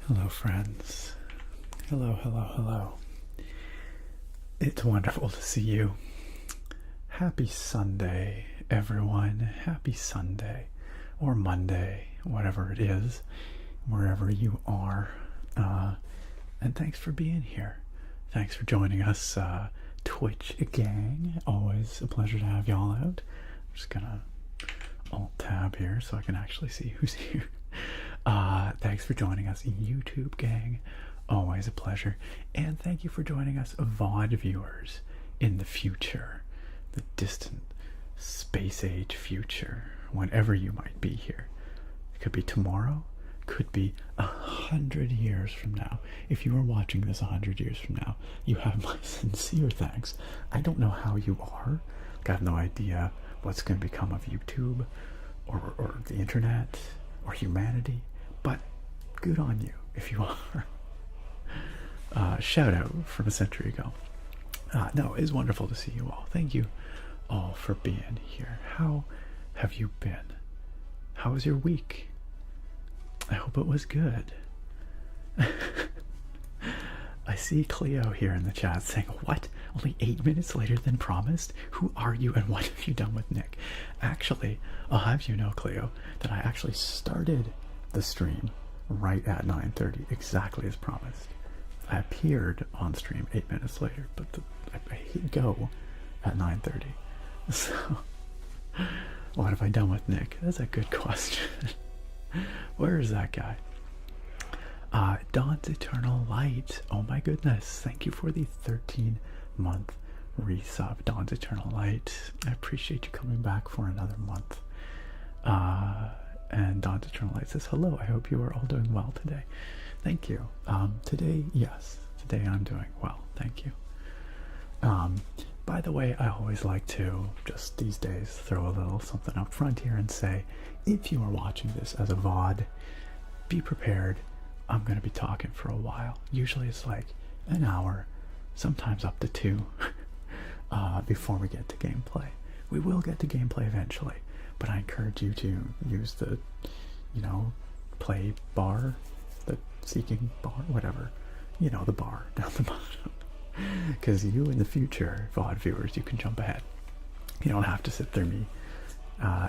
Hello, friends. Hello, hello, hello. It's wonderful to see you. Happy Sunday, everyone. Happy Sunday, or Monday, whatever it is, wherever you are. And thanks for being here. Thanks for joining us, Twitch gang. Always a pleasure to have y'all out. I'm just gonna Alt-tab here so I can actually see who's here. Thanks for joining us, YouTube gang. Always a pleasure. And thank you for joining us, VOD viewers, in the future, the distant space age future, whenever you might be here. It could be tomorrow, could be 100 years from now. If you are watching this 100 years from now, you have my sincere thanks. I don't know how you are. I have no idea what's going to become of YouTube or the internet or humanity, but good on you if you are. Shout out from a century ago. No, it's wonderful to see you all. Thank you all for being here. How have you been? How was your week? I hope it was good. I see Cleo here in the chat saying, what? Only 8 minutes later than promised? Who are you and what have you done with Nick? Actually, I'll have you know, Cleo, that I actually started the stream right at 9:30, exactly as promised. I appeared on stream 8 minutes later, but I hit go at 9:30. So, what have I done with Nick? That's a good question. Where is that guy? Dawn's Eternal Light. Oh my goodness. Thank you for the 13-month resub. Dawn's Eternal Light. I appreciate you coming back for another month. And Dawn's Eternal Light says, hello, I hope you are all doing well today. Thank you. Today, yes. Today I'm doing well. Thank you. By the way, I always like to, just these days, throw a little something up front here and say, if you are watching this as a VOD, be prepared. I'm going to be talking for a while. Usually it's like an hour, sometimes up to 2, before we get to gameplay. We will get to gameplay eventually, but I encourage you to use the, play bar, the seeking bar, whatever, the bar down the bottom. Because you in the future, VOD viewers, you can jump ahead. You don't have to sit through me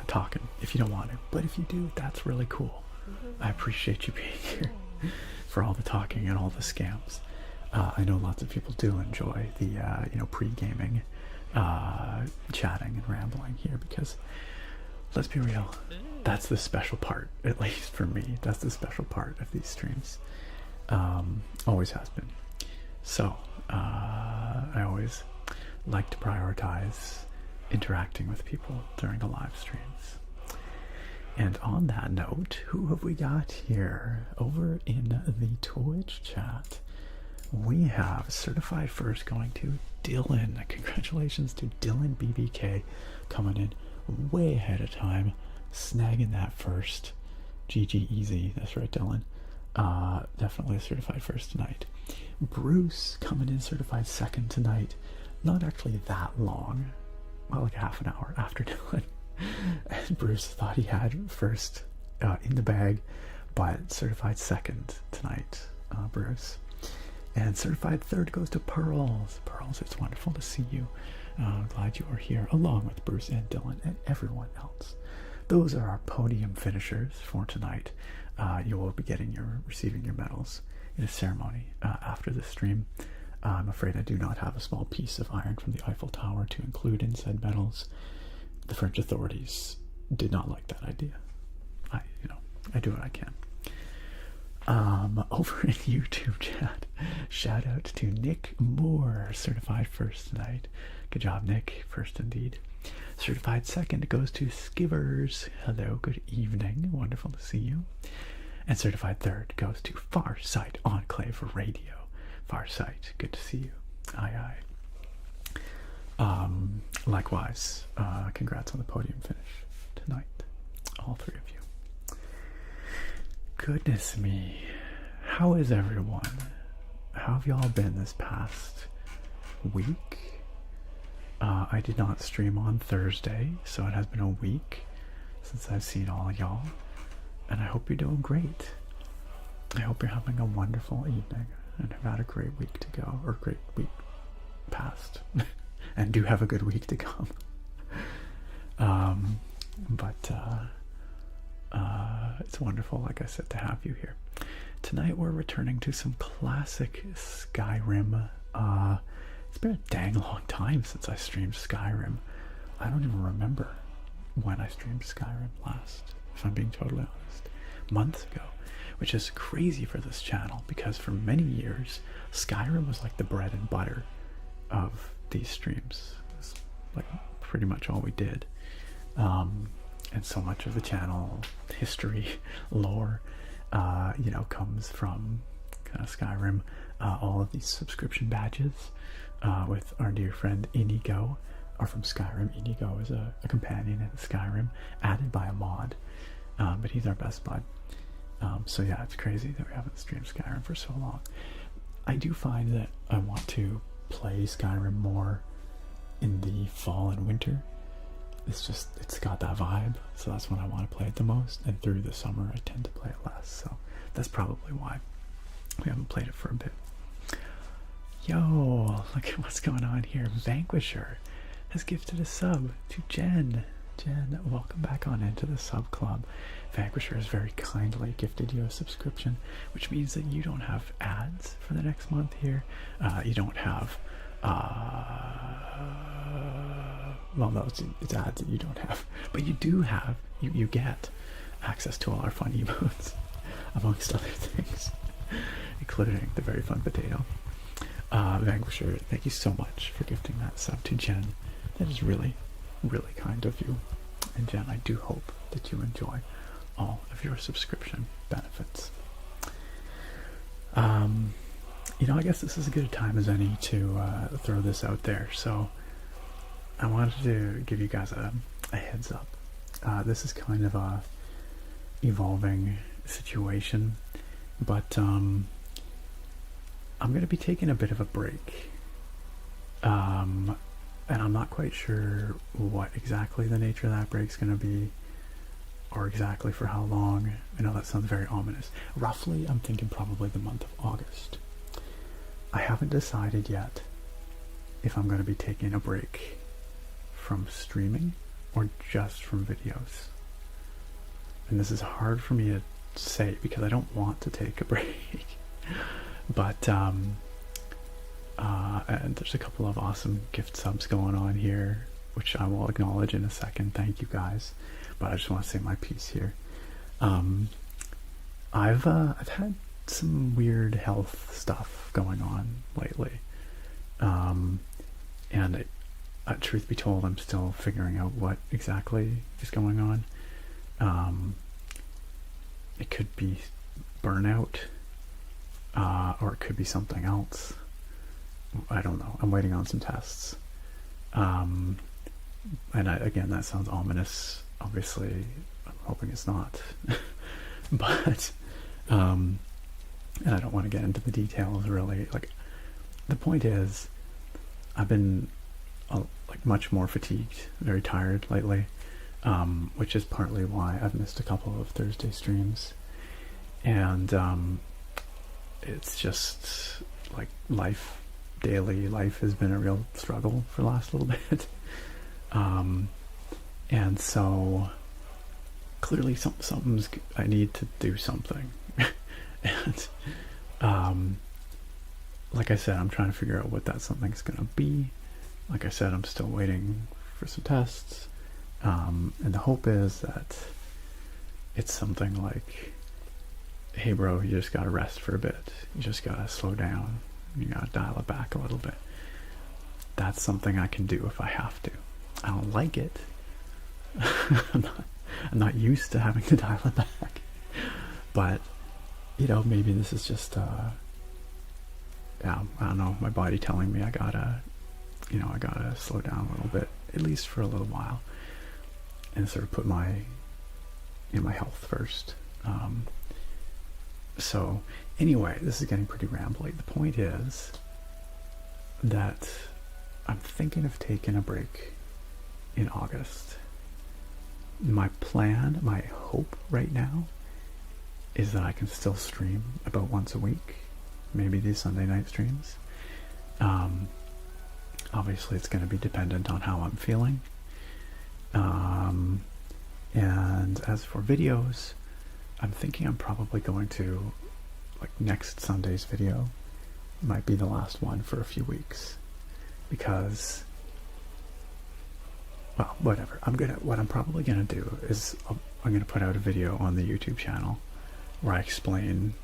talking if you don't want to, but if you do, that's really cool. I appreciate you being here for all the talking and all the scams. I know lots of people do enjoy the pre-gaming chatting and rambling here, because let's be real, that's the special part, at least for me. That's the special part of these streams. Always has been. So I always like to prioritize interacting with people during the live streams. And on that note, who have we got here? Over in the Twitch chat, we have Certified First going to Dylan. Congratulations to Dylan BBK, coming in way ahead of time, snagging that first. GG easy. That's right, Dylan. Definitely a Certified First tonight. Bruce coming in Certified Second tonight. Not actually that long. Well, like half an hour after Dylan. And Bruce thought he had first in the bag, but Certified Second tonight, Bruce. And Certified Third goes to Pearls. Pearls, it's wonderful to see you. Glad you are here, along with Bruce and Dylan and everyone else. Those are our podium finishers for tonight. You will be receiving your medals in a ceremony after the stream. I'm afraid I do not have a small piece of iron from the Eiffel Tower to include in said medals. The French authorities did not like that idea. I do what I can. Over in YouTube chat, shout out to Nick Moore, Certified First tonight. Good job, Nick. First indeed. Certified Second goes to Skivers. Hello, good evening. Wonderful to see you. And Certified Third goes to Farsight Enclave Radio. Farsight, good to see you. Aye, aye. Likewise, congrats on the podium finish tonight, all three of you. Goodness me, how is everyone? How have y'all been this past week? I did not stream on Thursday, so it has been a week since I've seen all y'all, and I hope you're doing great. I hope you're having a wonderful evening and have had a great week to go, or great week past, and do have a good week to come. But it's wonderful, like I said, to have you here. Tonight we're returning to some classic Skyrim. It's been a dang long time since I streamed Skyrim. I don't even remember when I streamed Skyrim last, if I'm being totally honest. Months ago, which is crazy for this channel because for many years Skyrim was like the bread and butter of these streams. It's like pretty much all we did. And so much of the channel history, lore, you know, comes from kind of Skyrim. All of these subscription badges with our dear friend Inigo are from Skyrim. Inigo is a companion in Skyrim, added by a mod, but he's our best bud. So yeah, it's crazy that we haven't streamed Skyrim for so long. I do find that I want to play Skyrim more in the fall and winter. It's got that vibe, so that's when I want to play it the most, and through the summer I tend to play it less, so that's probably why we haven't played it for a bit. Yo, look at what's going on here. Vanquisher has gifted a sub to Jen. Jen, welcome back on into the sub club. Vanquisher has very kindly gifted you a subscription, which means that you don't have ads for the next month here. You don't have well, no, it's ads that you don't have, but you do have, you get access to all our fun emotes, amongst other things, including the very fun potato. Vanquisher, thank you so much for gifting that sub to Jen. That is really, really kind of you. And Jen, I do hope that you enjoy all of your subscription benefits. You know, I guess this is as good a time as any to throw this out there. So I wanted to give you guys a heads up. This is kind of a evolving situation, but I'm going to be taking a bit of a break. And I'm not quite sure what exactly the nature of that break's going to be, or exactly for how long. I know that sounds very ominous. Roughly, I'm thinking probably the month of August. I haven't decided yet if I'm going to be taking a break from streaming or just from videos. And this is hard for me to say because I don't want to take a break. But and there's a couple of awesome gift subs going on here, which I will acknowledge in a second. Thank you guys. But I just want to say my piece here. I've had some weird health stuff going on lately, and truth be told, I'm still figuring out what exactly is going on. It could be burnout, or it could be something else. I don't know. I'm waiting on some tests. And again, that sounds ominous. Obviously, I'm hoping it's not. But, and I don't want to get into the details really. Like, the point is, I've been like much more fatigued, very tired lately, which is partly why I've missed a couple of Thursday streams. And it's just like daily life has been a real struggle for the last little bit. And so clearly something's, I need to do something. And like I said, I'm trying to figure out what that something's gonna be. Like I said, I'm still waiting for some tests, and the hope is that it's something like, hey bro, you just gotta rest for a bit, you just gotta slow down, you gotta dial it back a little bit. That's something I can do if I have to. I don't like it. I'm not used to having to dial it back, but you know, maybe this is just yeah, I don't know, my body telling me I gotta slow down a little bit, at least for a little while, and sort of put my health first. So anyway, this is getting pretty rambly. The point is that I'm thinking of taking a break in August. My plan, my hope right now is that I can still stream about once a week, maybe these Sunday night streams. Obviously it's going to be dependent on how I'm feeling. And as for videos, I'm thinking I'm probably going to, like, next Sunday's video might be the last one for a few weeks, because, well, whatever. What I'm probably gonna do is I'm gonna put out a video on the YouTube channel where I explain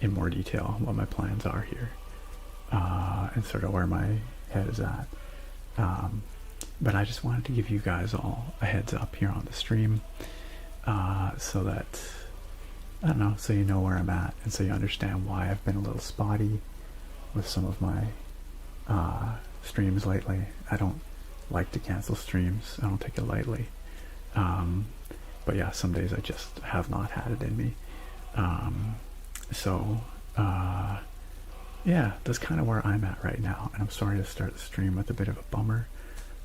in more detail what my plans are here, and sort of where my head is at. But I just wanted to give you guys all a heads up here on the stream, so that, I don't know, so you know where I'm at, and so you understand why I've been a little spotty with some of my streams lately. I don't like to cancel streams. I don't take it lightly. But yeah, some days I just have not had it in me. Yeah, that's kind of where I'm at right now, and I'm sorry to start the stream with a bit of a bummer.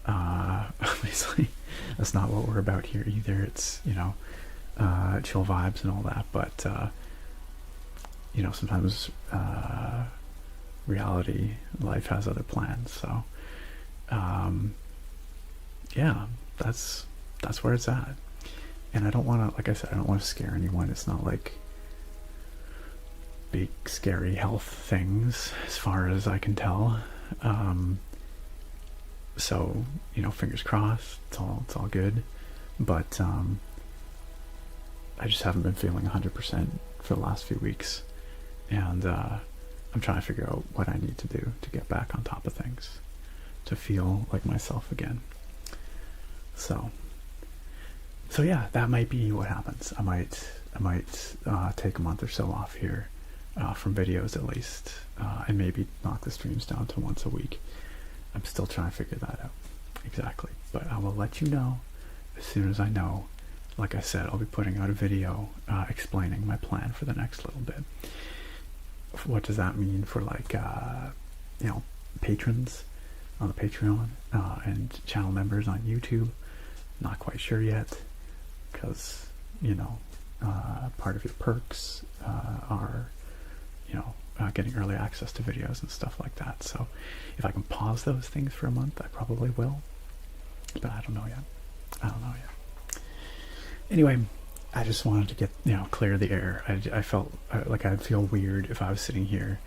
Obviously that's not what we're about here either. It's, you know, chill vibes and all that, but you know, sometimes reality, life has other plans. So yeah, that's where it's at. And I don't want to, like I said, I don't want to scare anyone. It's not like big scary health things as far as I can tell. So, you know, fingers crossed, it's all good. But I just haven't been feeling 100% for the last few weeks, and I'm trying to figure out what I need to do to get back on top of things, to feel like myself again. So yeah, that might be what happens. I might take a month or so off here from videos at least, and maybe knock the streams down to once a week. I'm still trying to figure that out exactly, but I will let you know as soon as I know. Like I said, I'll be putting out a video explaining my plan for the next little bit. What does that mean for, like, you know, patrons on the Patreon and channel members on YouTube? Not quite sure yet, because, you know, part of your perks are, you know, getting early access to videos and stuff like that. So if I can pause those things for a month, I probably will, but I don't know yet. Anyway, I just wanted to get, you know, clear the air. I felt like I'd feel weird if I was sitting here,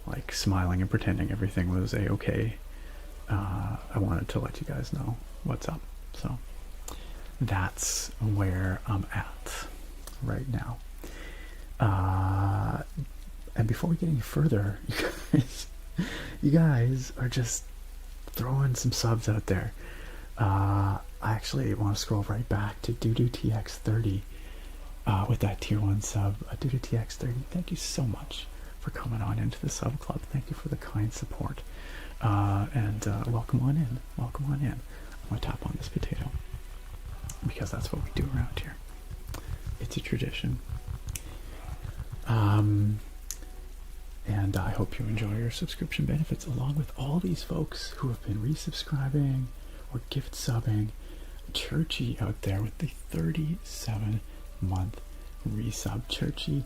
like, smiling and pretending everything was a-okay. I wanted to let you guys know what's up. So that's where I'm at right now. And before we get any further, you guys are just throwing some subs out there. I actually want to scroll right back to DuduTX30 with that tier 1 sub. DuduTX30, thank you so much for coming on into the sub club. Thank you for the kind support. And welcome on in. Welcome on in. I'm going to tap on this potato, because that's what we do around here. It's a tradition. And I hope you enjoy your subscription benefits, along with all these folks who have been resubscribing or gift subbing. Churchy out there with the 37-month resub. Churchy,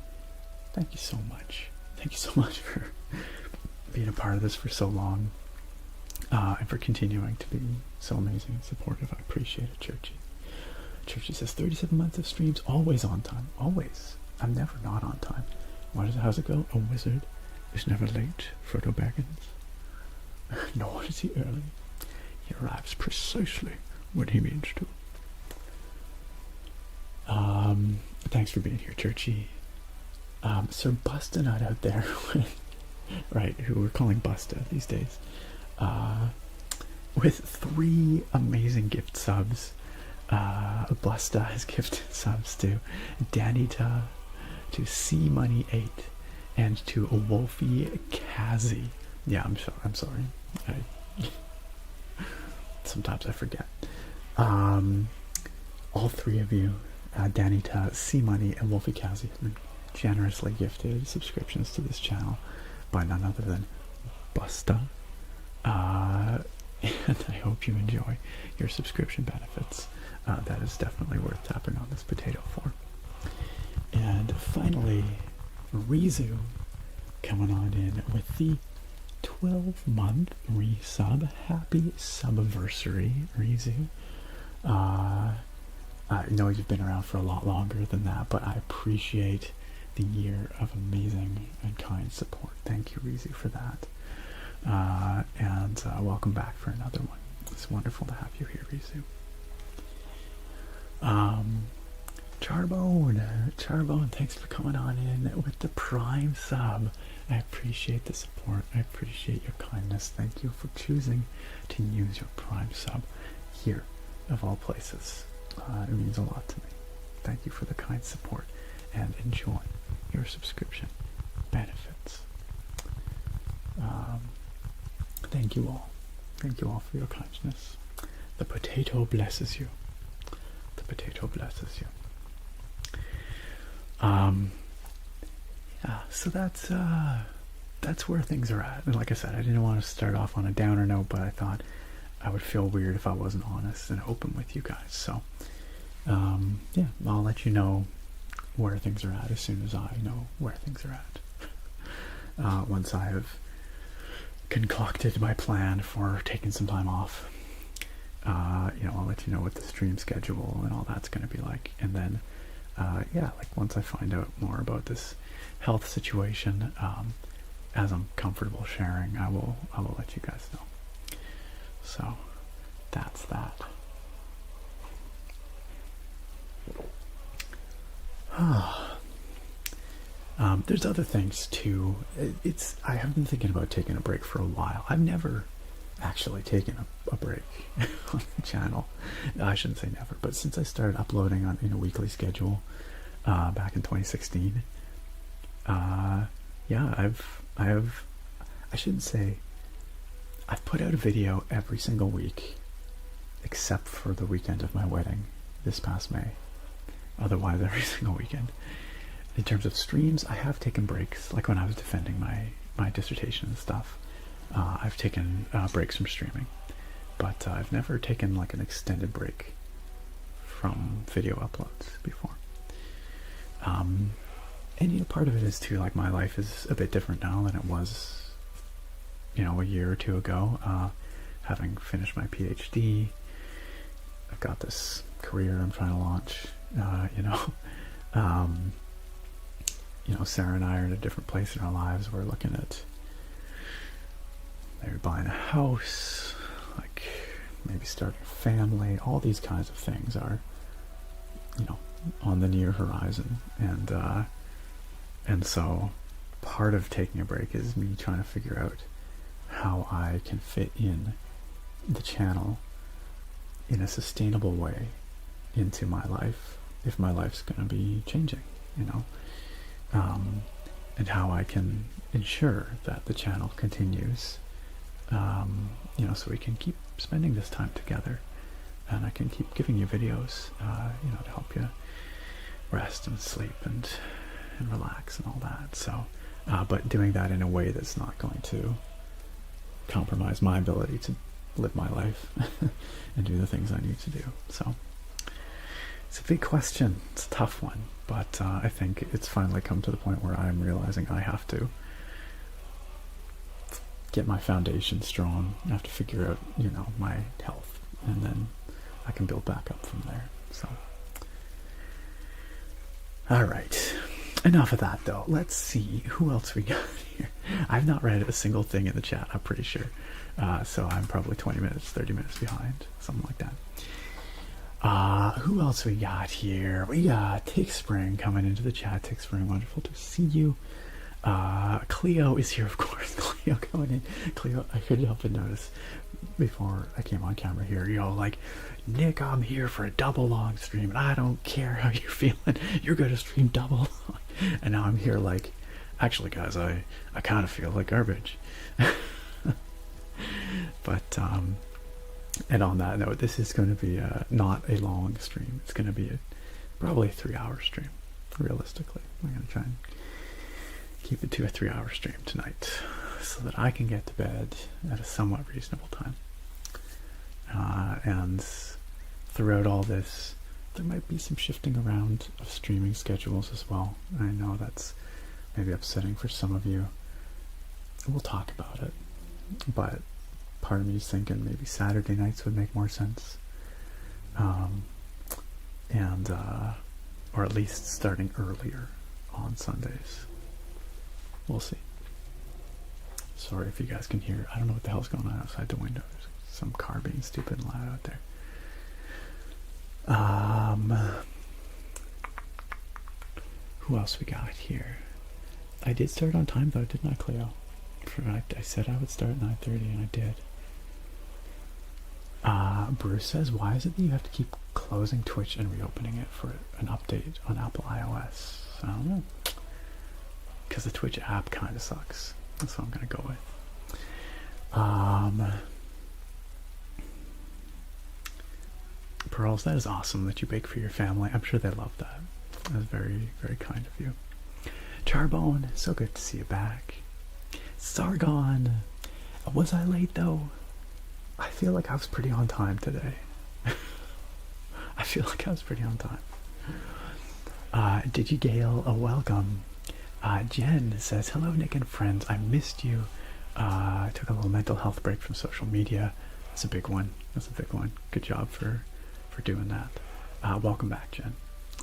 thank you so much. Thank you so much for being a part of this for so long, and for continuing to be so amazing and supportive. I appreciate it, Churchy. Churchy says 37 months of streams, always on time. Always. I'm never not on time. How's it go? A wizard is never late, Frodo Baggins. Nor is he early. He arrives precisely when he means to. Thanks for being here, Churchy. Sir Bustinut out there, right, who we're calling Busta these days, with 3 amazing gift subs. Busta has gifted subs to Danita, to C Money 8, and to Wolfie Kazi. Yeah, I'm sorry. Sometimes I forget. All 3 of you, Danita, C Money, and Wolfie Kazi, have been generously gifted subscriptions to this channel by none other than Busta. And I hope you enjoy your subscription benefits. That is definitely worth tapping on this potato for. And finally, Rizu coming on in with the 12-month resub. Happy subversary, Rizu. I know you've been around for a lot longer than that, but I appreciate the year of amazing and kind support. Thank you, Rizu, for that. And welcome back for another one. It's wonderful to have you here, Rizu. Charbone, thanks for coming on in with the Prime sub. I appreciate the support. I appreciate your kindness. Thank you for choosing to use your Prime sub here, of all places. It means a lot to me. Thank you for the kind support, and enjoy your subscription benefits. Thank you all. Thank you all for your kindness. The potato blesses you. The potato blesses you. Yeah, so that's where things are at. And like I said, I didn't want to start off on a downer note, but I thought I would feel weird if I wasn't honest and open with you guys. So, yeah, I'll let you know where things are at as soon as I know where things are at. Once I have concocted my plan for taking some time off, I'll let you know what the stream schedule and all that's going to be like. And then, yeah, like once I find out more about this health situation, as I'm comfortable sharing, I will let you guys know. So that's that. There's other things too. I have been thinking about taking a break for a while. I've never actually taken a break on the channel. I shouldn't say never, but since I started uploading in a weekly schedule back in 2016, yeah, I shouldn't say, I've put out a video every single week except for the weekend of my wedding this past May. Otherwise, every single weekend. In terms of streams, I have taken breaks, like when I was defending my dissertation and stuff. I've taken breaks from streaming, but I've never taken like an extended break from video uploads before. And part of it is too, like my life is a bit different now than it was, a year or two ago. Having finished my PhD, I've got this career I'm trying to launch. Sarah and I are in a different place in our lives. We're looking at maybe buying a house, like maybe starting a family. All these kinds of things are, on the near horizon. And so part of taking a break is me trying to figure out how I can fit in the channel in a sustainable way into my life, if my life's going to be changing, and how I can ensure that the channel continues, so we can keep spending this time together, and I can keep giving you videos, to help you rest and sleep and relax and all that. So, but doing that in a way that's not going to compromise my ability to live my life and do the things I need to do. So it's a big question. It's a tough one, but I think it's finally come to the point where I'm realizing I have to get my foundation strong. I have to figure out, my health, and then I can build back up from there. So, all right. Enough of that, though. Let's see who else we got here. I've not read a single thing in the chat, I'm pretty sure. So I'm probably 20 minutes, 30 minutes behind, something like that. Who else we got here? We got Tick Spring coming into the chat. Tick Spring, wonderful to see you. Cleo is here, of course. Cleo coming in. Cleo, I couldn't help but notice before I came on camera here, like, Nick, I'm here for a double long stream, and I don't care how you're feeling. You're going to stream double long. And now I'm here like, actually, guys, I kind of feel like garbage. But, and on that note, this is going to be not a long stream. It's going to be probably a 3-hour stream, realistically. I'm going to try and keep it to a 3-hour stream tonight so that I can get to bed at a somewhat reasonable time. And throughout all this there might be some shifting around of streaming schedules as well. I know that's maybe upsetting for some of you. We'll talk about it, but part of me is thinking maybe Saturday nights would make more sense, and or at least starting earlier on Sundays. We'll see. Sorry if you guys can hear. I don't know what the hell's going on outside the window. There's some car being stupid and loud out there. Who else we got here? I did start on time though, didn't I, Cleo? I said I would start at 9:30 and I did. Bruce says, why is it that you have to keep closing Twitch and reopening it for an update on Apple iOS? I don't know. Because the Twitch app kind of sucks. That's what I'm going to go with. Pearls, that is awesome that you bake for your family. I'm sure they love that. That's very, very kind of you. Charbone, so good to see you back. Sargon, was I late though? I feel like I was pretty on time today. I feel like I was pretty on time. Digigale, welcome. Jen says, hello Nick and friends, I missed you. I took a little mental health break from social media. That's a big one. That's a big one. Good job for doing that. Welcome back, Jen.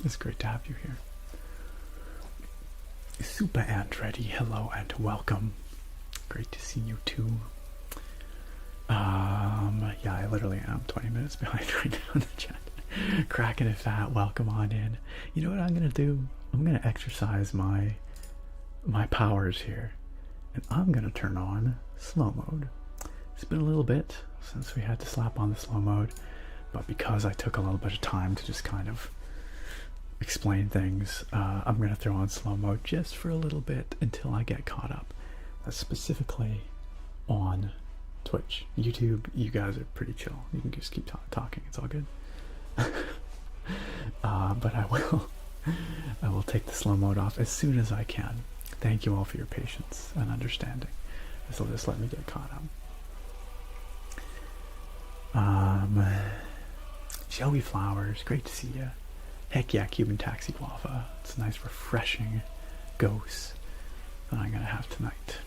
It's great to have you here. Super Ant Ready, hello and welcome. Great to see you too. Yeah, I literally am 20 minutes behind right now in the chat. Cracking it fat, welcome on in. You know what I'm gonna do? I'm gonna exercise my powers here, and I'm gonna turn on slow mode. It's been a little bit since we had to slap on the slow mode, but because I took a little bit of time to just kind of explain things, I'm gonna throw on slow mode just for a little bit until I get caught up. That's specifically on Twitch. YouTube, you guys are pretty chill. You can just keep talking. It's all good. But I will take the slow mode off as soon as I can. Thank you all for your patience and understanding. This will just let me get caught up. Shelby Flowers, great to see you. Heck yeah, Cuban Taxi Guava. It's a nice, refreshing ghost that I'm gonna have tonight.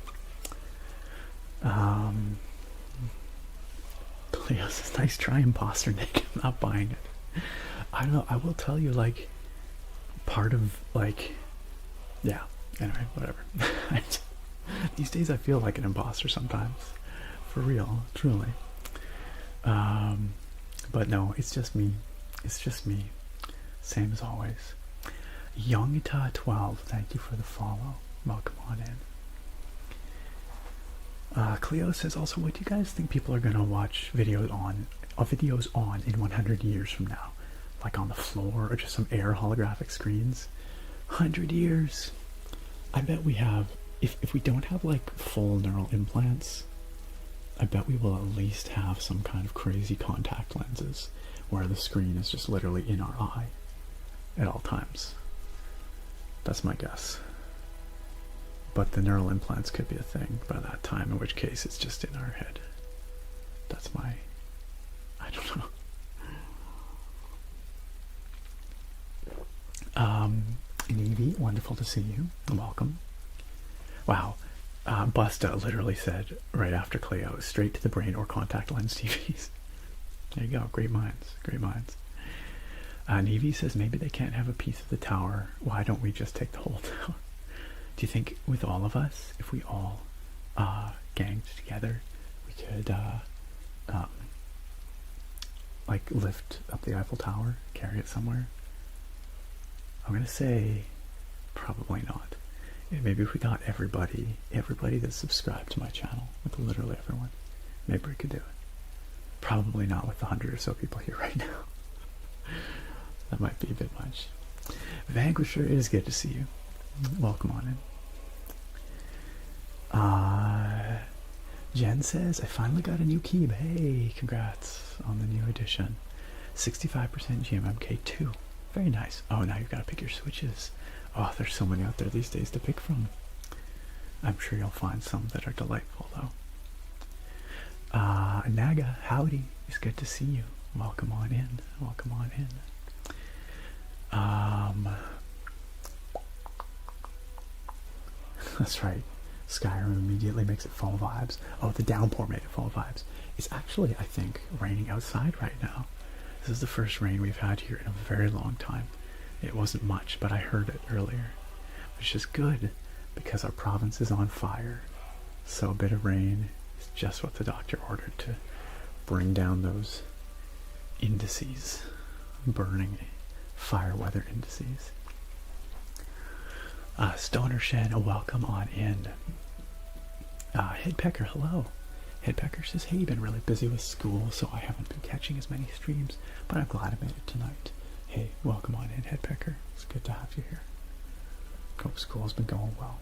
Cleo says, nice try, imposter Nick. I'm not buying it. I don't know. I will tell you, like, part of, like, yeah. Anyway, whatever. These days I feel like an imposter sometimes. For real, truly. But no, it's just me. It's just me. Same as always. Youngita12, thank you for the follow. Welcome on in. Cleo says also, what do you guys think people are gonna watch videos on in 100 years from now? Like on the floor or just some air holographic screens? 100 years. I bet we have, if we don't have like full neural implants, I bet we will at least have some kind of crazy contact lenses where the screen is just literally in our eye at all times. That's my guess. But the neural implants could be a thing by that time, in which case it's just in our head. That's my, I don't know. Navy, wonderful to see you. Welcome. Wow. Busta literally said right after Cleo, straight to the brain or contact lens TVs. There you go. Great minds. Great minds. Navy says maybe they can't have a piece of the tower. Why don't we just take the whole tower? Do you think with all of us, if we all ganged together, we could like lift up the Eiffel Tower, carry it somewhere? I'm gonna say probably not. Maybe if we got everybody that's subscribed to my channel, like literally everyone, maybe we could do it. Probably not with the 100 or so people here right now. That might be a bit much. Vanquisher, it is good to see you. Welcome on in. Jen says, I finally got a new keyb. Hey, congrats on the new edition. 65% GMMK2. Very nice. Oh, now you've got to pick your switches. Oh, there's so many out there these days to pick from. I'm sure you'll find some that are delightful, though. Naga, howdy. It's good to see you. Welcome on in. Welcome on in. That's right. Skyrim immediately makes it fall vibes. Oh, the downpour made it fall vibes. It's actually, I think, raining outside right now. This is the first rain we've had here in a very long time. It wasn't much, but I heard it earlier. Which is good, because our province is on fire. So a bit of rain is just what the doctor ordered to bring down those indices. Burning fire weather indices. Stoner Shen, a welcome on in. Headpecker, hello. Headpecker says, hey, been really busy with school, so I haven't been catching as many streams, but I'm glad I made it tonight. Hey, welcome on in, Headpecker. It's good to have you here. Hope school's been going well.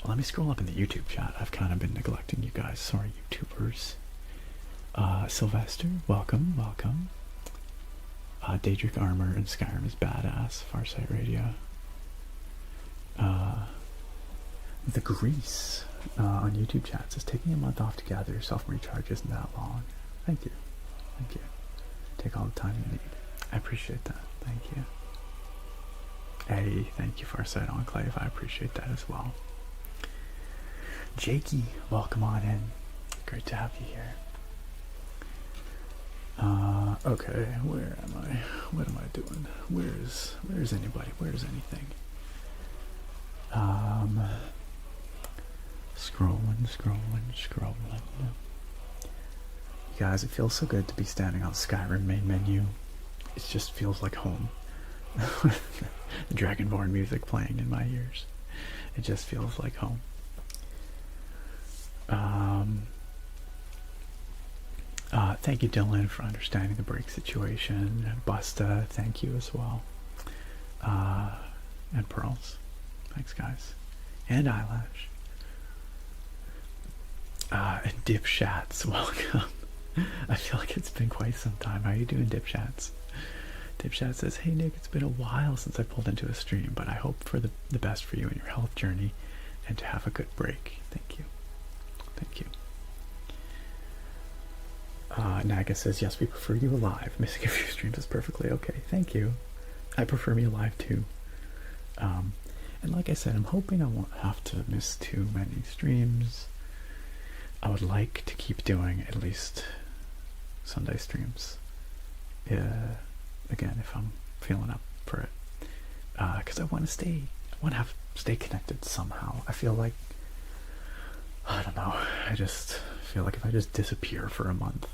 Let me scroll up in the YouTube chat. I've kind of been neglecting you guys. Sorry, YouTubers. Sylvester, welcome, welcome. Daedric Armor and Skyrim is badass. Farsight Radio. The Grease on YouTube chat says, taking a month off to gather yourself and recharge isn't that long. Thank you. Thank you. Take all the time you need. I appreciate that. Thank you. Hey, thank you, Farsight Enclave. I appreciate that as well. Jakey, welcome on in. Great to have you here. Okay, where am I? What am I doing? Where's anybody? Where's anything? Scrolling. You guys, it feels so good to be standing on Skyrim main menu. It just feels like home. The Dragonborn music playing in my ears. It just feels like home. Thank you, Dylan, for understanding the break situation. And Busta, thank you as well. And Pearls. Thanks, guys. And Eyelash. And Dipshats, welcome. I feel like it's been quite some time. How are you doing, Dipshats? Dipshat says, hey, Nick, it's been a while since I pulled into a stream, but I hope for the best for you in your health journey and to have a good break. Thank you. Thank you. Naga says, yes, we prefer you alive. Missing a few streams is perfectly okay. Thank you. I prefer me alive too. And like I said, I'm hoping I won't have to miss too many streams. I would like to keep doing at least Sunday streams. Again, if I'm feeling up for it. Because I want to stay connected somehow. I feel like, I don't know, I just feel like if I just disappear for a month,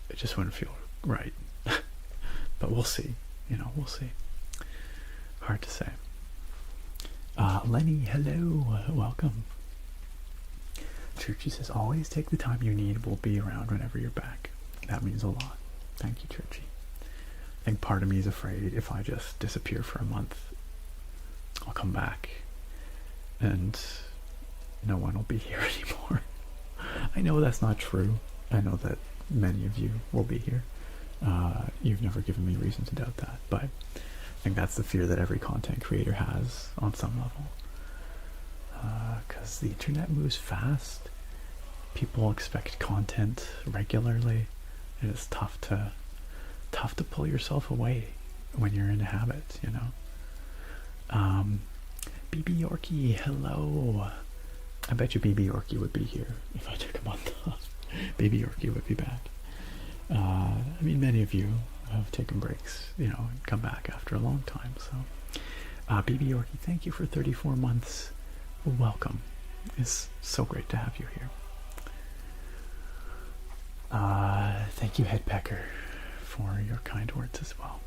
it just wouldn't feel right. But we'll see, we'll see. Hard to say. Lenny, hello, welcome. Churchy says, always take the time you need. We'll be around whenever you're back. That means a lot. Thank you, Churchy. I think part of me is afraid if I just disappear for a month, I'll come back and no one will be here anymore. I know that's not true. I know that many of you will be here. You've never given me reason to doubt that, but I think that's the fear that every content creator has on some level. Because the internet moves fast. People expect content regularly. It is tough to pull yourself away when you're in a habit, BB Yorkie, hello. I bet you BB Yorkie would be here if I took a month off. BB Yorkie would be back. I mean, many of you have taken breaks, and come back after a long time. So, BB Yorkie, thank you for 34 months. Welcome. It's so great to have you here. Thank you, Headpecker, for your kind words as well.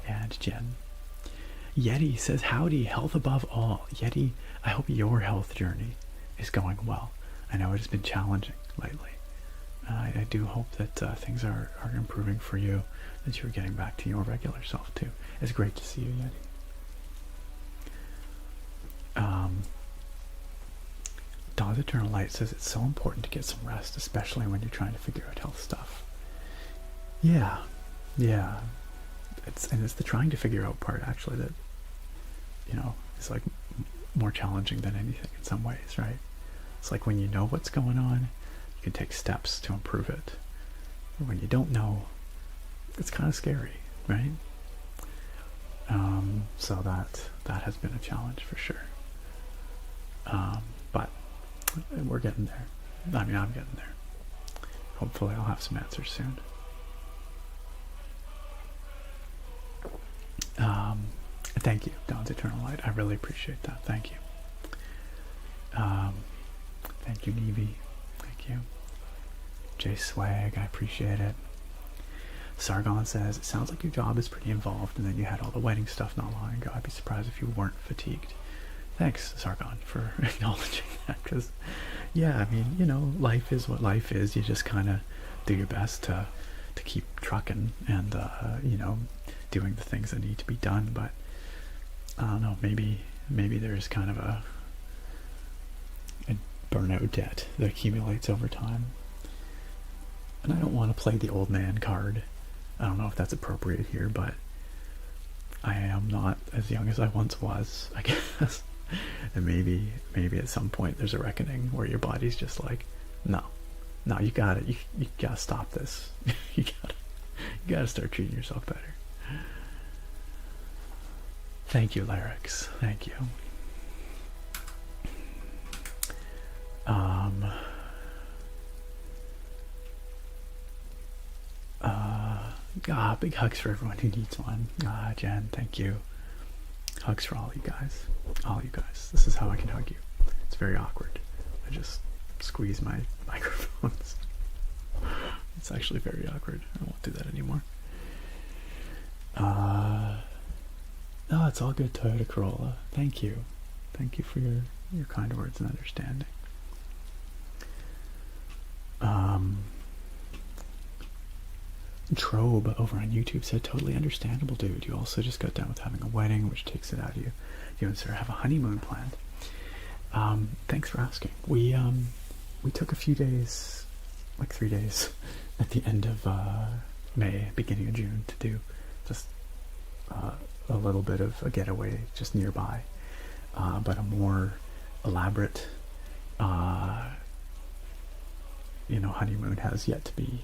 And Jen. Yeti says, howdy, health above all. Yeti, I hope your health journey is going well. I know it has been challenging lately. I do hope that things are improving for you, that you're getting back to your regular self too. It's great to see you, Yeti. Dawn's Eternal Light says it's so important to get some rest, especially when you're trying to figure out health stuff. Yeah. It's the trying to figure out part actually that, is like more challenging than anything in some ways, right? It's like when you know what's going on, you can take steps to improve it. And when you don't know, it's kind of scary. right? So that has been a challenge for sure. But we're getting there. I mean, I'm getting there. Hopefully I'll have some answers soon. Thank you, Dawn's Eternal Light. I really appreciate that. Thank you. Thank you, Nevi. Thank you. J Swag, I appreciate it. Sargon says, it sounds like your job is pretty involved and then you had all the wedding stuff not long ago. I'd be surprised if you weren't fatigued. Thanks, Sargon, for acknowledging that, because, yeah, I mean, you know, life is what life is. You just kind of do your best to keep trucking and, you know, doing the things that need to be done. But I don't know, maybe there's kind of a burnout debt that accumulates over time. And I don't want to play the old man card. I don't know if that's appropriate here, but I am not as young as I once was, I guess. And maybe at some point there's a reckoning where your body's just like, no, you got it. You gotta stop this. you gotta start treating yourself better. Thank you, Larix. Thank you. Big hugs for everyone who needs one. Jen, thank you. Hugs for all you guys. All you guys. This is how I can hug you. It's very awkward. I just squeeze my microphones. It's actually very awkward. I won't do that anymore. No, it's all good, Toyota Corolla. Thank you. Thank you for your kind words and understanding. Trobe over on YouTube said, totally understandable, dude. You also just got done with having a wedding, which takes it out of you. You and Sarah have a honeymoon planned. Thanks for asking. We took a few days, like 3 days, at the end of May, beginning of June, to do just a little bit of a getaway just nearby, but a more elaborate, honeymoon has yet to be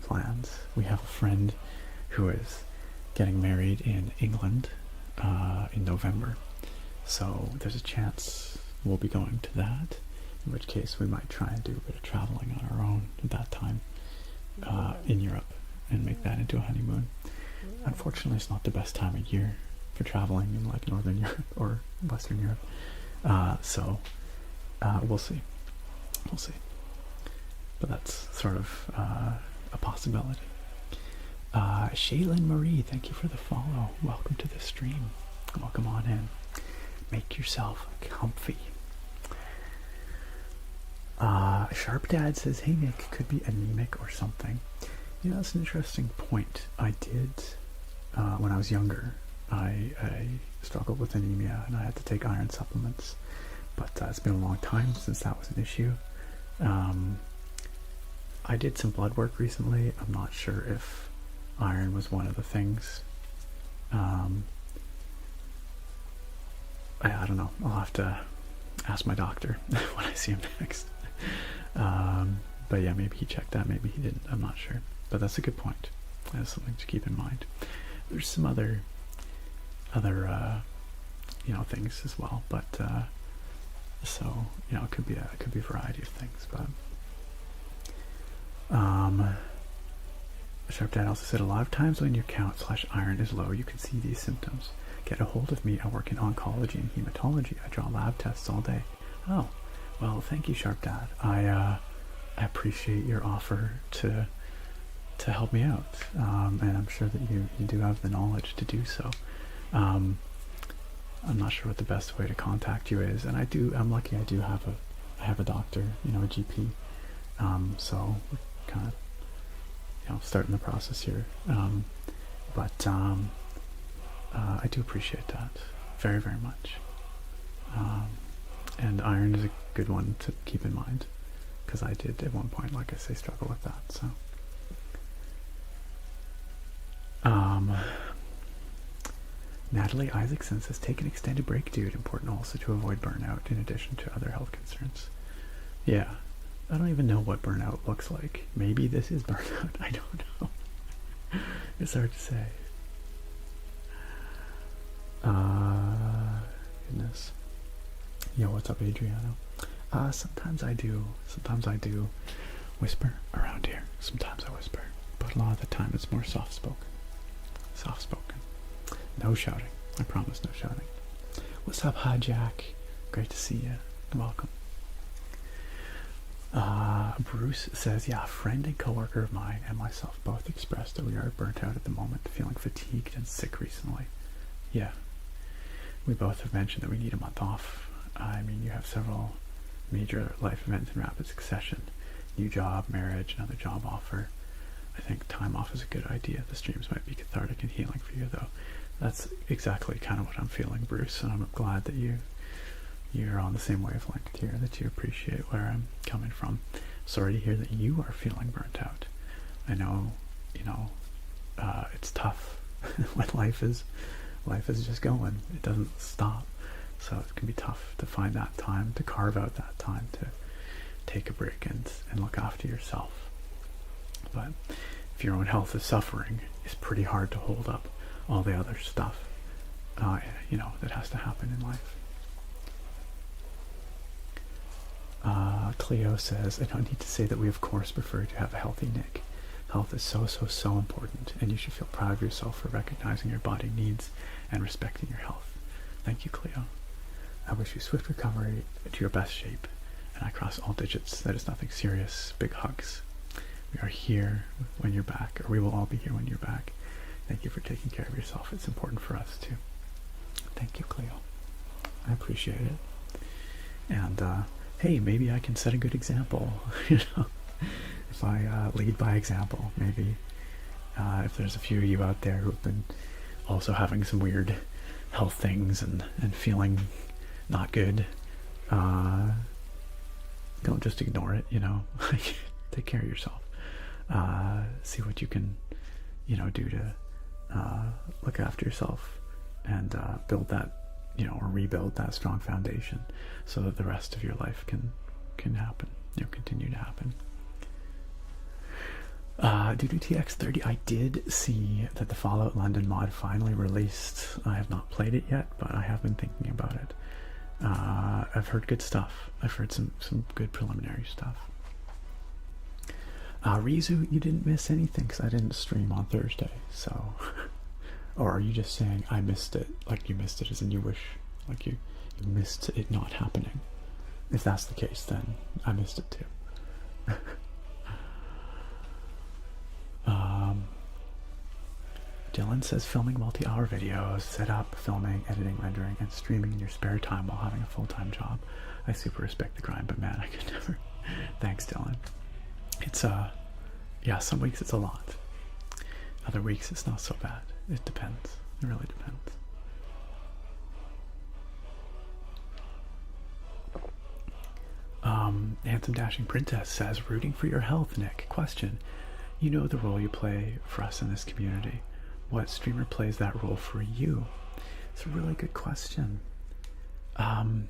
planned. We have a friend who is getting married in England in November, so there's a chance we'll be going to that, in which case we might try and do a bit of traveling on our own at that time in Europe and make that into a honeymoon. Unfortunately, it's not the best time of year for traveling in like Northern Europe or Western Europe, so we'll see. But that's sort of a possibility. Shaylin Marie, thank you for the follow. Welcome to the stream. Welcome on in. Make yourself comfy. Sharp Dad says, hey Nick, could be anemic or something. You know, that's an interesting point. I did, when I was younger, I struggled with anemia and I had to take iron supplements. But it's been a long time since that was an issue. I did some blood work recently. I'm not sure if iron was one of the things. I don't know. I'll have to ask my doctor when I see him next. But yeah, maybe he checked that, maybe he didn't. I'm not sure. But that's a good point. That's something to keep in mind. There's some other things as well, but so it could be a variety of things. But Sharp Dad also said, a lot of times when your count/iron is low, you can see these symptoms. Get a hold of me. I work in oncology and hematology. I draw lab tests all day. Oh, well, thank you, Sharp Dad. I appreciate your offer to help me out, and I'm sure that you do have the knowledge to do so. I'm not sure what the best way to contact you is, and I'm lucky. I have a doctor, a GP. So we're kind of starting the process here, but I do appreciate that very, very much. And iron is a good one to keep in mind, because I did at one point, like I say, struggle with that. So Natalie Isaacson says, take an extended break, dude. Important also to avoid burnout in addition to other health concerns. Yeah, I don't even know what burnout looks like. Maybe this is burnout. I don't know. It's hard to say. Goodness. Yo, what's up, Adriano? Sometimes I do whisper around here. Sometimes I whisper, but a lot of the time it's more soft-spoken. Soft-spoken. No shouting. I promise, no shouting. What's up, Hi Jack? Great to see you. Welcome. Bruce says, yeah, a friend and coworker of mine and myself both expressed that we are burnt out at the moment, feeling fatigued and sick recently. Yeah. We both have mentioned that we need a month off. I mean, you have several major life events in rapid succession. New job, marriage, another job offer. I think time off is a good idea. The streams might be cathartic and healing for you, though. That's exactly kind of what I'm feeling, Bruce, and I'm glad that you're on the same wavelength here, that you appreciate where I'm coming from. Sorry to hear that you are feeling burnt out. I know, it's tough when life is just going. It doesn't stop. So it can be tough to find that time, to carve out that time to take a break and look after yourself. But if your own health is suffering, it's pretty hard to hold up all the other stuff, that has to happen in life. Cleo says, I don't need to say that we of course prefer to have a healthy Nick. Health is so important, and you should feel proud of yourself for recognizing your body needs and respecting your health. Thank you, Cleo. I wish you swift recovery to your best shape, and I cross all digits. That is nothing serious. Big hugs. We are here when you're back, or we will all be here when you're back. Thank you for taking care of yourself. It's important for us too. Thank you, Cleo. I appreciate it. And hey, maybe I can set a good example. If I lead by example, maybe if there's a few of you out there who have been also having some weird health things and feeling not good, don't just ignore it, take care of yourself. See what you can, do to look after yourself and build that, or rebuild that strong foundation so that the rest of your life can happen, continue to happen. Due to TX30, I did see that the Fallout London mod finally released. I have not played it yet, but I have been thinking about it. I've heard good stuff. I've heard some good preliminary stuff. Rizu, you didn't miss anything because I didn't stream on Thursday, so... Or are you just saying I missed it, like you missed it as in you wish, like you missed it not happening? If that's the case, then I missed it too. Dylan says filming multi-hour videos, set up, filming, editing, rendering, and streaming in your spare time while having a full-time job. I super respect the grind, but man, I could never. Thanks, Dylan. It's yeah, some weeks it's a lot. Other weeks it's not so bad. It depends. It really depends. Anthem Dashing Princess says, rooting for your health, Nick. Question. You know the role you play for us in this community. What streamer plays that role for you? It's a really good question. And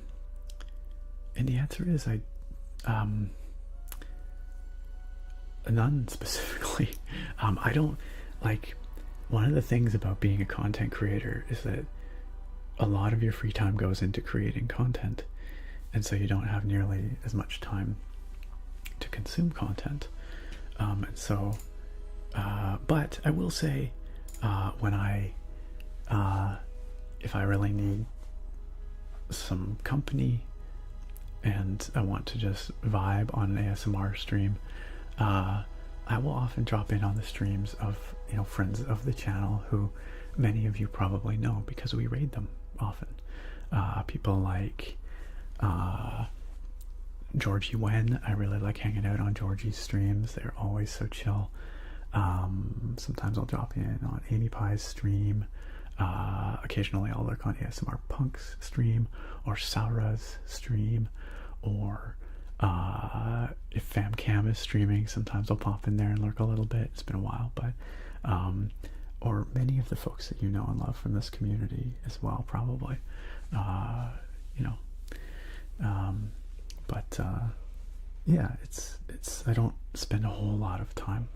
the answer is none specifically. I don't like, one of the things about being a content creator is that a lot of your free time goes into creating content, and so you don't have nearly as much time to consume content. And so but I will say, when if I really need some company and I want to just vibe on an ASMR stream, I will often drop in on the streams of, friends of the channel who many of you probably know because we raid them often. People like Georgie Wen. I really like hanging out on Georgie's streams. They're always so chill. Sometimes I'll drop in on Amy Pie's stream. Occasionally I'll lurk on ASMR Punk's stream or Saura's stream, or if FamCam is streaming, sometimes I'll pop in there and lurk a little bit. It's been a while, but or many of the folks that you know and love from this community as well, probably. Yeah, it's I don't spend a whole lot of time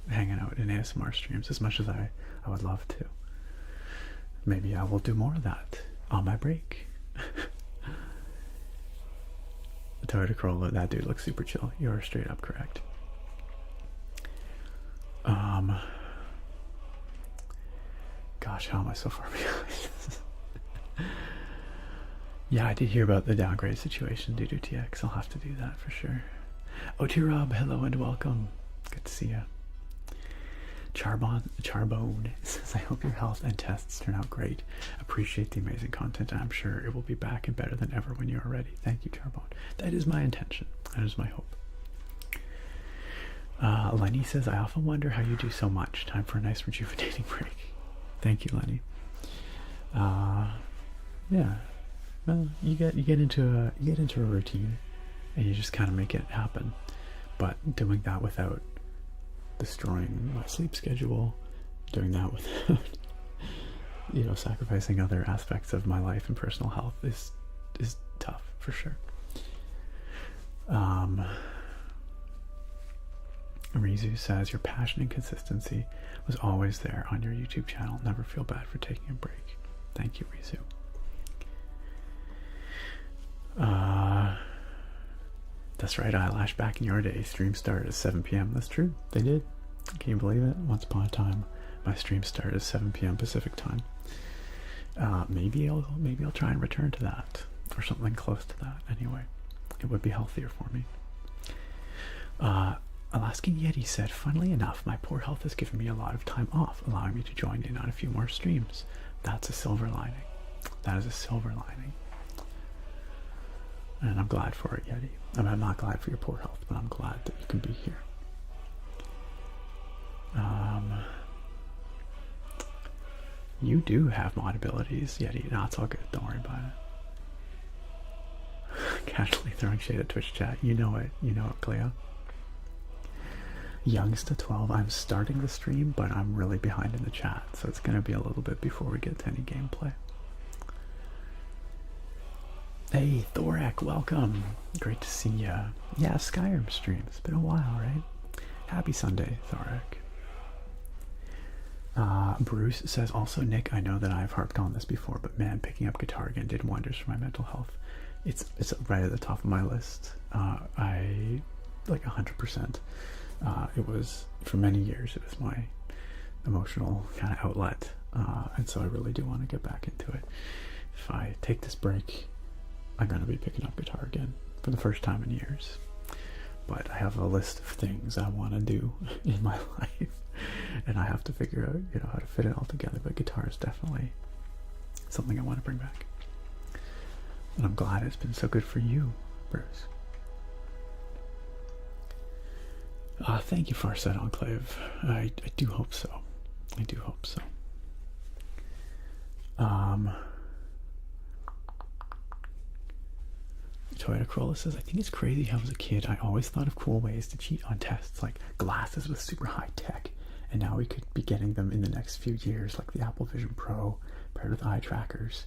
hanging out in ASMR streams as much as I would love to. Maybe I will do more of that on my break. The Toyota Corolla, that dude looks super chill. You're straight up correct. Gosh, how am I so far behind? Yeah, I did hear about the downgrade situation due to TX. I'll have to do that for sure. Rob, hello and welcome. Good to see you. Charbone says, I hope your health and tests turn out great. Appreciate the amazing content, and I'm sure it will be back and better than ever when you are ready. Thank you, Charbone. That is my intention. That is my hope. Lenny says, I often wonder how you do so much. Time for a nice rejuvenating break. Thank you, Lenny. Yeah. Well, you get into a routine, and you just kind of make it happen. But doing that without destroying my sleep schedule, doing that without, you know, sacrificing other aspects of my life and personal health is tough for sure. Rizu says, your passion and consistency was always there on your YouTube channel. Never feel bad for taking a break. Thank you, Rizu. That's right, Eyelash, back in your day, stream started at 7 p.m. That's true, they did. Can you believe it? Once upon a time, my stream started at 7 p.m. Pacific time. Maybe I'll try and return to that, or something close to that. Anyway, it would be healthier for me. Alaskan Yeti said, funnily enough, my poor health has given me a lot of time off, allowing me to join in on a few more streams. That's a silver lining. That is a silver lining. And I'm glad for it, Yeti. I mean, I'm not glad for your poor health, but I'm glad that you can be here. You do have mod abilities, Yeti. No, it's all good. Don't worry about it. Casually throwing shade at Twitch chat. You know it. You know it, Cleo. Youngsta12, I'm starting the stream, but I'm really behind in the chat, so it's going to be a little bit before we get to any gameplay. Hey, Thorak, welcome. Great to see ya. Yeah, Skyrim stream. It's been a while, right? Happy Sunday, Thorak. Bruce says, also, Nick, I know that I've harped on this before, but man, picking up guitar again did wonders for my mental health. It's right at the top of my list. I, like 100%. It was, for many years, it was my emotional kind of outlet, and so I really do want to get back into it. If I take this break, I'm going to be picking up guitar again for the first time in years. But I have a list of things I want to do in my life, and I have to figure out, you know, how to fit it all together. But guitar is definitely something I want to bring back. And I'm glad it's been so good for you, Bruce. Thank you, Farsight Enclave. I do hope so. I do hope so. Toyota Corolla says, I think it's crazy how as a kid I always thought of cool ways to cheat on tests, like glasses with super high tech, and now we could be getting them in the next few years, like the Apple Vision Pro paired with eye trackers.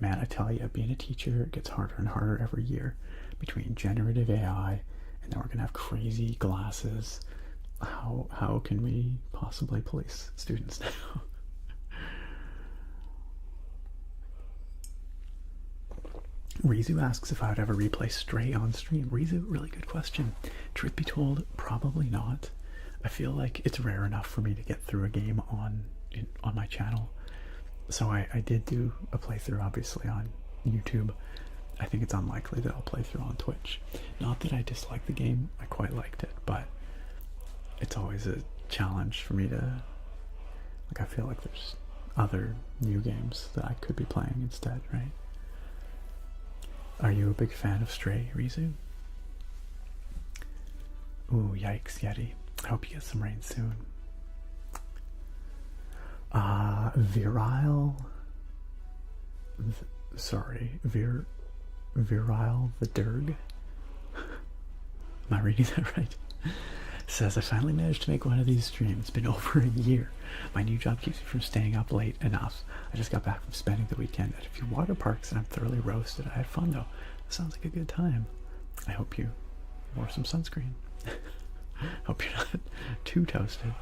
Man, I tell you, being a teacher, it gets harder and harder every year. Between generative AI, and then we're gonna have crazy glasses. How can we possibly police students now? Rizu asks if I would ever replay Stray on stream. Rizu, really good question. Truth be told, probably not. I feel like it's rare enough for me to get through a game on my channel. So I did do a playthrough, obviously, on YouTube. I think it's unlikely that I'll play through on Twitch. Not that I dislike the game, I quite liked it, but it's always a challenge for me to, like, I feel like there's other new games that I could be playing instead, right? Are you a big fan of Stray, Rizu? Ooh, yikes, Yeti. I hope you get some rain soon. Virile the Durg. Am I reading that right? Says, I finally managed to make one of these streams. It's been over a year. My new job keeps me from staying up late enough. I just got back from spending the weekend at a few water parks and I'm thoroughly roasted. I had fun though. Sounds like a good time. I hope you wore some sunscreen. Hope you're not too toasted.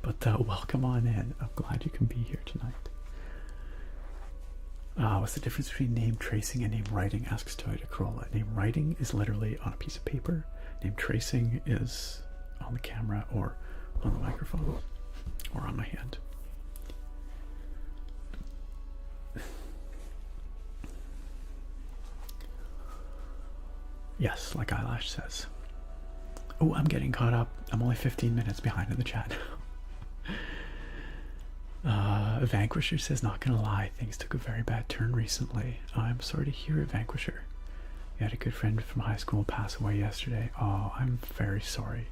But welcome on in. I'm glad you can be here tonight. What's the difference between name tracing and name writing? Asks Toyota Corolla. Name writing is literally on a piece of paper. Name tracing is on the camera or on the microphone or on my hand. Yes, like Eyelash says. Oh, I'm getting caught up. I'm only 15 minutes behind in the chat. Vanquisher says, not gonna lie, things took a very bad turn recently. I'm sorry to hear it, Vanquisher. You had a good friend from high school pass away yesterday. Oh, I'm very sorry.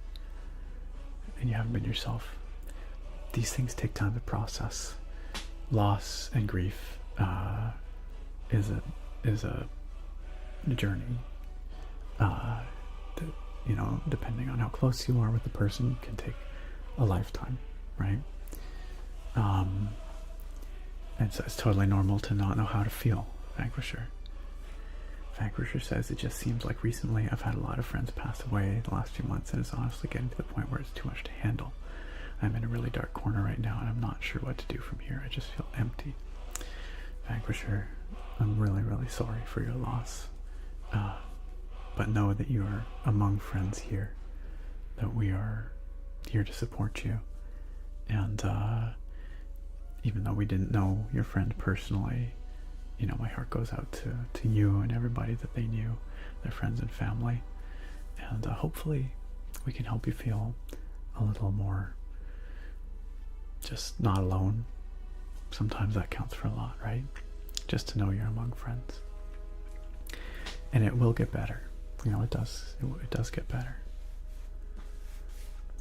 And you haven't been yourself. These things take time to process. Loss and grief is a journey. That, you know, depending on how close you are with the person, can take a lifetime, right? And so it's totally normal to not know how to feel, Vanquisher. Vanquisher says, it just seems like recently I've had a lot of friends pass away the last few months, and it's honestly getting to the point where it's too much to handle. I'm in a really dark corner right now, and I'm not sure what to do from here. I just feel empty. Vanquisher, I'm really, really sorry for your loss. But know that you are among friends here, that we are here to support you. And even though we didn't know your friend personally, you know, my heart goes out to you and everybody that they knew, their friends and family. And hopefully we can help you feel a little more just not alone. Sometimes that counts for a lot, right? Just to know you're among friends. And it will get better. You know, it does get better.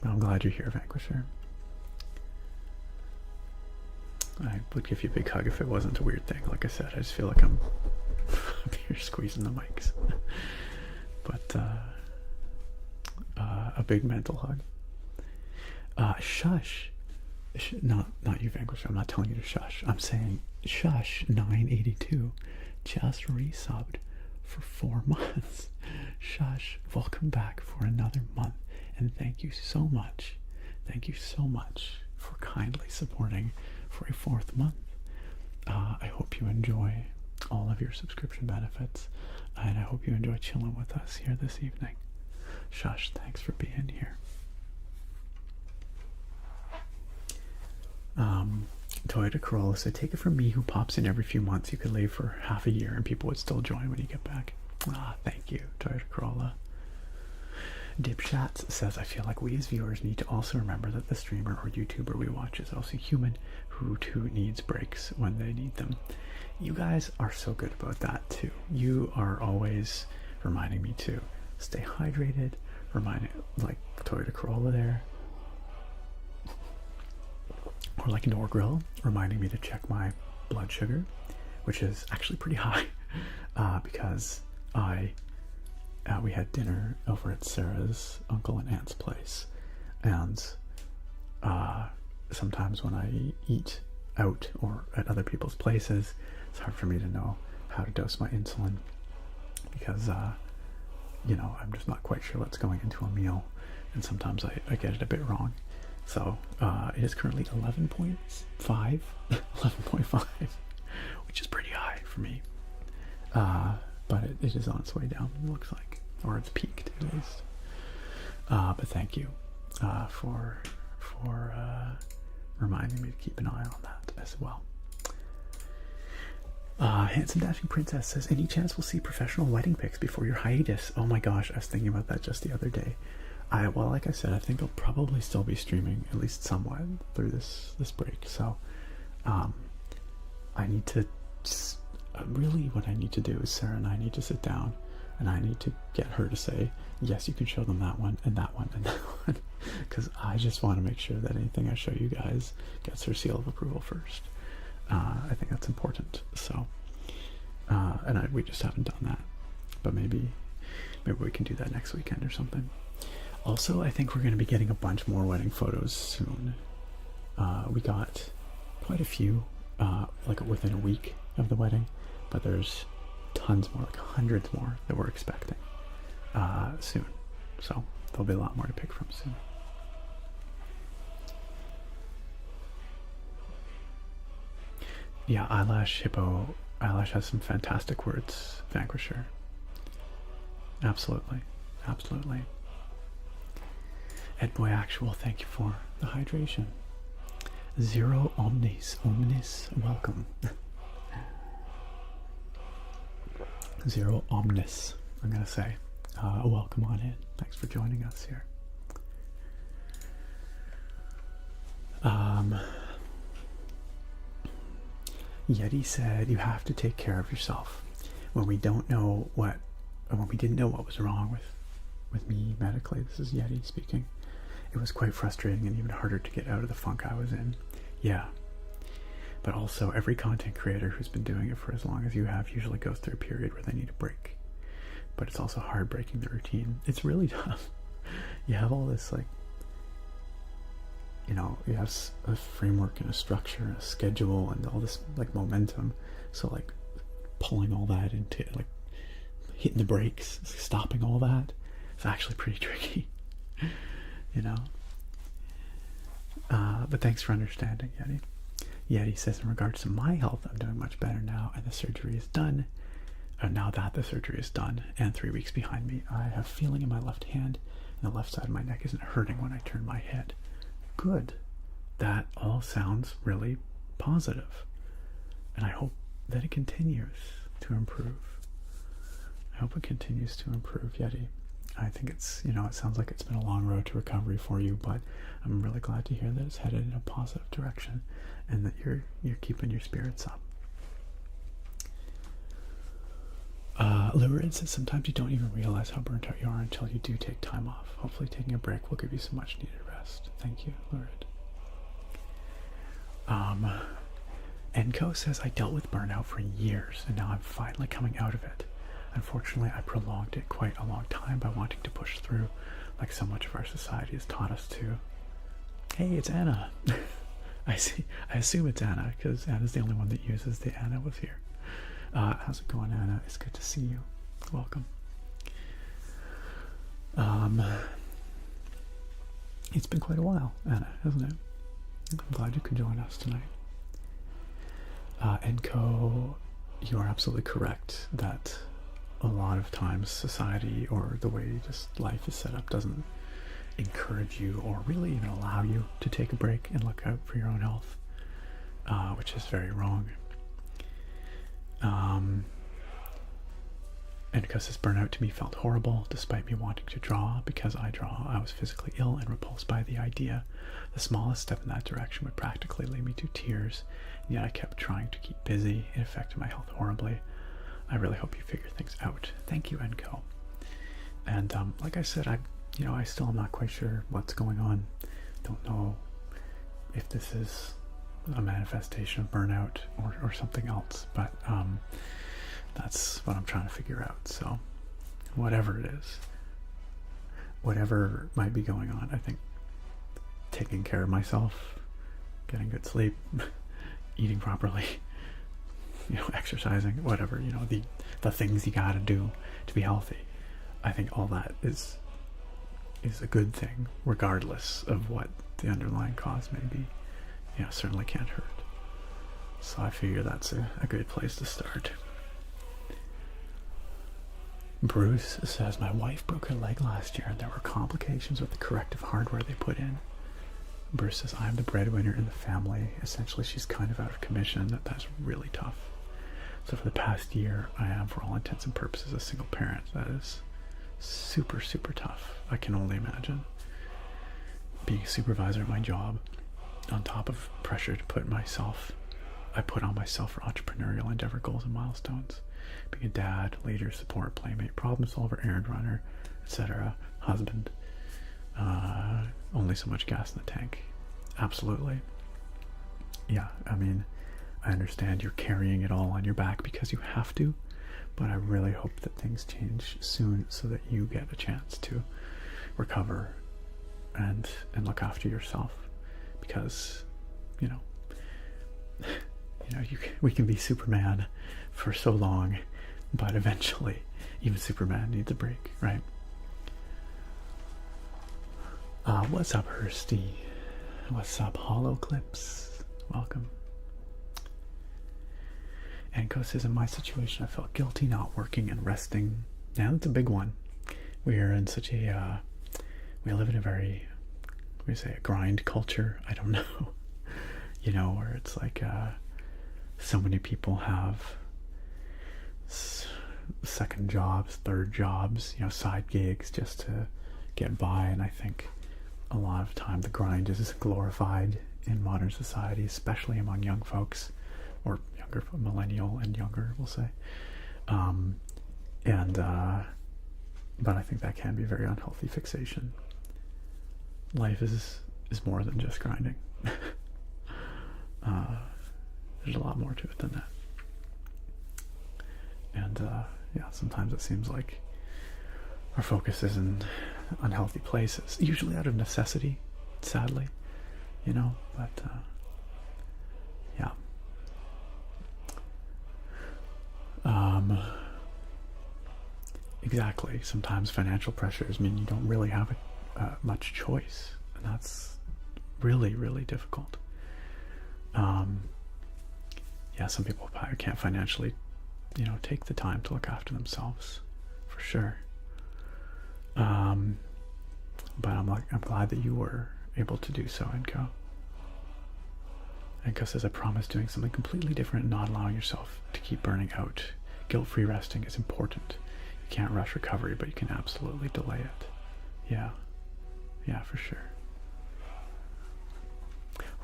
I'm glad you're here, Vanquisher. I would give you a big hug if it wasn't a weird thing. Like I said, I just feel like I'm up here squeezing the mics. But a big mental hug. Shush. Not you, Vanquisher. I'm not telling you to shush. I'm saying shush 982 just resubbed for 4 months. Shush, welcome back for another month, and thank you so much for kindly supporting for a 4th month. I hope you enjoy all of your subscription benefits, and I hope you enjoy chilling with us here this evening. Shush, thanks for being here. Toyota Corolla said, take it from me who pops in every few months. You could leave for half a year and people would still join when you get back. Thank you, Toyota Corolla. Dipshots says, I feel like we as viewers need to also remember that the streamer or YouTuber we watch is also human, who too needs breaks when they need them. You guys are so good about that too. You are always reminding me to stay hydrated, reminding, like Toyota Corolla there, or like Norgrill, reminding me to check my blood sugar, which is actually pretty high, because we had dinner over at Sarah's uncle and aunt's place, and sometimes when I eat out or at other people's places, it's hard for me to know how to dose my insulin, because you know, I'm just not quite sure what's going into a meal, and sometimes I get it a bit wrong. So it is currently 11.5, 11.5, which is pretty high for me. But it is on its way down, it looks like, or it's peaked at least. But thank you for reminding me to keep an eye on that as well. Handsome Dashing Princess says, any chance we'll see professional wedding pics before your hiatus? Oh my gosh, I was thinking about that just the other day. Well, like I said, I think I'll probably still be streaming at least somewhat through this break. So, I need to really what I need to do is Sarah and I need to sit down, and I need to get her to say, yes, you can show them that one and that one and that one, because I just want to make sure that anything I show you guys gets her seal of approval first. I think that's important. So, and we just haven't done that, but maybe we can do that next weekend or something. Also, I think we're going to be getting a bunch more wedding photos soon. We got quite a few, like within a week of the wedding, but there's tons more, like hundreds more that we're expecting soon. So there'll be a lot more to pick from soon. Yeah, Eyelash Hippo. Eyelash has some fantastic words, Vanquisher. Absolutely. Absolutely. Edboy Actual, thank you for the hydration. Zero Omnis. Omnis, welcome. Zero Omnis, I'm going to say. Welcome on in. Thanks for joining us here. Yeti said you have to take care of yourself. When we didn't know what was wrong with me medically, this is Yeti speaking, it was quite frustrating and even harder to get out of the funk I was in. Yeah. But also, every content creator who's been doing it for as long as you have usually goes through a period where they need a break. But it's also hard breaking the routine. It's really tough. You have all this, like, you know, you have a framework and a structure and a schedule and all this, like, momentum. So, like, pulling all that into, like, hitting the brakes, stopping all that, it's actually pretty tricky, you know? But thanks for understanding, Yeti. Yeti says, in regards to my health, I'm doing much better now, and the surgery is done. Now that the surgery is done, and 3 weeks behind me, I have feeling in my left hand, and the left side of my neck isn't hurting when I turn my head. Good. That all sounds really positive, and I hope that it continues to improve. I hope it continues to improve, Yeti. I think it's, you know, it sounds like it's been a long road to recovery for you, but I'm really glad to hear that it's headed in a positive direction and that you're keeping your spirits up. Lurid says sometimes you don't even realize how burnt out you are until you do take time off. Hopefully taking a break will give you some much needed rest. Thank you, Lurid. Enko says, I dealt with burnout for years and now I'm finally coming out of it. Unfortunately, I prolonged it quite a long time by wanting to push through, like so much of our society has taught us to. Hey, it's Anna. I assume it's Anna, because Anna's the only one that uses the Anna was here. How's it going, Anna? It's good to see you. Welcome. It's been quite a while, Anna, hasn't it? I'm glad you could join us tonight. Enko, you are absolutely correct that a lot of times society or the way just life is set up doesn't encourage you or really even allow you to take a break and look out for your own health, which is very wrong. And because this burnout to me felt horrible, despite me wanting to draw. Because I draw, I was physically ill and repulsed by the idea. The smallest step in that direction would practically lead me to tears, and yet I kept trying to keep busy. It affected my health horribly. I really hope you figure things out. Thank you, Enko. And like I said, I still am not quite sure what's going on. Don't know if this is a manifestation of burnout or something else, but that's what I'm trying to figure out. So whatever it is, whatever might be going on, I think taking care of myself, getting good sleep, eating properly, exercising, whatever, the things you gotta do to be healthy, I think all that is a good thing, regardless of what the underlying cause may be. Certainly can't hurt. So I figure that's a good place to start. Bruce says, my wife broke her leg last year and there were complications with the corrective hardware they put in. Bruce says, I'm the breadwinner in the family. Essentially, she's kind of out of commission. That's really tough. So for the past year, I am, for all intents and purposes, a single parent. That is super, super tough. I can only imagine. Being a supervisor at my job, on top of pressure to put on myself for entrepreneurial endeavor goals and milestones. Being a dad, leader, support, playmate, problem solver, errand runner, etc., husband. Only so much gas in the tank. Absolutely. Yeah, I mean, I understand you're carrying it all on your back because you have to, but I really hope that things change soon so that you get a chance to recover and look after yourself. Because, we can be Superman for so long, but eventually even Superman needs a break, right? What's up, Hursty? What's up, Hollow Clips? Welcome. And Co says, in my situation, I felt guilty not working and resting. Now that's a big one. We are in such a, we live in a very, we say a grind culture. I don't know, you know, where it's like, so many people have second jobs, third jobs, you know, side gigs just to get by. And I think a lot of time the grind is glorified in modern society, especially among young folks, or younger, millennial and younger, we'll say. But I think that can be a very unhealthy fixation. Life is more than just grinding. There's a lot more to it than that. And yeah, sometimes it seems like our focus is in unhealthy places, usually out of necessity, sadly, you know, but yeah. Exactly. Sometimes financial pressures mean you don't really have much choice, and that's really, really difficult. Yeah, some people probably can't financially, you know, take the time to look after themselves, for sure. But I'm glad that you were able to do so, Enko. Enko says, I promise doing something completely different and not allowing yourself to keep burning out. Guilt-free resting is important. You can't rush recovery, but you can absolutely delay it. Yeah. Yeah, for sure.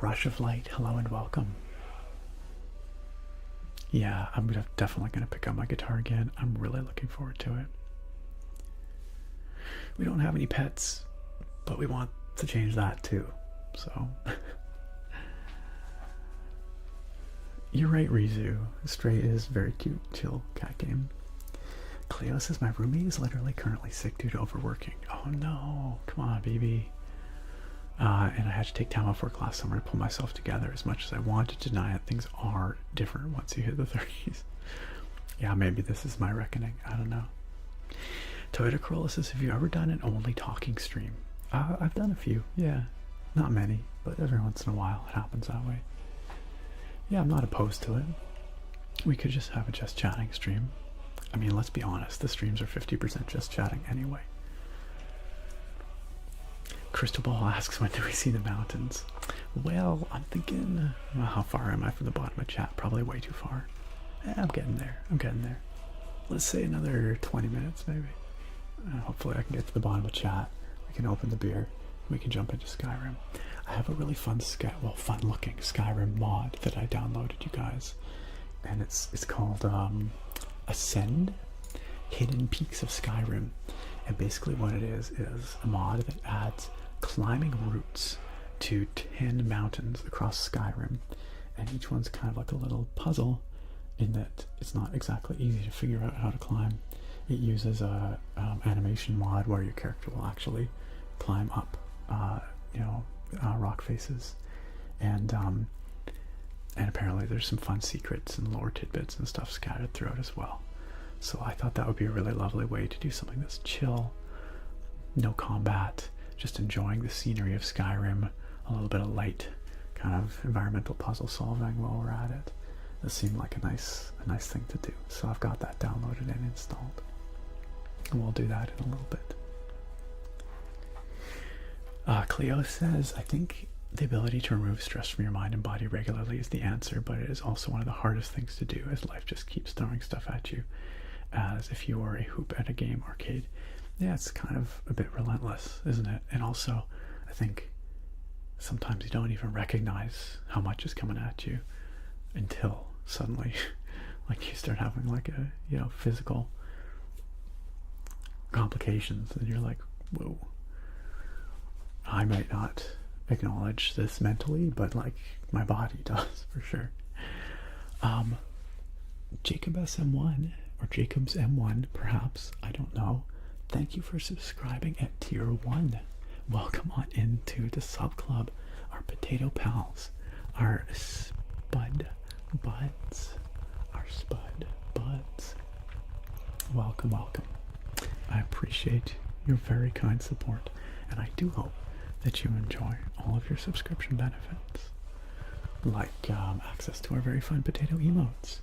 Rush of Light, hello and welcome. Yeah, I'm definitely going to pick up my guitar again. I'm really looking forward to it. We don't have any pets, but we want to change that too. So, you're right, Rizu. Stray is very cute, chill cat game. Cleo says, my roommate is literally currently sick due to overworking. Oh no, come on, baby. And I had to take time off work last summer to pull myself together. As much as I wanted to deny it, things are different once you hit the 30s. Yeah, maybe this is my reckoning. I don't know. Toyota Corolla says, have you ever done an only talking stream? I've done a few, yeah. Not many, but every once in a while it happens that way. Yeah, I'm not opposed to it. We could just have a just chatting stream. I mean, let's be honest, the streams are 50% just chatting anyway. Crystal Ball asks, when do we see the mountains? Well, I'm thinking, well, how far am I from the bottom of chat? Probably way too far. I'm getting there. I'm getting there. Let's say another 20 minutes, maybe. Hopefully I can get to the bottom of chat. We can open the beer. We can jump into Skyrim. I have a really fun-looking Skyrim mod that I downloaded, you guys. And it's called Ascend, Hidden Peaks of Skyrim. And basically what it is a mod that adds climbing routes to 10 mountains across Skyrim, and each one's kind of like a little puzzle in that it's not exactly easy to figure out how to climb. It uses a animation mod where your character will actually climb up rock faces, and apparently there's some fun secrets and lore tidbits and stuff scattered throughout as well. So I thought that would be a really lovely way to do something that's chill, no combat, just enjoying the scenery of Skyrim, a little bit of light kind of environmental puzzle solving while we're at it. It seemed like a nice thing to do. So I've got that downloaded and installed. And we'll do that in a little bit. Cleo says, I think the ability to remove stress from your mind and body regularly is the answer, but it is also one of the hardest things to do as life just keeps throwing stuff at you. As if you were a hoop at a game arcade. Yeah, it's kind of a bit relentless, isn't it? And also, I think sometimes you don't even recognize how much is coming at you until suddenly, like, you start having like a, you know, physical complications, and you're like, whoa. I might not acknowledge this mentally, but like my body does for sure. Jacob SM1 or Jacob's M1, perhaps, I don't know. Thank you for subscribing at tier 1. Welcome on into the sub club, our potato pals, our spud buds, Welcome. I appreciate your very kind support, and I do hope that you enjoy all of your subscription benefits, like access to our very fun potato emotes.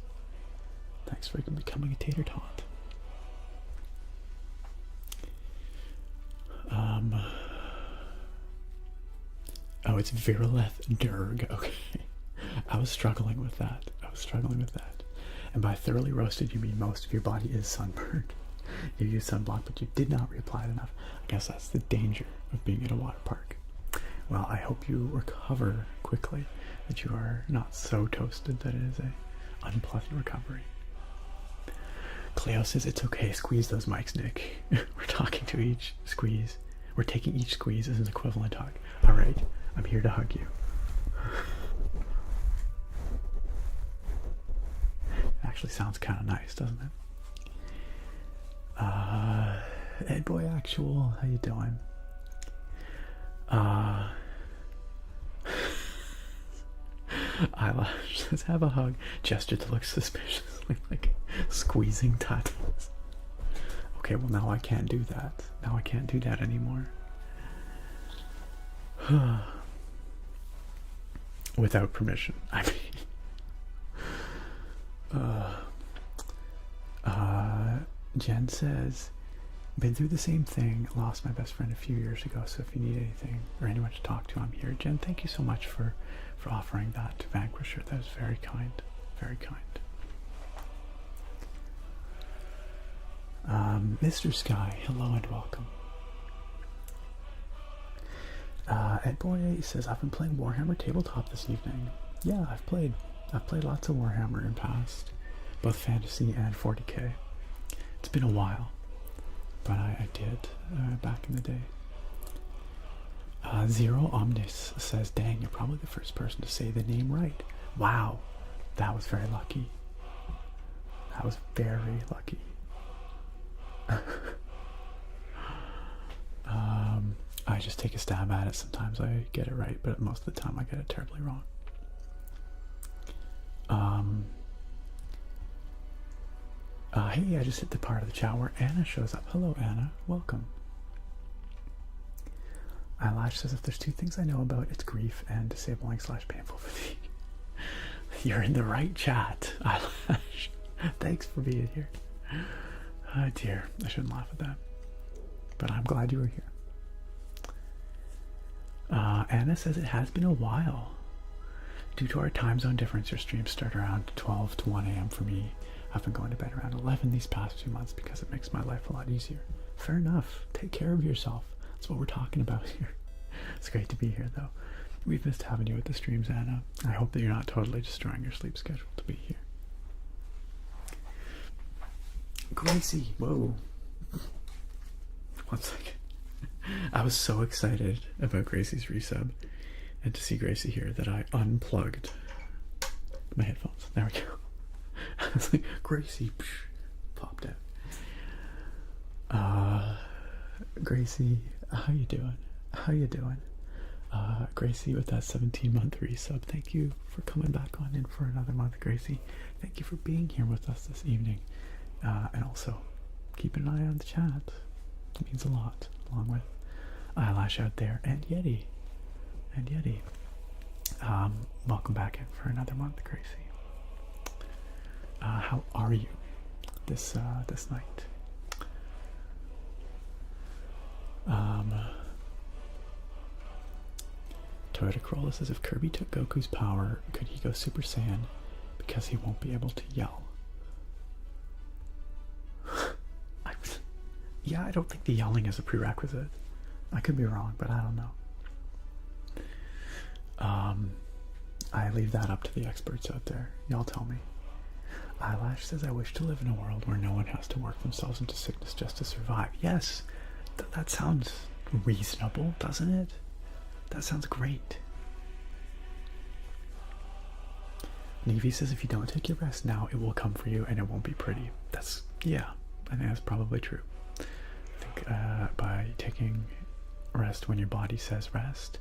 Thanks for becoming a tater tot. Oh, it's Virileth Durg. Okay. I was struggling with that. And by thoroughly roasted, you mean most of your body is sunburned. You use sunblock, but you did not reapply it enough. I guess that's the danger of being at a water park. Well, I hope you recover quickly, that you are not so toasted that it is a unpleasant recovery. Cleo says it's okay, squeeze those mics, Nick. We're talking to each squeeze. We're taking each squeeze as an equivalent hug. Alright, I'm here to hug you. It actually sounds kind of nice, doesn't it? Ed Boy Actual, how you doing? Eyelash says have a hug. Gesture to look suspiciously like squeezing tattoos. Okay, well now I can't do that. Now I can't do that anymore. Without permission. I mean, Jen says, been through the same thing, lost my best friend a few years ago, so if you need anything or anyone to talk to, I'm here. Jen, thank you so much for offering that to Vanquisher. That is very kind. Very kind. Mr. Sky, hello and welcome. Ed Boy says, I've been playing Warhammer Tabletop this evening. Yeah, I've played lots of Warhammer in past, both fantasy and 40k. It's been a while, but I did back in the day. Zero Omnis says, dang, you're probably the first person to say the name right. Wow, that was very lucky. That was very lucky. I just take a stab at it. Sometimes I get it right, but most of the time I get it terribly wrong. Hey, I just hit the part of the chat where Anna shows up. Hello, Anna. Welcome. Eyelash says, if there's two things I know about, it's grief and disabling / painful fatigue. You're in the right chat, Eyelash. Thanks for being here. Oh dear, I shouldn't laugh at that. But I'm glad you were here. Anna says it has been a while. Due to our time zone difference, your streams start around 12 to 1 a.m. for me. I've been going to bed around 11 these past few months because it makes my life a lot easier. Fair enough. Take care of yourself. That's what we're talking about here. It's great to be here, though. We've missed having you at the streams, Anna. I hope that you're not totally destroying your sleep schedule to be here. Gracie. Whoa. 1 second. I was so excited about Gracie's resub and to see Gracie here that I unplugged my headphones. There we go. I was like, Gracie, popped out. Gracie, how you doing? How you doing? Gracie with that 17-month resub. Thank you for coming back on in for another month, Gracie. Thank you for being here with us this evening. And also, keep an eye on the chat. It means a lot, along with Eyelash out there and Yeti. Welcome back in for another month, Gracie. How are you this night? Toyota Corolla says, if Kirby took Goku's power, could he go Super Saiyan because he won't be able to yell? Yeah, I don't think the yelling is a prerequisite. I could be wrong, but I don't know. I leave that up to the experts out there. Y'all tell me. Eyelash says, I wish to live in a world where no one has to work themselves into sickness just to survive. Yes, that sounds reasonable, doesn't it? That sounds great. Nevi says, if you don't take your rest now, it will come for you and it won't be pretty. Yeah, I think that's probably true. I think by taking rest when your body says rest,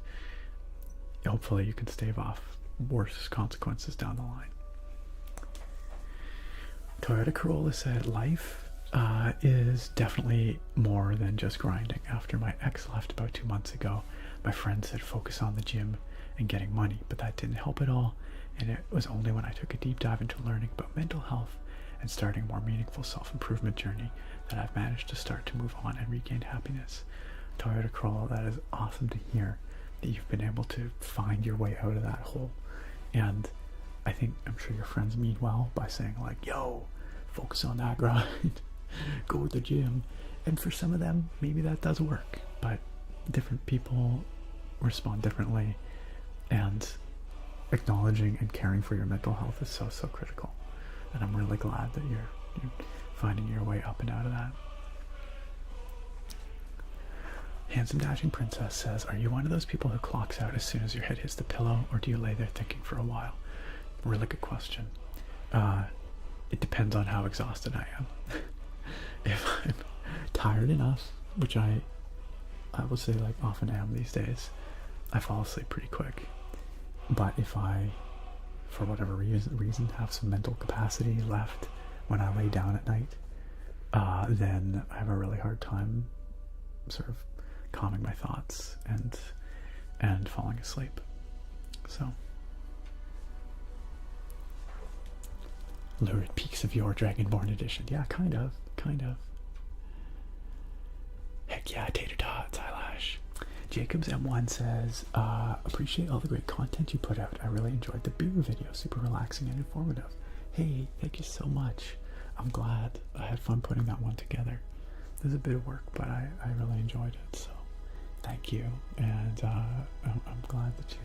hopefully you can stave off worse consequences down the line. Toyota Corolla said, life is definitely more than just grinding. After my ex left about 2 months ago, my friend said focus on the gym and getting money, but that didn't help at all. And it was only when I took a deep dive into learning about mental health and starting a more meaningful self-improvement journey that I've managed to start to move on and regain happiness. Toyota Corolla, that is awesome to hear that you've been able to find your way out of that hole. And I'm sure your friends mean well by saying like, yo, focus on that grind, go to the gym. And for some of them, maybe that does work, but different people respond differently, and acknowledging and caring for your mental health is so critical. And I'm really glad that you're finding your way up and out of that. Handsome Dashing Princess says, are you one of those people who clocks out as soon as your head hits the pillow, or do you lay there thinking for a while? Really good question. It depends on how exhausted I am. If I'm tired enough, which I would say like often am these days, I fall asleep pretty quick. But if I, for whatever reason, have some mental capacity left when I lay down at night, then I have a really hard time sort of calming my thoughts and falling asleep. So, Lurid Peaks of Your Dragonborn Edition. Yeah, kind of. Heck yeah, Tater Tots, Eyelash. Jacobs M1 says, appreciate all the great content you put out. I really enjoyed the beer video, super relaxing and informative. Hey, thank you so much. I'm glad. I had fun putting that one together. It was a bit of work, but I really enjoyed it, so thank you. And I'm glad that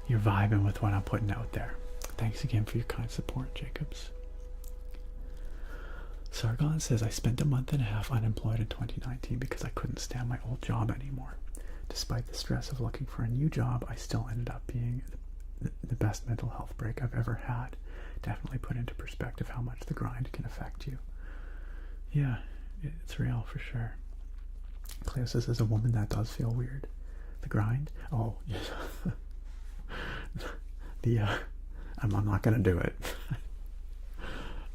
you're vibing with what I'm putting out there. Thanks again for your kind support, Jacobs. Sargon says, I spent a month and a half unemployed in 2019 because I couldn't stand my old job anymore. Despite the stress of looking for a new job, I still ended up being the best mental health break I've ever had. Definitely put into perspective how much the grind can affect you. Yeah, it's real for sure. Cleo says, as a woman, that does feel weird. The grind? Oh, yes. I'm not gonna do it.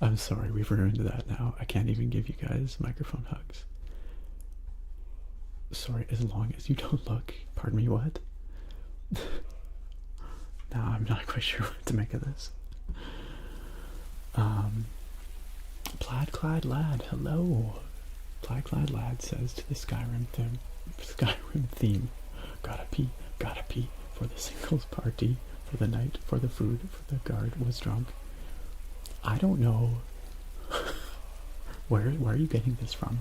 I'm sorry, we've ruined that now. I can't even give you guys microphone hugs. Sorry, as long as you don't look. Pardon me, what? Now I'm not quite sure what to make of this. Plaid-clad lad, hello. Plaid-clad lad says to the Skyrim theme, gotta pee for the singles party, for the night, for the food, for the guard was drunk. I don't know. Where are you getting this from?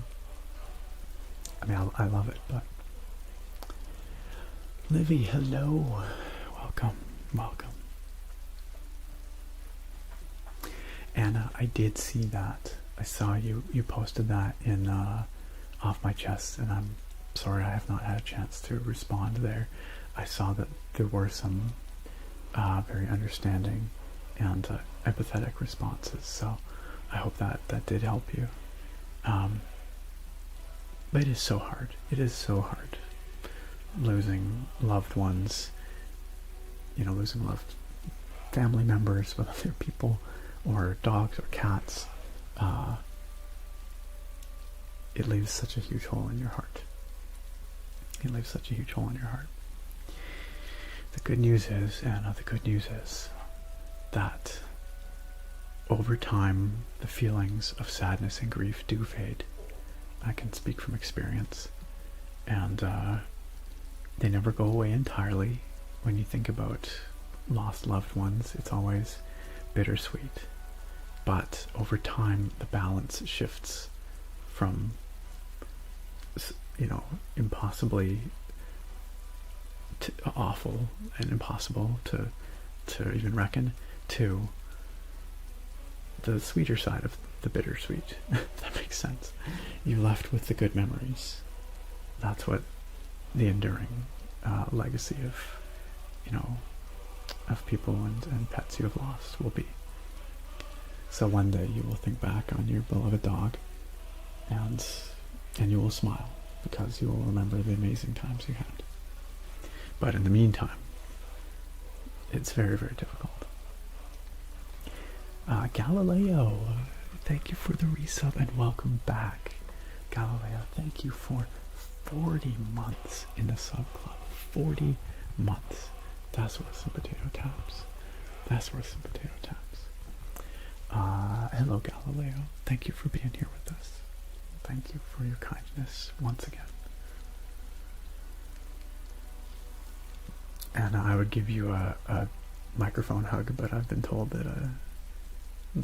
I mean, I love it, but Livy, hello, welcome. Anna, I did see that. I saw you posted that in Off My Chest, and I'm sorry I have not had a chance to respond there. I saw that there were some very understanding and empathetic responses, so I hope that did help you. But it is so hard. It is so hard losing loved ones, losing loved family members, whether they're people or dogs or cats. It leaves such a huge hole in your heart. The good news is, Anna, that over time the feelings of sadness and grief do fade. I can speak from experience, and they never go away entirely. When you think about lost loved ones, it's always bittersweet, but over time the balance shifts from impossibly awful and impossible to even reckon, to the sweeter side of the bittersweet. That makes sense. You're left with the good memories. That's what the enduring legacy of people and pets you have lost will be. So one day you will think back on your beloved dog, and you will smile because you will remember the amazing times you had. But in the meantime, it's very, very difficult. Galileo, thank you for the resub and welcome back. Galileo, thank you for 40 months in the sub club. 40 months. That's worth some potato taps. That's worth some potato taps. Hello, Galileo. Thank you for being here with us. Thank you for your kindness once again. And I would give you a microphone hug, but I've been told that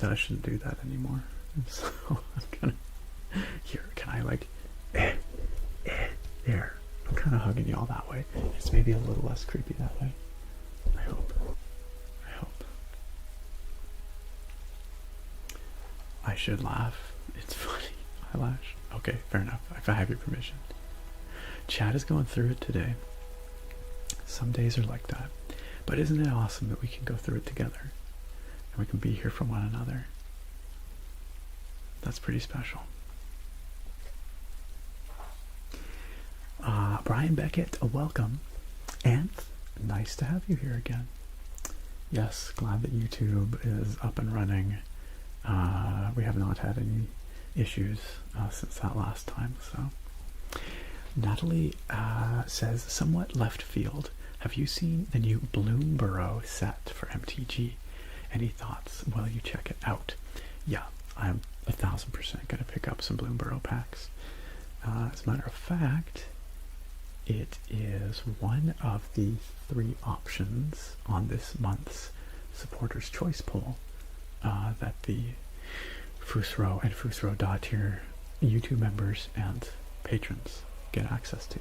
I shouldn't do that anymore. So I'm gonna, here, can I like, there. I'm kind of hugging y'all that way. It's maybe a little less creepy that way. I hope. I should laugh. It's funny. Eyelash. Okay, fair enough. If I have your permission. Chad is going through it today. Some days are like that. But isn't it awesome that we can go through it together? And we can be here for one another. That's pretty special. Brian Beckett, welcome. And nice to have you here again. Yes, glad that YouTube is up and running. We have not had any issues since that last time. So, Natalie says, somewhat left field. Have you seen the new Bloomborough set for MTG? Any thoughts? Will you check it out? Yeah, I'm 1000% going to pick up some Bloomborough packs. As a matter of fact, it is one of the 3 options on this month's Supporters' Choice poll that the Fusro and Fusro.tier YouTube members and patrons get access to.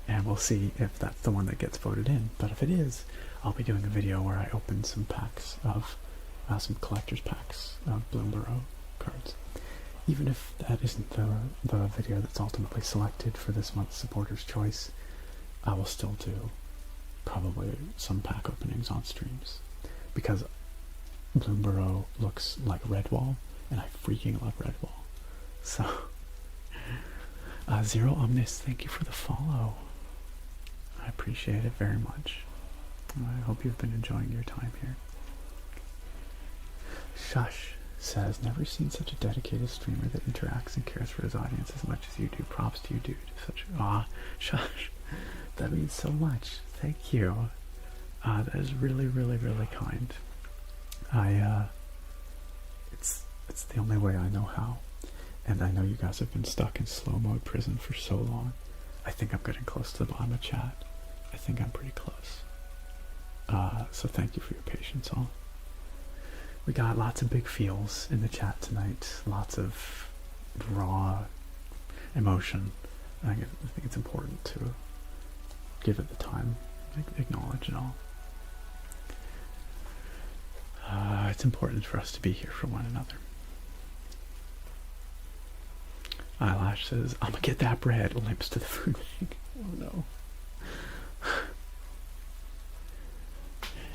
And we'll see if that's the one that gets voted in. But if it is, I'll be doing a video where I open some packs of, some collector's packs of Bloomborough cards. Even if that isn't the video that's ultimately selected for this month's Supporter's Choice, I will still do probably some pack openings on streams. Because Bloomborough looks like Redwall, and I freaking love Redwall. So, Zero Omnis, thank you for the follow. I appreciate it very much. I hope you've been enjoying your time here. Shush says, never seen such a dedicated streamer that interacts and cares for his audience as much as you do. Props to you, dude. Such shush. That means so much. Thank you. That is really, really, really kind. It's the only way I know how. And I know you guys have been stuck in slow mode prison for so long. I think I'm getting close to the bottom of chat. I think I'm pretty close. So thank you for your patience, all. We got lots of big feels in the chat tonight. Lots of raw emotion. I think it's important to give it the time, acknowledge it all. It's important for us to be here for one another. Eyelash says, I'm gonna get that bread. Limps to the food bank. Oh no.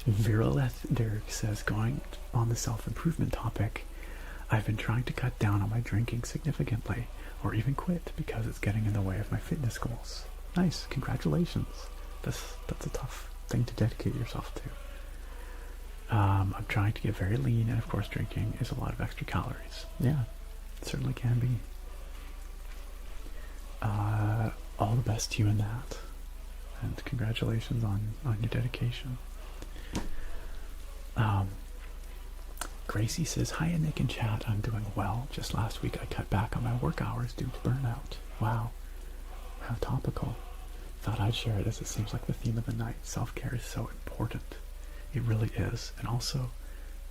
Virileth Derek says, going on the self-improvement topic, I've been trying to cut down on my drinking significantly, or even quit because it's getting in the way of my fitness goals. Nice, congratulations. That's a tough thing to dedicate yourself to. I'm trying to get very lean, and of course drinking is a lot of extra calories. Yeah, it certainly can be. All the best to you in that, and congratulations on your dedication. Gracie says, hi Nick and chat, I'm doing well. Just last week I cut back on my work hours due to burnout. Wow, how topical. Thought I'd share it as it seems like the theme of the night. Self-care is so important. It really is. And also,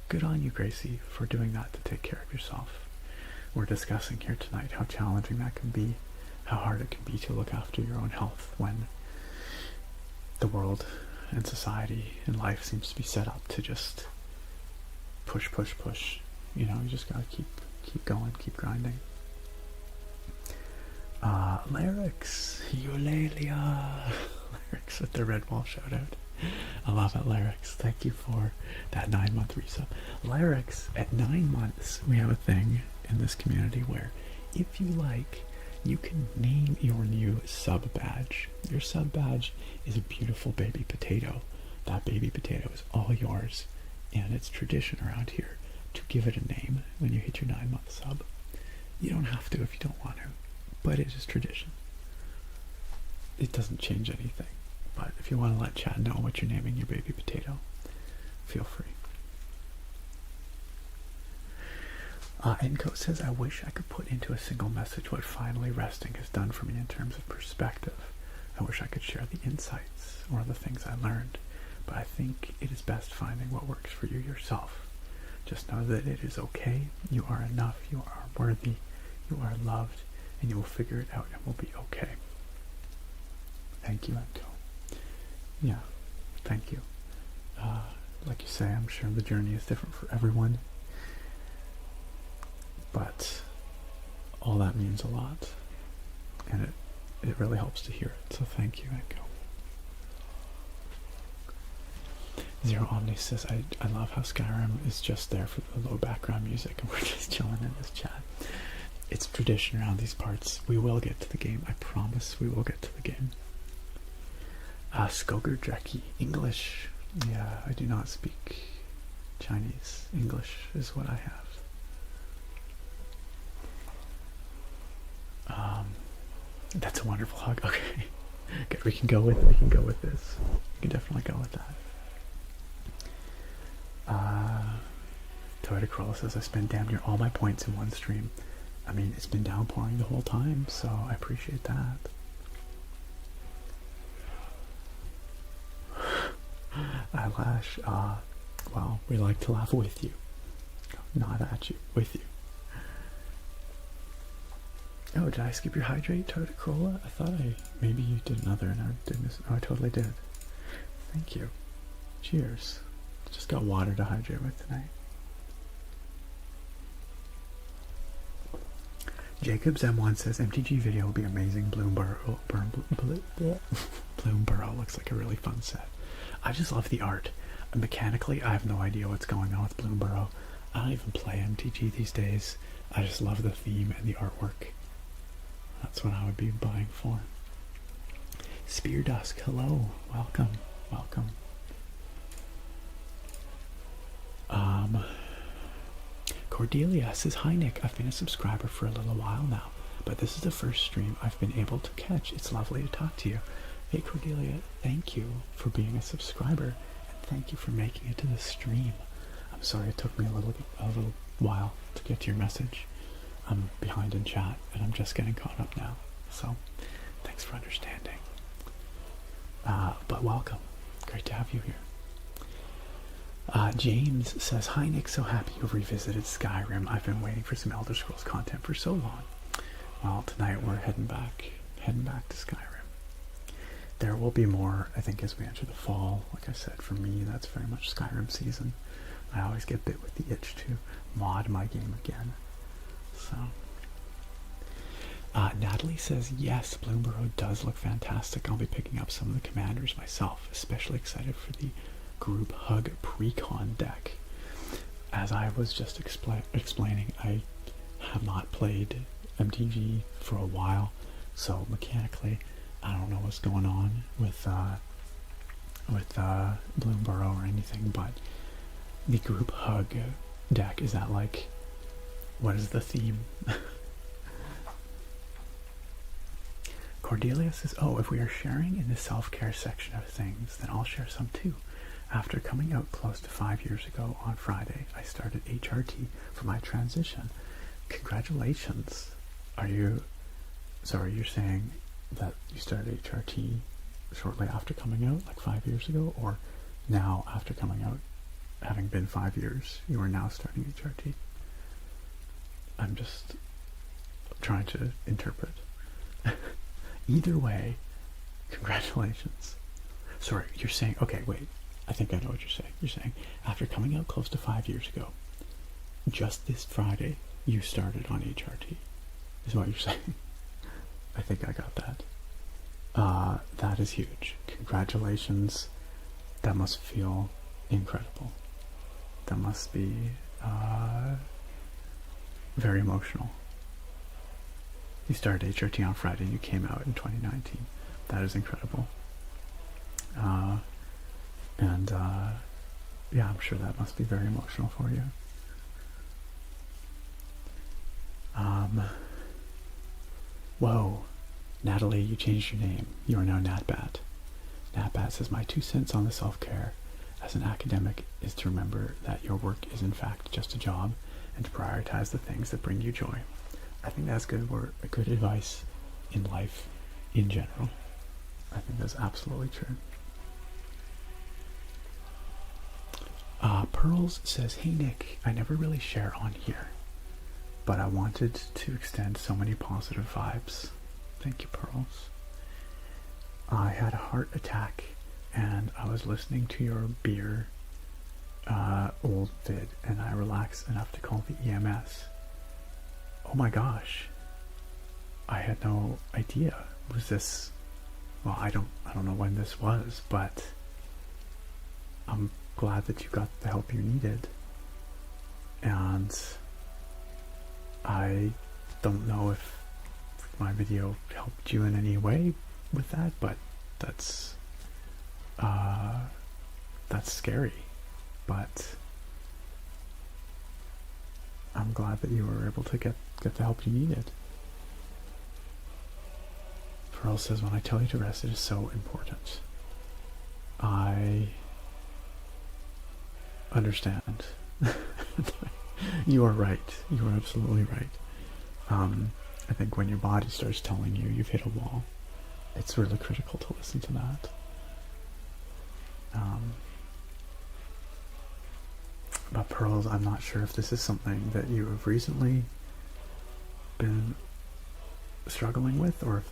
good on you, Gracie, for doing that to take care of yourself. We're discussing here tonight how challenging that can be, how hard it can be to look after your own health when the world and society and life seems to be set up to just push. You know, you just gotta keep going, keep grinding. Lyrics, Eulalia. Lyrics with the Redwall shout out. I love it, Lyrics. Thank you for that 9-month resub. Lyrics, at 9 months, we have a thing in this community where if you like, you can name your new sub badge. Your sub badge is a beautiful baby potato. That baby potato is all yours, and it's tradition around here to give it a name when you hit your 9-month sub. You don't have to if you don't want to, but it is tradition. It doesn't change anything, but if you want to let Chad know what you're naming your baby potato, feel free. Enco says, I wish I could put into a single message what finally resting has done for me in terms of perspective. I wish I could share the insights or the things I learned, but I think it is best finding what works for you yourself. Just know that it is okay, you are enough, you are worthy, you are loved, and you will figure it out and will be okay. Thank you, Enco. Yeah, thank you. Like you say, I'm sure the journey is different for everyone, but all that means a lot, and it really helps to hear it, so thank you, Enco. Zero Omni says, I love how Skyrim is just there for the low background music and we're just chilling in this chat. It's tradition around these parts. We will get to the game. I promise we will get to the game. Skoger Dreki, English. Yeah, I do not speak Chinese. English is what I have. That's a wonderful hug. Okay. Good. We can go with this. We can definitely go with that. Toyota Corolla says, I spent damn near all my points in one stream. I mean, it's been downpouring the whole time, so I appreciate that. Eyelash, well, we like to laugh with you. Not at you, with you. Oh, did I skip your hydrate, Toyota Corolla? I thought maybe you did another and I didn't miss. Oh, I totally did. Thank you. Cheers. Just got water to hydrate with tonight. Jacobs M1 says, MTG video will be amazing. Bloomborough looks like a really fun set. I just love the art. Mechanically, I have no idea what's going on with Bloomborough. I don't even play MTG these days. I just love the theme and the artwork. That's what I would be buying for. Spear Dusk, hello. Welcome. Welcome. Cordelia says, hi Nick, I've been a subscriber for a little while now, but this is the first stream I've been able to catch. It's lovely to talk to you. Hey Cordelia, thank you for being a subscriber, and thank you for making it to the stream. I'm sorry it took me a little while to get to your message. I'm behind in chat, and I'm just getting caught up now, so thanks for understanding. But welcome. Great to have you here. James says, hi Nick, so happy you've revisited Skyrim. I've been waiting for some Elder Scrolls content for so long. Well, tonight we're heading back to Skyrim. There will be more, I think, as we enter the fall. Like I said, for me, that's very much Skyrim season. I always get bit with the itch to mod my game again. So, Natalie says, yes, Bloomborough does look fantastic. I'll be picking up some of the commanders myself, especially excited for the Group Hug Precon deck. As I was just explaining, I have not played MTG for a while, so mechanically I don't know what's going on with Bloomborough or anything, but the Group Hug deck, is that like, what is the theme? Cordelia says, oh, if we are sharing in the self-care section of things, then I'll share some too. After coming out close to 5 years ago on Friday, I started HRT for my transition. Congratulations. You're saying that you started HRT shortly after coming out, like 5 years ago, or now after coming out, having been 5 years, you are now starting HRT? I'm just trying to interpret. Either way, congratulations. Sorry, you're saying, okay, wait. I think I know what you're saying. You're saying, after coming out close to 5 years ago, just this Friday, you started on HRT, is what you're saying. I think I got that. That is huge. Congratulations. That must feel incredible. That must be very emotional. You started HRT on Friday and you came out in 2019. That is incredible. Yeah, I'm sure that must be very emotional for you. Whoa, Natalie, you changed your name. You are now Natbat. Natbat says, my 2 cents on the self-care as an academic is to remember that your work is in fact just a job and to prioritize the things that bring you joy. I think that's good advice in life in general. I think that's absolutely true. Pearls says, hey Nick, I never really share on here, but I wanted to extend so many positive vibes. Thank you, Pearls. I had a heart attack and I was listening to your beer old vid and I relaxed enough to call the EMS. Oh my gosh. I had no idea. Was this, well, I don't know when this was, but I'm glad that you got the help you needed. And I don't know if my video helped you in any way with that, but that's scary. But I'm glad that you were able to get the help you needed. Pearl says, when I tell you to rest, it is so important. I understand. You are right. You are absolutely right. I think when your body starts telling you you've hit a wall, it's really critical to listen to that. But Pearls, I'm not sure if this is something that you have recently been struggling with, or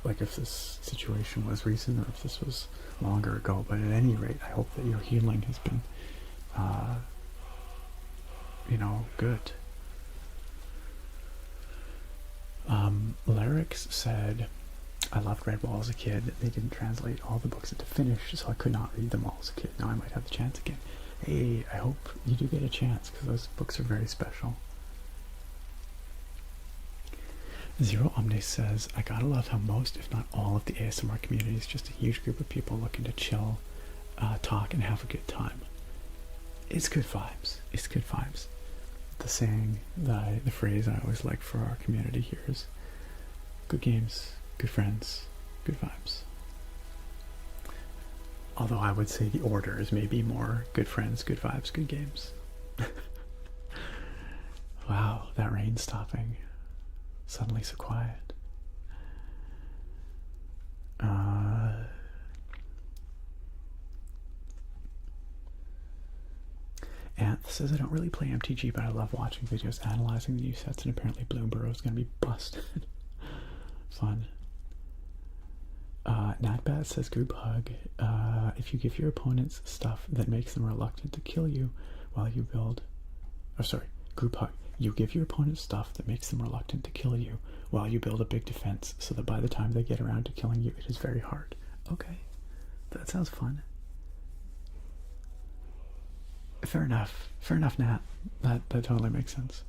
if this situation was recent, or if this was longer ago. But at any rate, I hope that your healing has been, good. Lyrics said, I loved Redwall as a kid. They didn't translate all the books into Finnish, so I could not read them all as a kid. Now I might have the chance again. Hey, I hope you do get a chance, because those books are very special. Zero Omnis says, I gotta love how most, if not all, of the ASMR community is just a huge group of people looking to chill, talk, and have a good time. It's good vibes. It's good vibes. The phrase I always like for our community here is good games, good friends, good vibes. Although I would say the order is maybe more good friends, good vibes, good games. Wow, that rain stopping. Suddenly so quiet. Anth says, I don't really play MTG, but I love watching videos analyzing the new sets, and apparently Bloomburrow is going to be busted. Fun. Natbat says, group hug. If you give your opponents stuff that makes them reluctant to kill you while you build... group hug. You give your opponents stuff that makes them reluctant to kill you while you build a big defense, so that by the time they get around to killing you, it is very hard. Okay. That sounds fun. Fair enough. Fair enough, Nat. That totally makes sense.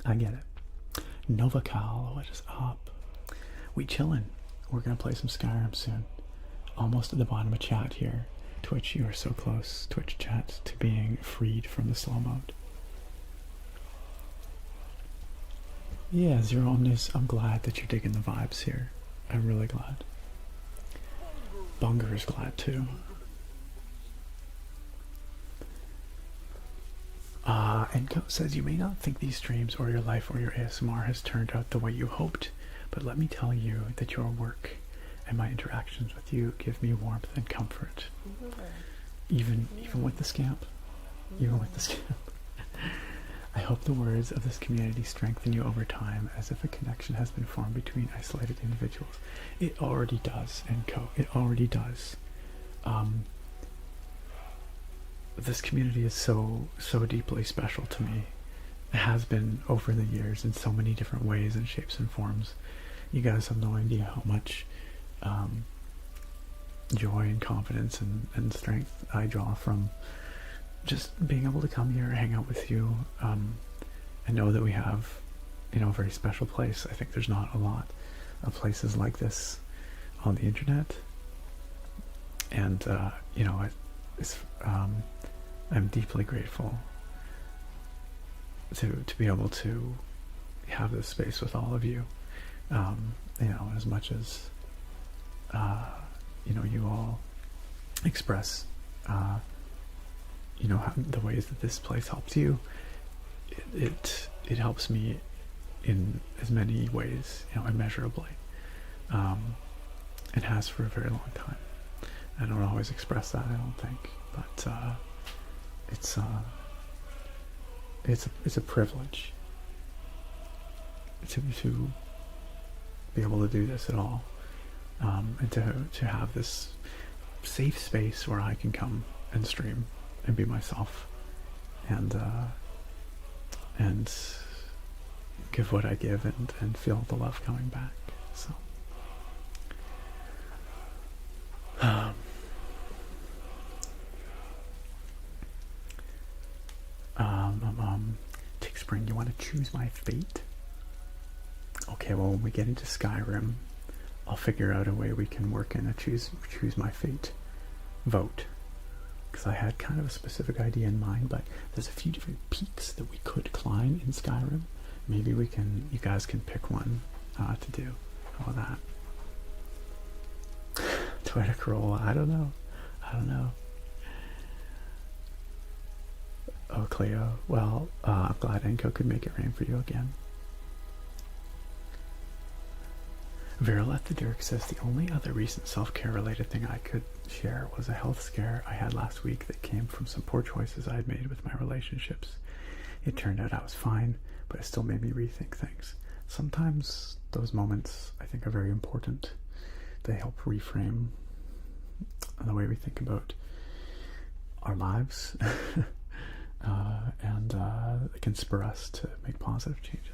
I get it. Novacal, what is up? We chillin'. We're gonna play some Skyrim soon. Almost at the bottom of chat here. Twitch, you are so close, Twitch chat, to being freed from the slow mode. Yeah, Zero Omnis, I'm glad that you're digging the vibes here. I'm really glad. Bunger is glad too. Enco says, you may not think these streams or your life or your ASMR has turned out the way you hoped, but let me tell you that your work and my interactions with you give me warmth and comfort. Even with the scamp. Even with the scamp. I hope the words of this community strengthen you over time, as if a connection has been formed between isolated individuals. It already does, Enco. It already does. This community is so deeply special to me. It has been over the years in so many different ways and shapes and forms. You guys have no idea how much joy and confidence and strength I draw from just being able to come here and hang out with you, and know that we have, a very special place. I think there's not a lot of places like this on the internet, and I'm deeply grateful to be able to have this space with all of you. You know, as much as you know, you all express you know, the ways that this place helps you, it helps me in as many ways, you know, immeasurably. It has for a very long time. I don't always express that, I don't think, but it's a privilege to be able to do this at all, and to have this safe space where I can come and stream and be myself, and give what I give, and feel the love coming back. So Tick Spring, you want to choose my fate? Okay, well, when we get into Skyrim, I'll figure out a way we can work in a choose my fate vote, because I had kind of a specific idea in mind, but there's a few different peaks that we could climb in Skyrim. Maybe you guys can pick one to do. How about that? Twitter Corolla, I don't know. Oh, Cleo, well, I'm glad Enko could make it rain for you again. Virulette the Dirk says the only other recent self-care related thing I could share was a health scare I had last week that came from some poor choices I had made with my relationships. It turned out I was fine, but it still made me rethink things. Sometimes those moments, I think, are very important. They help reframe the way we think about our lives, and it can spur us to make positive changes.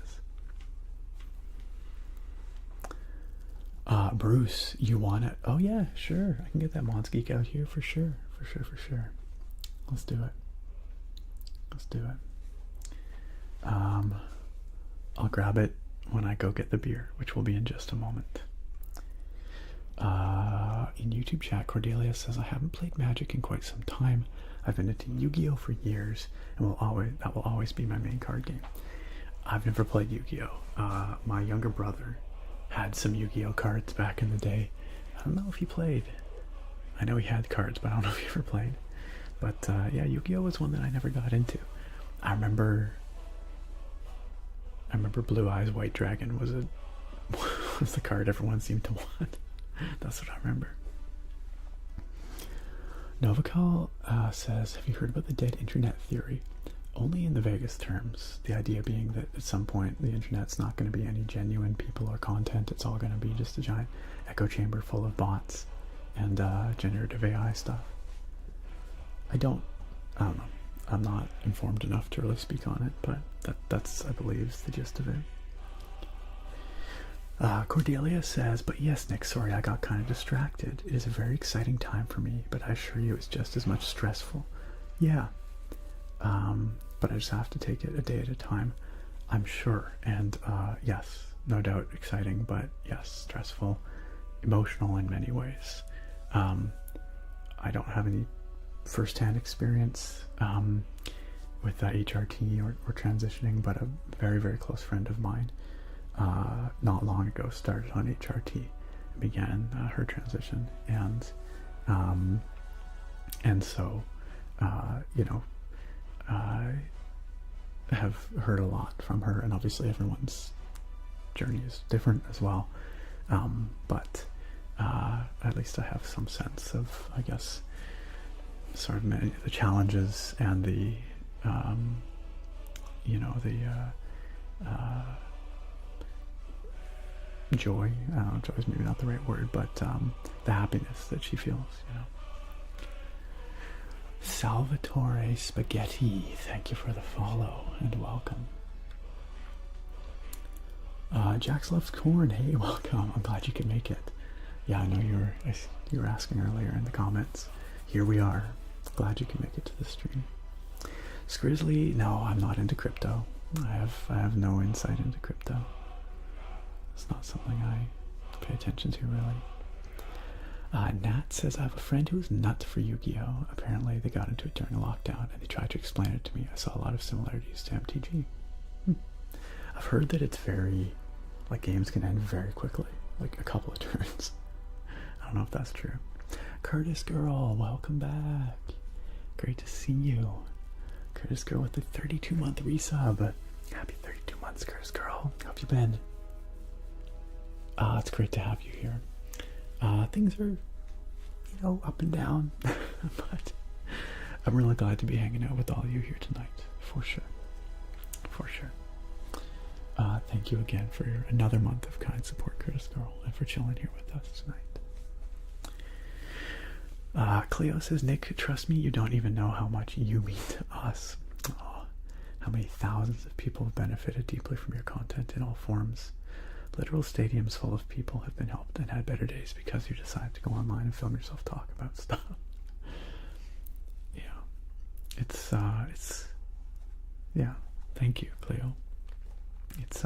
Bruce, you want it? Oh yeah, sure. I can get that Mods Geek out here for sure. Let's do it. I'll grab it when I go get the beer, which will be in just a moment. In YouTube chat, Cordelia says, I haven't played Magic in quite some time. I've been into Yu-Gi-Oh for years, and that will always be my main card game. I've never played Yu-Gi-Oh. My younger brother had some Yu-Gi-Oh cards back in the day. I don't know if he played. I know he had cards, but I don't know if he ever played. But yeah, Yu-Gi-Oh was one that I never got into. I remember Blue Eyes White Dragon was the card everyone seemed to want. That's what I remember. Novikal says, have you heard about the dead internet theory? Only in the vaguest terms. The idea being that at some point the internet's not going to be any genuine people or content. It's all going to be just a giant echo chamber full of bots and generative AI stuff. I don't know. I'm not informed enough to really speak on it, but that's, I believe, the gist of it. Cordelia says, but yes, Nick, sorry I got kind of distracted. It is a very exciting time for me, but I assure you it's just as much stressful. Yeah. But I just have to take it a day at a time, I'm sure. And yes, no doubt exciting, but yes, stressful, emotional in many ways. I don't have any first-hand experience with HRT or transitioning, but a very, very close friend of mine not long ago started on HRT and began her transition, and so you know, I have heard a lot from her, and obviously everyone's journey is different as well, but at least I have some sense of, I guess, sort of many the challenges and the you know, the joy. I don't know, joy is maybe not the right word, but the happiness that she feels, you know. Salvatore Spaghetti, thank you for the follow and welcome. Jax loves corn. Hey, welcome. I'm glad you could make it. Yeah, I know you were asking earlier in the comments. Here we are. Glad you can make it to the stream. Scrizzly, no, I'm not into crypto. I have no insight into crypto. It's not something I pay attention to, really. Nat says, I have a friend who's nuts for Yu-Gi-Oh! Apparently they got into it during a lockdown and they tried to explain it to me. I saw a lot of similarities to MTG. I've heard that it's very, like, games can end very quickly, like a couple of turns. I don't know if that's true. Curtis Girl, welcome back. Great to see you. Curtis Girl with the 32-month resub. Happy 32 months, Curtis Girl. How have you been? It's great to have you here. Things are, up and down, but I'm really glad to be hanging out with all of you here tonight, for sure. For sure. Thank you again for another month of kind support, Curtis Girl, and for chilling here with us tonight. Cleo says, Nick, trust me, you don't even know how much you mean to us. Oh, how many thousands of people have benefited deeply from your content in all forms. Literal stadiums full of people have been helped and had better days because you decided to go online and film yourself talk about stuff. Yeah. Yeah, thank you, Cleo. It's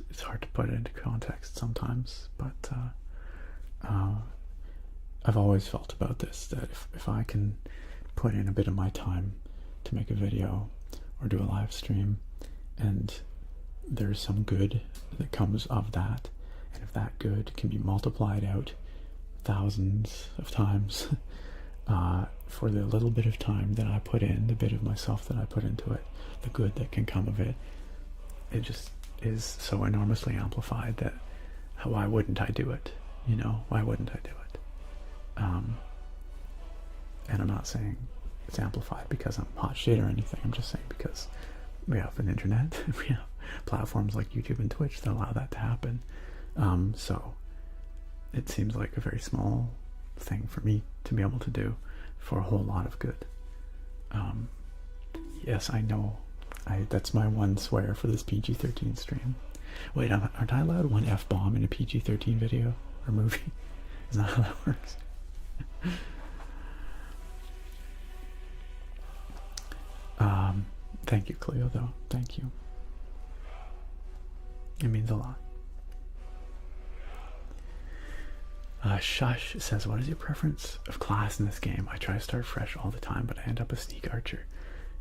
it's hard to put it into context sometimes, but I've always felt about this, that if I can put in a bit of my time to make a video or do a live stream, and there's some good that comes of that, and if that good can be multiplied out thousands of times for the little bit of time that I put in, the bit of myself that I put into it, the good that can come of it, it just is so enormously amplified that why wouldn't I do it? Why wouldn't I do it? And I'm not saying it's amplified because I'm hot shit or anything. I'm just saying because we have an internet, we have platforms like YouTube and Twitch that allow that to happen. So it seems like a very small thing for me to be able to do for a whole lot of good. Yes, I know. That's my one swear for this PG-13 stream. Wait, aren't I allowed one F-bomb in a PG-13 video or movie? Is that how that works? Thank you, Cleo, though. Thank you. It means a lot. Shush says, what is your preference of class in this game? I try to start fresh all the time, but I end up a sneak archer.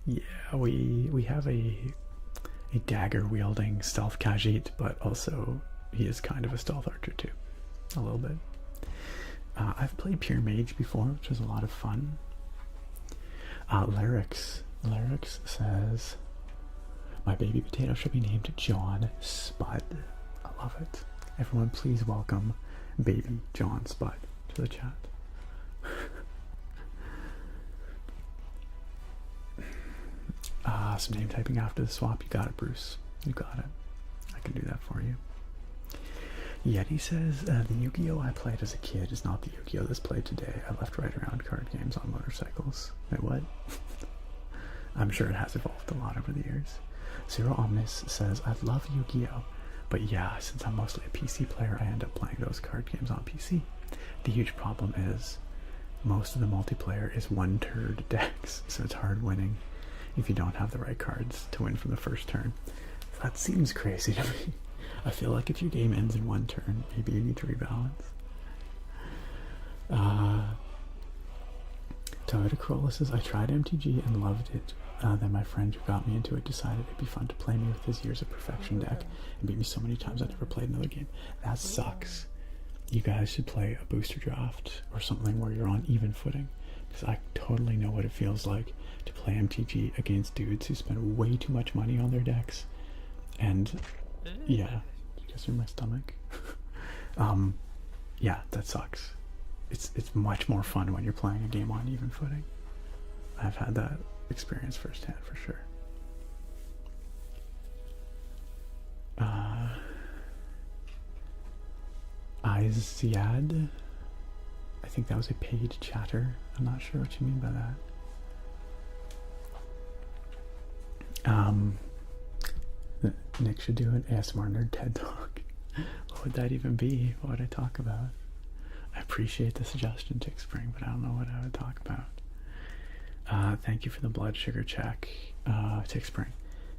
Yeah, we have a dagger-wielding stealth Khajiit, but also he is kind of a stealth archer too. A little bit. I've played pure mage before, which was a lot of fun. Lyrics says, my baby potato should be named John Spud. I love it. Everyone please welcome baby John Spud to the chat. Some name typing after the swap. You got it, Bruce. You got it. I can do that for you. Yeti says, the Yu-Gi-Oh! I played as a kid is not the Yu-Gi-Oh! That's played today. I left right around card games on motorcycles. Wait, what? I'm sure it has evolved a lot over the years. Zero Omnis says, I love Yu-Gi-Oh! But yeah, since I'm mostly a PC player, I end up playing those card games on PC. The huge problem is most of the multiplayer is one-turn decks, so it's hard winning if you don't have the right cards to win from the first turn. That seems crazy to me. I feel like if your game ends in one turn, maybe you need to rebalance. Toyota Corolla says, I tried MTG and loved it. Then my friend who got me into it decided it'd be fun to play me with his Years of Perfection deck and beat me so many times I never played another game. That sucks. You guys should play a booster draft or something where you're on even footing, because I totally know what it feels like to play MTG against dudes who spend way too much money on their decks. And yeah, you guys are in my stomach. Yeah, that sucks. It's much more fun when you're playing a game on even footing. I've had that experience firsthand for sure. Iziad, I think that was a paid chatter. I'm not sure what you mean by that. Nick should do an ASMR nerd TED talk. What would that even be? What would I talk about? I appreciate the suggestion, Tick Spring, but I don't know what I would talk about. Thank you for the blood sugar check, Tick Spring.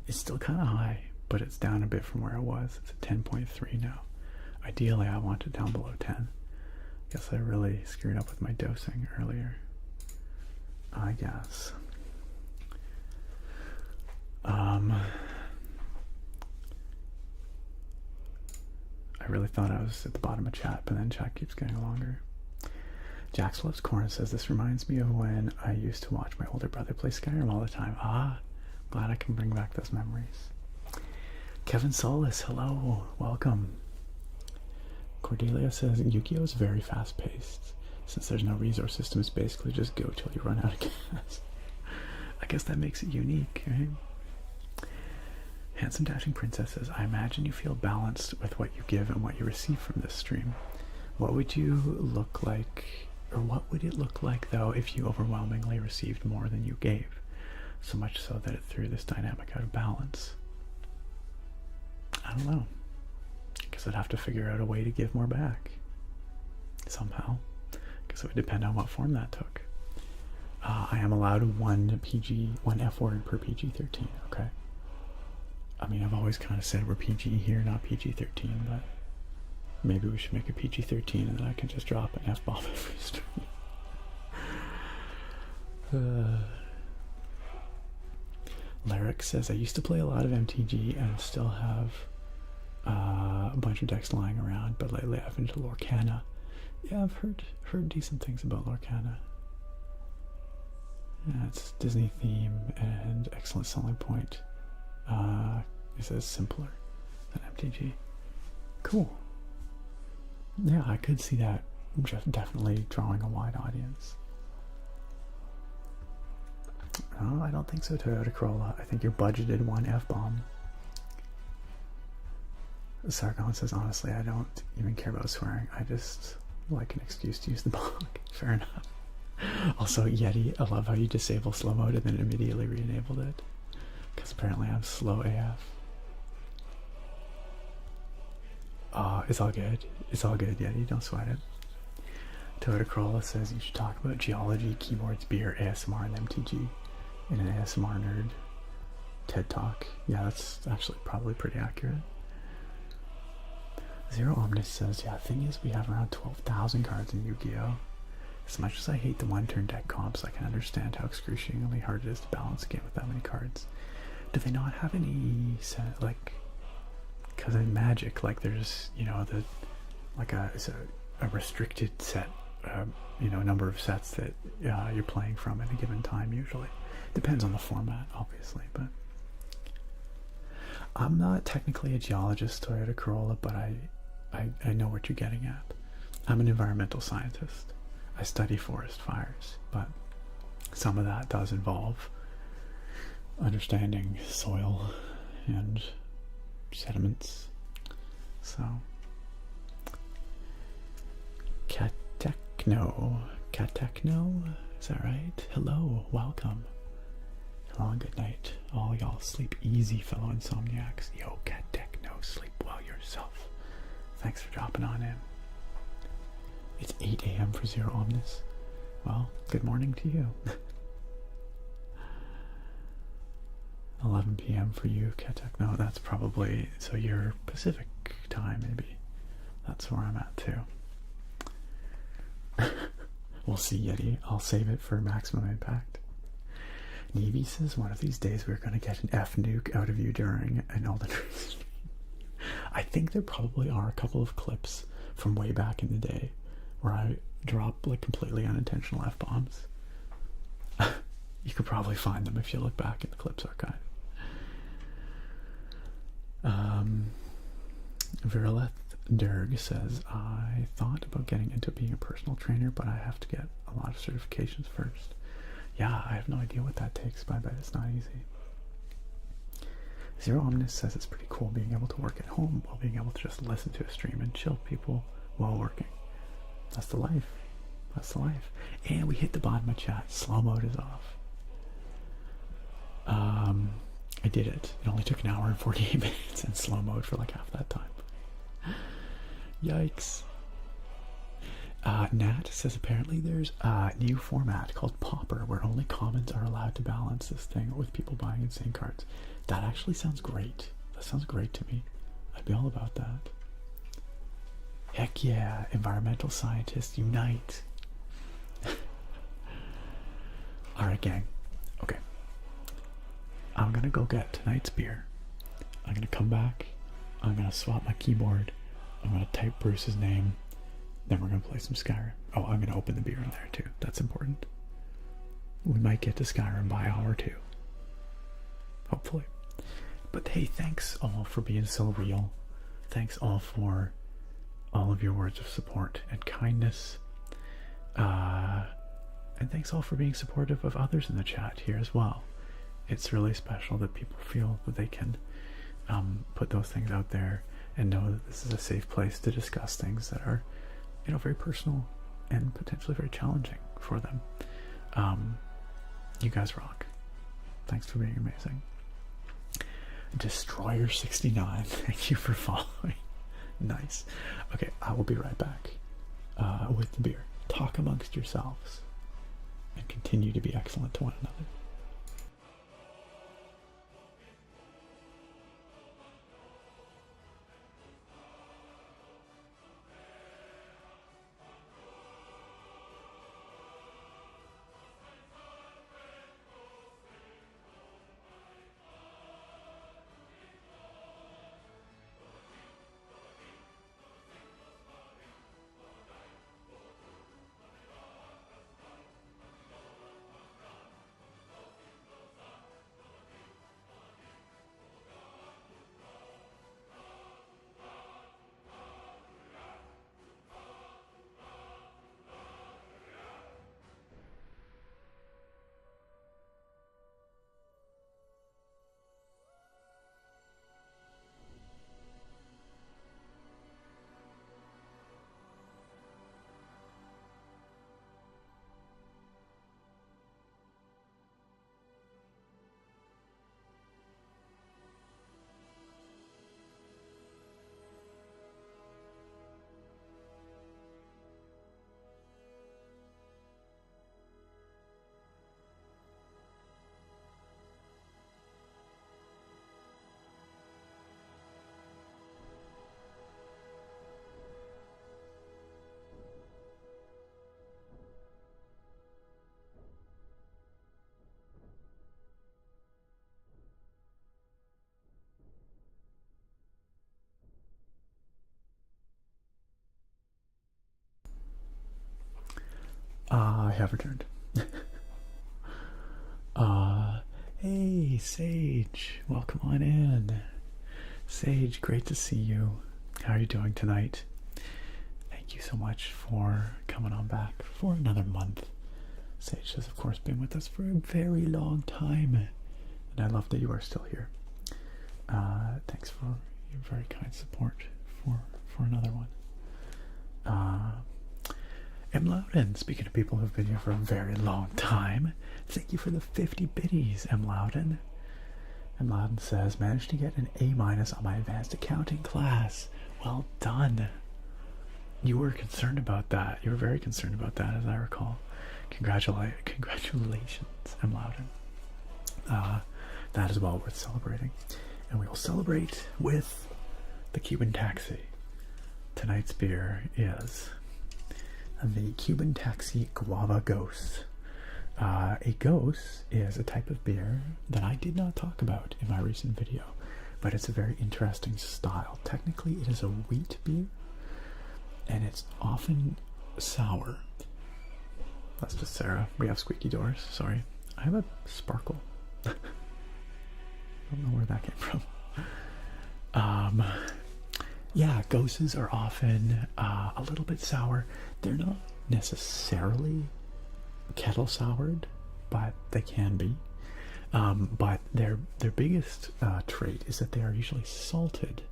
It's still kind of high, but it's down a bit from where it was. It's at 10.3 now. Ideally, I want it down below 10. Guess I really screwed up with my dosing earlier. I guess. I really thought I was at the bottom of chat, but then chat keeps getting longer. Jax Loves Corn says, this reminds me of when I used to watch my older brother play Skyrim all the time. Ah, glad I can bring back those memories. Kevin Solis, hello, welcome. Cordelia says, Yu-Gi-Oh! Is very fast-paced. Since there's no resource system, it's basically just go till you run out of gas. I guess that makes it unique, right? Handsome Dashing Princess says, I imagine you feel balanced with what you give and what you receive from this stream. What would you look like, or what would it look like, though, if you overwhelmingly received more than you gave? So much so that it threw this dynamic out of balance. I don't know. I guess I'd have to figure out a way to give more back. Somehow. Because it would depend on what form that took. I am allowed one F word per PG-13, okay? I mean, I've always kind of said we're PG here, not PG-13, but maybe we should make a PG-13 and then I can just drop an F-bomb every stream. Lyric says, I used to play a lot of MTG and still have a bunch of decks lying around, but lately I've been to Lorcana. Yeah, I've heard decent things about Lorcana. Yeah, it's Disney theme and excellent selling point. It says simpler than MTG. Cool. Yeah, I could see that definitely drawing a wide audience. Oh, I don't think so, Toyota Corolla. I think you're budgeted one F-bomb. Sargon says, honestly, I don't even care about swearing. I just like an excuse to use the bog. Fair enough. Also, Yeti, I love how you disable slow mode and then immediately re-enabled it. Because apparently I'm slow AF. It's all good. It's all good, Yeti. Don't sweat it. Toyota Corolla says you should talk about geology, keyboards, beer, ASMR, and MTG in an ASMR nerd TED Talk. Yeah, that's actually probably pretty accurate. Zero Omnis says, yeah, the thing is we have around 12,000 cards in Yu-Gi-Oh! As much as I hate the one-turn deck comps, I can understand how excruciatingly hard it is to balance a game with that many cards. Do they not have any set, like, because in Magic, like, there's, you know, it's a restricted set, you know, number of sets that you're playing from at a given time, usually. Depends on the format, obviously, but I'm not technically a geologist, Toyota Corolla, but I know what you're getting at. I'm an environmental scientist. I study forest fires, but some of that does involve understanding soil and sediments. So, Catechno, is that right? Hello, welcome. Hello and good night. All y'all sleep easy, fellow insomniacs. Yo, Catechno, sleep well yourself. Thanks for dropping on in. It's 8 a.m. for Zero Omnis. Well, good morning to you. 11 p.m. for you, Catechno. That's probably, so you're Pacific time, maybe. That's where I'm at, too. We'll see, Yeti. I'll save it for maximum impact. Navy says, one of these days we're going to get an F nuke out of you during an Elden Ring stream. I think there probably are a couple of clips from way back in the day where I drop like completely unintentional F-bombs. You could probably find them if you look back in the clips archive. Virileth Derg says, I thought about getting into being a personal trainer, but I have to get a lot of certifications first. Yeah, I have no idea what that takes, but I bet it's not easy. Zero Omnis says it's pretty cool being able to work at home while being able to just listen to a stream and chill people while working. That's the life. That's the life. And we hit the bottom of chat. Slow mode is off. I did it. It only took an hour and 48 minutes in slow mode for like half that time. Yikes. Nat says apparently there's a new format called Pauper where only commons are allowed to balance this thing with people buying insane cards. That actually sounds great. That sounds great to me. I'd be all about that. Heck yeah, environmental scientists unite. Alright, gang. Okay. I'm gonna go get tonight's beer. I'm gonna come back. I'm gonna swap my keyboard. I'm going to type Bruce's name. Then we're going to play some Skyrim. Oh, I'm going to open the beer in there too. That's important. We might get to Skyrim by hour 2. Hopefully. But hey, thanks all for being so real. Thanks all for all of your words of support and kindness. And thanks all for being supportive of others in the chat here as well. It's really special that people feel that they can put those things out there and know that this is a safe place to discuss things that are, you know, very personal and potentially very challenging for them. You guys rock. Thanks for being amazing. Destroyer69, thank you for following. Nice. Okay, I will be right back with the beer. Talk amongst yourselves and continue to be excellent to one another. I have returned. Hey, Sage, welcome on in. Sage, great to see you. How are you doing tonight? Thank you so much for coming on back for another month. Sage has, of course, been with us for a very long time, and I love that you are still here. Thanks for your very kind support for another one. M. Loudon, speaking of people who've been here for a very long time, thank you for the 50 biddies, M. Loudon. M. Loudon says, managed to get an A- on my advanced accounting class. Well done. You were concerned about that. You were very concerned about that, as I recall. Congratulations, M. Loudon. That is well worth celebrating. And we will celebrate with the Cuban Taxi. Tonight's beer is the Cuban Taxi Guava Ghost. A Ghost is a type of beer that I did not talk about in my recent video, but it's a very interesting style. Technically, it is a wheat beer, and it's often sour. That's just Sarah. We have squeaky doors. Sorry. I have a sparkle. I don't know where that came from. Yeah, Ghosts are often a little bit sour. They're not necessarily kettle soured, but they can be. But their biggest trait is that they are usually salted,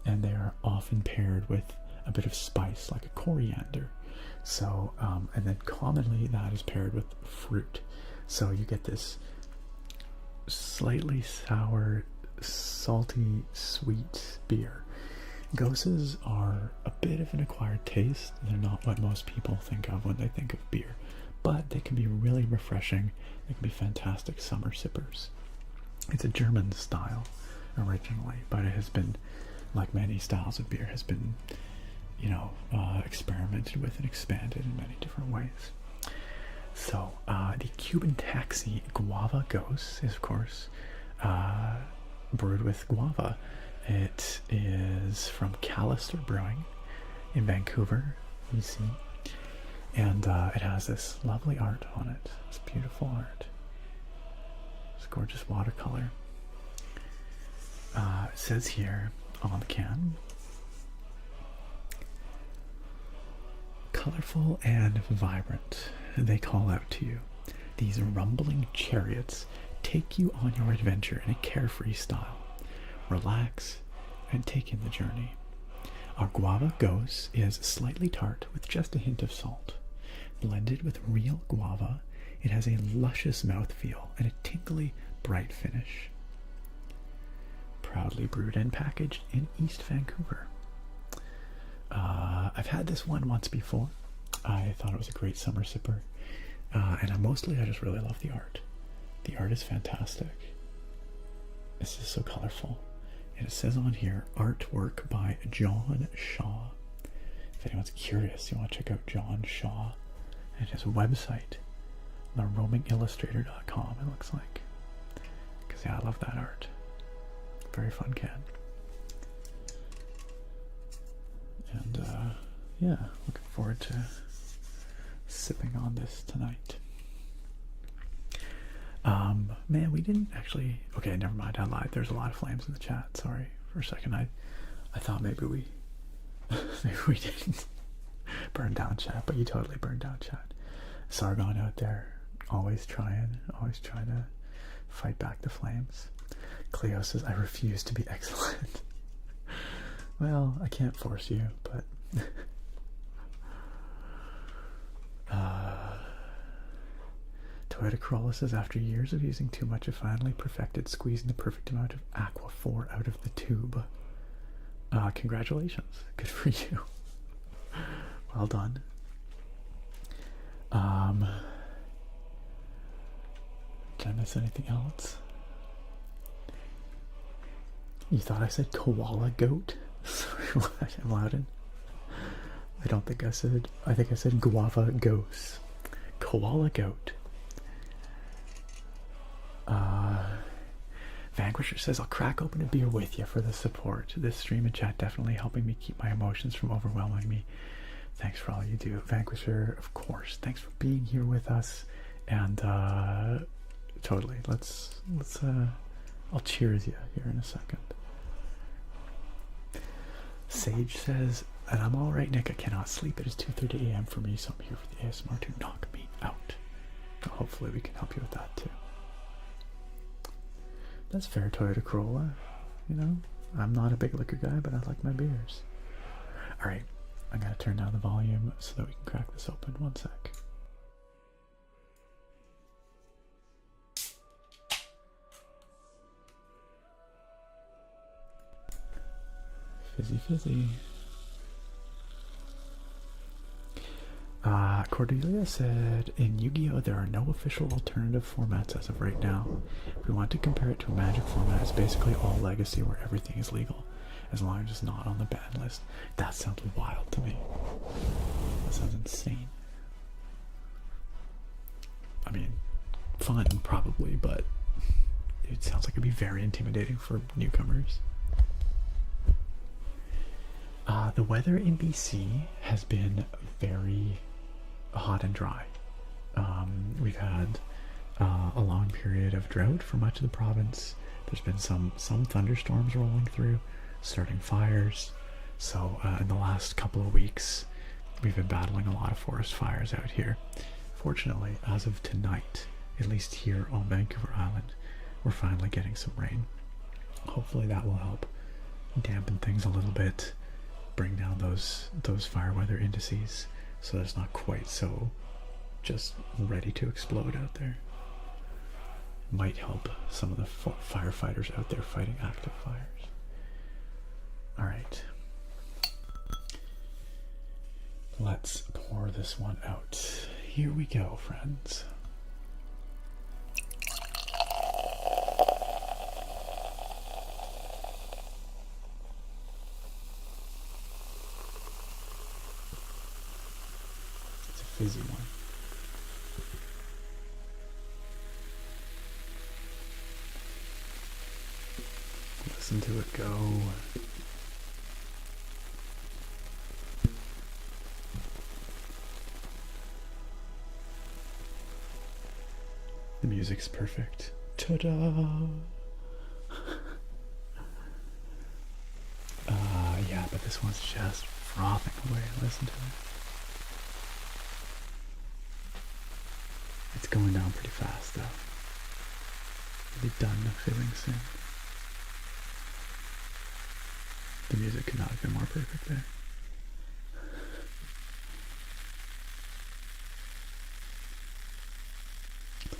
and they are often paired with a bit of spice, like a coriander. So, and then commonly that is paired with fruit. So you get this slightly sour, salty, sweet beer. Goses are a bit of an acquired taste. They're not what most people think of when they think of beer, but they can be really refreshing. They can be fantastic summer sippers. It's a German style originally, but it has been, like many styles of beer, has been, you know, experimented with and expanded in many different ways. So the Cuban Taxi Guava Ghost is, of course, brewed with guava, It is from Callister Brewing in Vancouver, BC. And it has this lovely art on it. It's beautiful art. It's gorgeous watercolor. It says here on the can, colorful and vibrant, they call out to you. These rumbling chariots take you on your adventure in a carefree style. Relax and take in the journey. Our guava gose is slightly tart with just a hint of salt. Blended with real guava, it has a luscious mouthfeel and a tinkly, bright finish. Proudly brewed and packaged in East Vancouver. I've had this one once before. I thought it was a great summer sipper. And I just really love the art. The art is fantastic. It's just so colorful. And it says on here, artwork by John Shaw. If anyone's curious, you want to check out John Shaw and his website, theroamingillustrator.com, it looks like. Because, yeah, I love that art. Very fun can. And, yeah, looking forward to sipping on this tonight. Man, we didn't actually... Okay, never mind, I lied. There's a lot of flames in the chat. Sorry for a second. I thought maybe we... maybe we didn't burn down chat, but you totally burned down chat. Sargon out there, always trying to fight back the flames. Cleo says, I refuse to be excellent. Well, I can't force you, but... Toyota Corolla says, after years of using too much, I finally perfected squeezing the perfect amount of Aqua 4 out of the tube. Congratulations. Good for you. Well done. Did I miss anything else? You thought I said koala goat? Sorry, what? I'm Loudon. I don't think I said... I think I said guava gose. Koala goat. Vanquisher says, I'll crack open a beer with you for the support. This stream and chat definitely helping me keep my emotions from overwhelming me. Thanks for all you do. Vanquisher, of course. Thanks for being here with us. And totally. Let's I'll cheers you here in a second. Sage says, and I'm alright, Nick. I cannot sleep. It is 2:30 a.m. for me, so I'm here for the ASMR to knock me out. Hopefully we can help you with that too. That's fair, Toyota Corolla. You know, I'm not a big liquor guy, but I like my beers. Alright, I'm gonna turn down the volume so that we can crack this open. One sec. Fizzy fizzy. Cordelia said, in Yu-Gi-Oh! There are no official alternative formats as of right now. If we want to compare it to a Magic format, it's basically all Legacy where everything is legal, as long as it's not on the ban list. That sounds wild to me. That sounds insane. I mean, fun probably, but it sounds like it'd be very intimidating for newcomers. The weather in BC has been very hot and dry. We've had a long period of drought for much of the province. There's been some thunderstorms rolling through, starting fires. So in the last couple of weeks, we've been battling a lot of forest fires out here. Fortunately, as of tonight, at least here on Vancouver Island, we're finally getting some rain. Hopefully that will help dampen things a little bit, bring down those fire weather indices so that it's not quite so just ready to explode out there. Might help some of the firefighters out there fighting active fires. Alright. Let's pour this one out. Here we go, friends. Fizzy one. Listen to it go. The music's perfect. Ta-da! Yeah, but this one's just frothing away. Listen to it. It's going down pretty fast, though. It'll be done filling soon. The music could not have been more perfect there.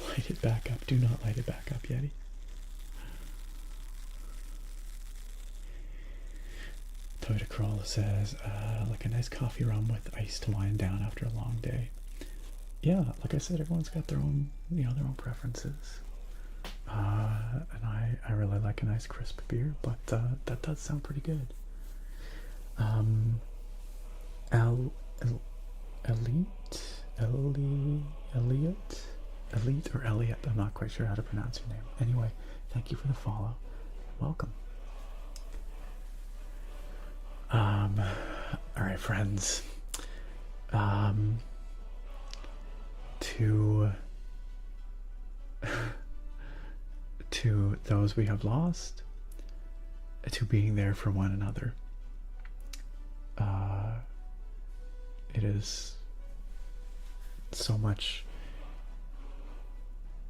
Light it back up. Do not light it back up, Yeti. Toyota Corolla says, like a nice coffee rum with ice to wind down after a long day. Yeah, like I said, everyone's got their own, their own preferences. And I really like a nice crisp beer, but that does sound pretty good. Elite or Elliot, I'm not quite sure how to pronounce your name. Anyway, thank you for the follow. Welcome. Alright, friends. To those we have lost, to being there for one another. It is so much,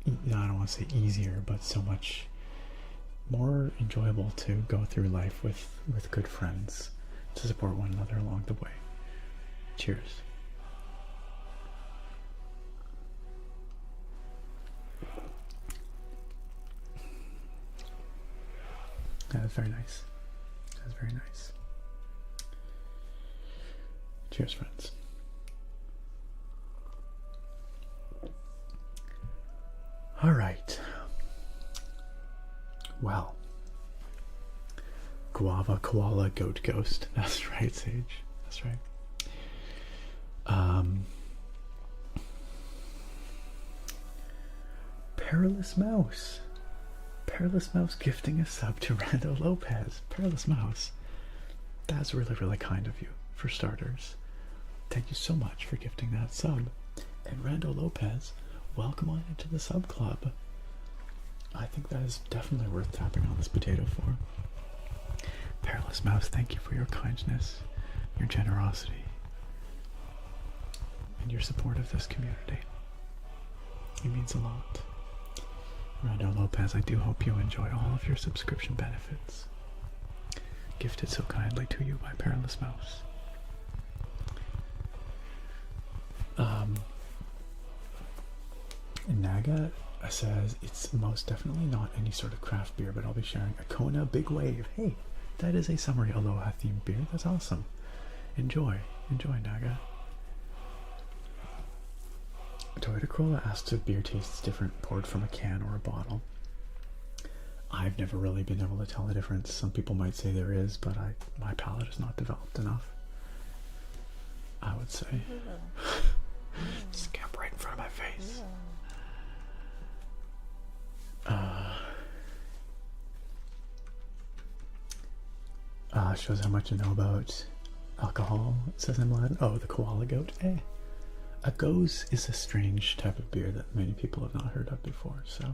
I don't want to say easier, but so much more enjoyable to go through life with good friends, to support one another along the way. Cheers. That's very nice. That's very nice. Cheers, friends. All right. Well. Guava, koala, goat, ghost. That's right, Sage. That's right. Perilous Mouse. Perilous Mouse gifting a sub to Rando Lopez. Perilous Mouse. That's really, really kind of you, for starters. Thank you so much for gifting that sub. And Rando Lopez, welcome on into the sub club. I think that is definitely worth tapping on this potato for. Perilous Mouse, thank you for your kindness, your generosity, and your support of this community. It means a lot. Rando Lopez, I do hope you enjoy all of your subscription benefits, gifted so kindly to you by Perilous Mouse. Naga says, it's most definitely not any sort of craft beer, but I'll be sharing a Kona Big Wave. Hey, that is a Summery Aloha themed beer. That's awesome. Enjoy. Enjoy, Naga. Toyota Corolla asks if beer tastes different poured from a can or a bottle. I've never really been able to tell the difference. Some people might say there is, but my palate is not developed enough, I would say. Scamp right in front of my face. Shows how much you know about alcohol, says in Latin. Oh, the koala goat. A goes is a strange type of beer that many people have not heard of before, so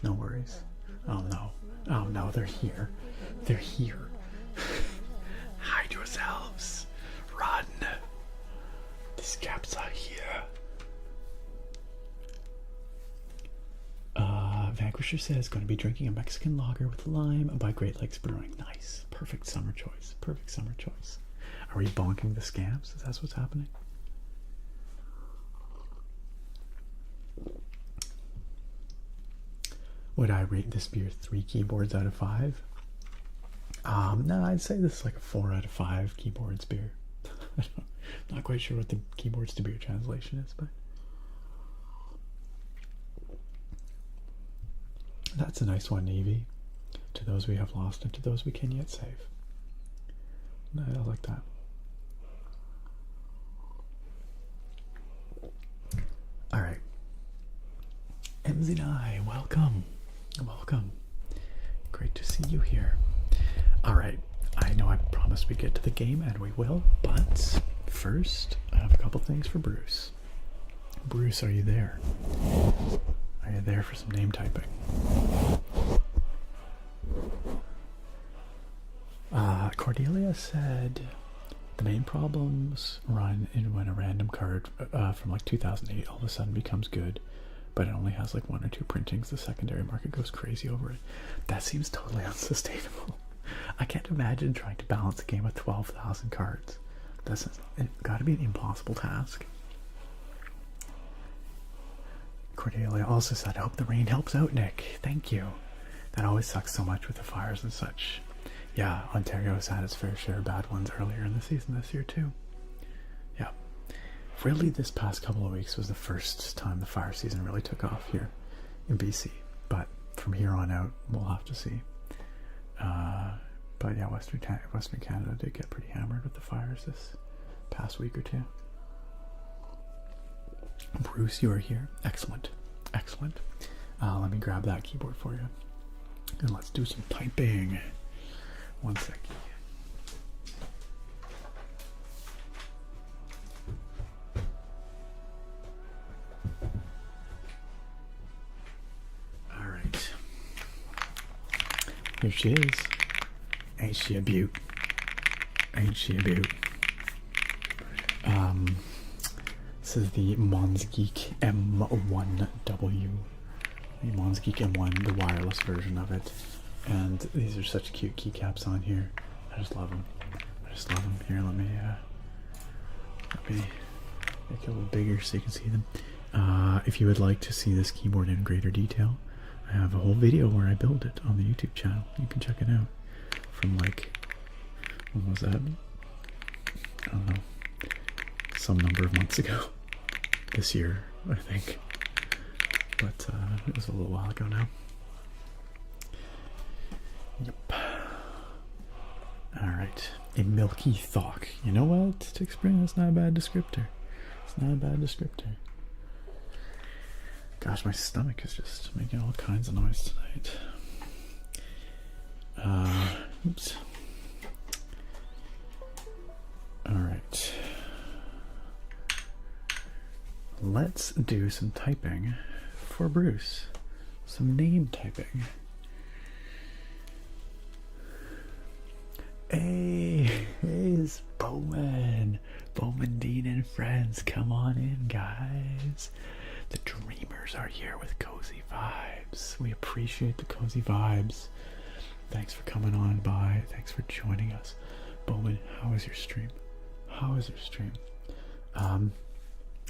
no worries. Oh no, they're here. They're here. Hide yourselves. Run. The scabs are here. Vanquisher says, going to be drinking a Mexican lager with lime by Great Lakes Brewing. Nice. Perfect summer choice. Perfect summer choice. Are we bonking the scamps? Is that what's happening? Would I rate this beer 3 keyboards out of 5? No, I'd say this is like a 4 out of 5 keyboards beer. I'm not quite sure what the keyboards to beer translation is, but that's a nice one, Navy. To those we have lost and to those we can yet save. No, I like that. Alright. MZ9, welcome. Welcome. Great to see you here. All right, I know I promised we'd get to the game, and we will, but first, I have a couple things for Bruce. Bruce, are you there? Are you there for some name typing? Cordelia said the main problems run in when a random card from like 2008 all of a sudden becomes good, but it only has like 1 or 2 printings. The secondary market goes crazy over it. That seems totally unsustainable. I can't imagine trying to balance a game of 12,000 cards. That's got to be an impossible task. Cordelia also said, I hope the rain helps out, Nick. Thank you. That always sucks so much with the fires and such. Yeah, Ontario has had its fair share of bad ones earlier in the season this year too. Yeah. Really, this past couple of weeks was the first time the fire season really took off here in BC. But from here on out, we'll have to see. But yeah, Western Canada did get pretty hammered with the fires this past week or two. Bruce, you are here. Excellent. Excellent. Let me grab that keyboard for you. And let's do some typing. One second. All right. Here she is. Ain't she a beaut? Ain't she a beaut? This is the Monsgeek M1W. The Monsgeek M1, the wireless version of it. And these are such cute keycaps on here. I just love them. I just love them. Here, let me make it a little bigger so you can see them. If you would like to see this keyboard in greater detail, I have a whole video where I build it on the YouTube channel. You can check it out. From like, when was that? I don't know. Some number of months ago. This year, I think. But it was a little while ago now. Yep. Alright. A milky thawk. You know what? To explain, that's not a bad descriptor. It's not a bad descriptor. Gosh, my stomach is just making all kinds of noise tonight. Oops. Alright. Let's do some typing for Bruce. Some name typing. Hey, it's Bowman. Bowman, Dean, and friends. Come on in, guys. The Dreamers are here with cozy vibes. We appreciate the cozy vibes. Thanks for coming on by. Thanks for joining us. Bowman, how was your stream? How was your stream?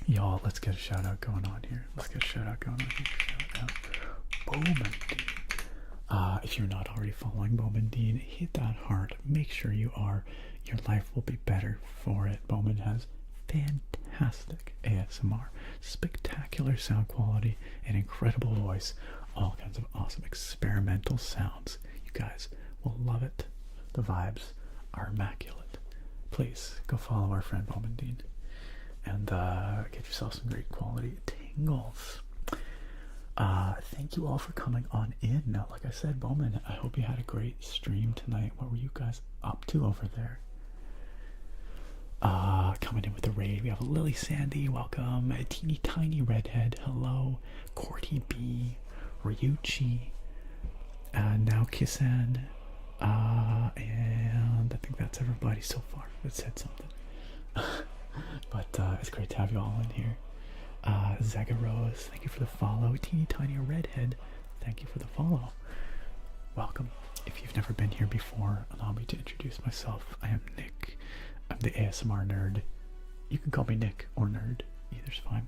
Y'all, let's get a shout out going on here. Let's get a shout out going on here. Shout out. Bowman Dean. If you're not already following Bowman Dean, hit that heart. Make sure you are. Your life will be better for it. Bowman has fantastic ASMR, spectacular sound quality, an incredible voice, all kinds of awesome experimental sounds. You guys will love it. The vibes are immaculate. Please go follow our friend Bowman Dean and get yourself some great quality tingles. Thank you all for coming on in. Now, like I said, Bowman, I hope you had a great stream tonight. What were you guys up to over there? Coming in with the raid, we have Lily Sandy, welcome. A teeny tiny redhead, hello. Corty B, Ryuchi, now Kisan, and I think that's everybody so far that said something. But it's great to have you all in here. Zagaros, thank you for the follow. Teeny tiny redhead, thank you for the follow. Welcome. If you've never been here before, allow me to introduce myself. I am Nick. I'm the ASMR nerd. You can call me Nick or nerd, either's fine.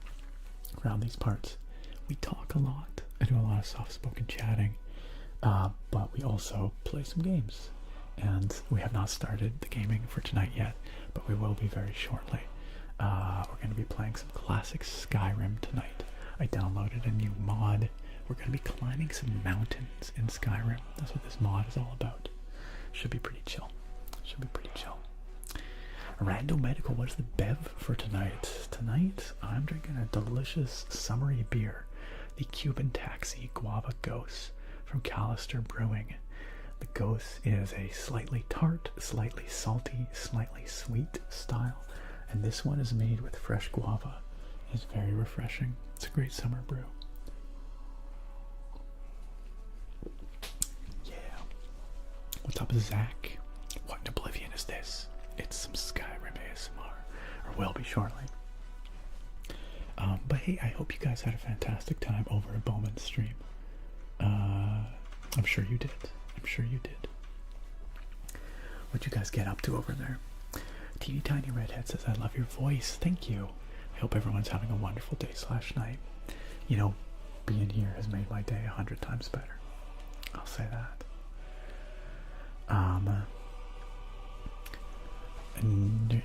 Around these parts, we talk a lot. I do a lot of soft-spoken chatting, but we also play some games. And we have not started the gaming for tonight yet, but we will be very shortly. We're going to be playing some classic Skyrim tonight. I downloaded a new mod. We're going to be climbing some mountains in Skyrim. That's what this mod is all about. Should be pretty chill. Should be pretty chill. Rando Medical, what is the bev for tonight? Tonight, I'm drinking a delicious summery beer. The Cuban Taxi Guava Ghost from Callister Brewing. The Ghost is a slightly tart, slightly salty, slightly sweet style, and this one is made with fresh guava. It's very refreshing. It's a great summer brew. Yeah. What's up, Zach? What in oblivion is this? It's some Skyrim ASMR, or will be shortly. But hey, I hope you guys had a fantastic time over at Bowman's stream. I'm sure you did. I'm sure you did. What'd you guys get up to over there? Teeny Tiny Redhead says, I love your voice. Thank you. I hope everyone's having a wonderful day / night. You know, being here has made my day 100 times better. I'll say that.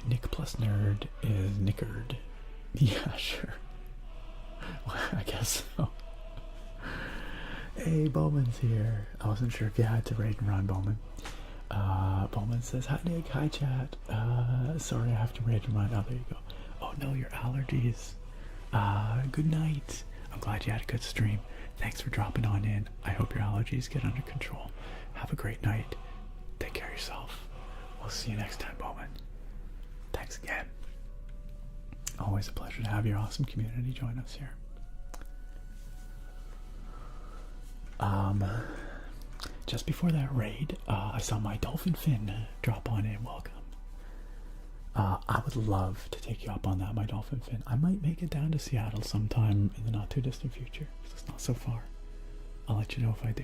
Nick plus nerd is Nickard. Yeah, sure. Well, I guess so. Hey, Bowman's here. I wasn't sure if you had to raid and run, Bowman. Bowman says, hi Nick, hi chat. Sorry I have to raid and run. Oh, there you go. Oh no, your allergies. Good night. I'm glad you had a good stream. Thanks for dropping on in. I hope your allergies get under control. Have a great night. Take care of yourself. We'll see you next time, Bowman. Thanks again. Always a pleasure to have your awesome community join us here. Just before that raid, I saw my dolphin fin drop on in. Welcome. I would love to take you up on that, my dolphin fin. I might make it down to Seattle sometime in the not too distant future. It's not so far. I'll let you know if I do.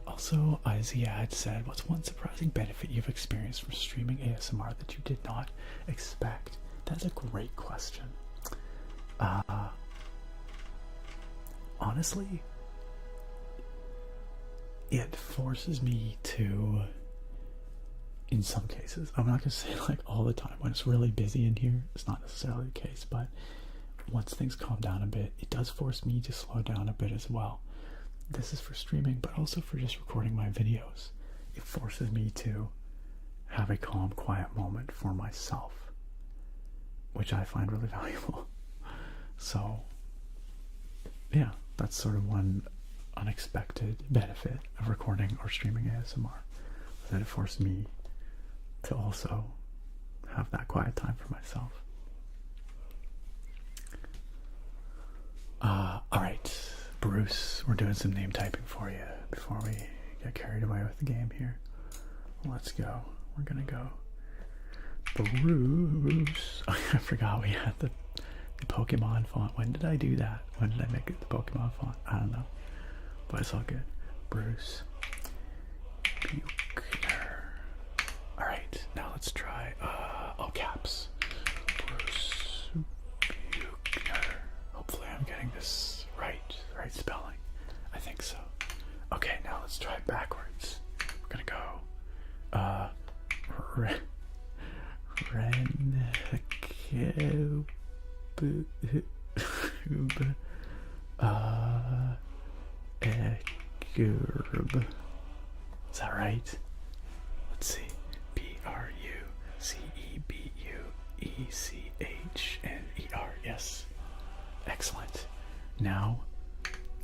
Also, Ziad said, what's one surprising benefit you've experienced from streaming ASMR that you did not expect? That's a great question. Honestly, it forces me to, in some cases, I'm not going to say like all the time, when it's really busy in here, it's not necessarily the case, but once things calm down a bit, it does force me to slow down a bit as well. This is for streaming, but also for just recording my videos. It forces me to have a calm, quiet moment for myself, which I find really valuable. So, yeah, that's sort of one unexpected benefit of recording or streaming ASMR, that it forced me to also have that quiet time for myself. Alright, Bruce, we're doing some name typing for you before we get carried away with the game here. Let's go. We're gonna go Bruce. Oh, I forgot we had the Pokemon font. When did I do that? When did I make it the Pokemon font? I don't know. But it's all good. Bruce Buchner. Alright, now let's try all caps. Bruce Buchner. Hopefully I'm getting this right spelling. I think so. Okay, now let's try it backwards. We're gonna go Is that right? Let's see. Brucebuechner. Yes. Excellent. Now,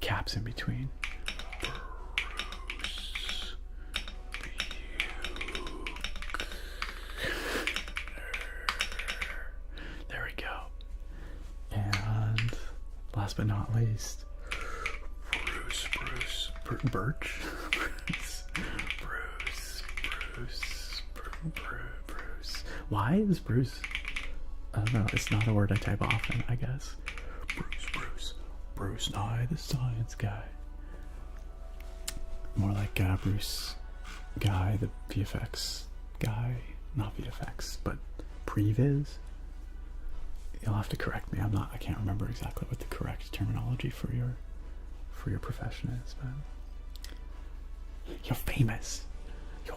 caps in between. Bruce There we go. And last but not least, Birch. Bruce. Why is Bruce? I don't know. It's not a word I type often, I guess. Bruce Nye, the science guy. More like Bruce Guy, the VFX guy. Not VFX, but previs. You'll have to correct me. I can't remember exactly what the correct terminology for your profession is, but you're famous. I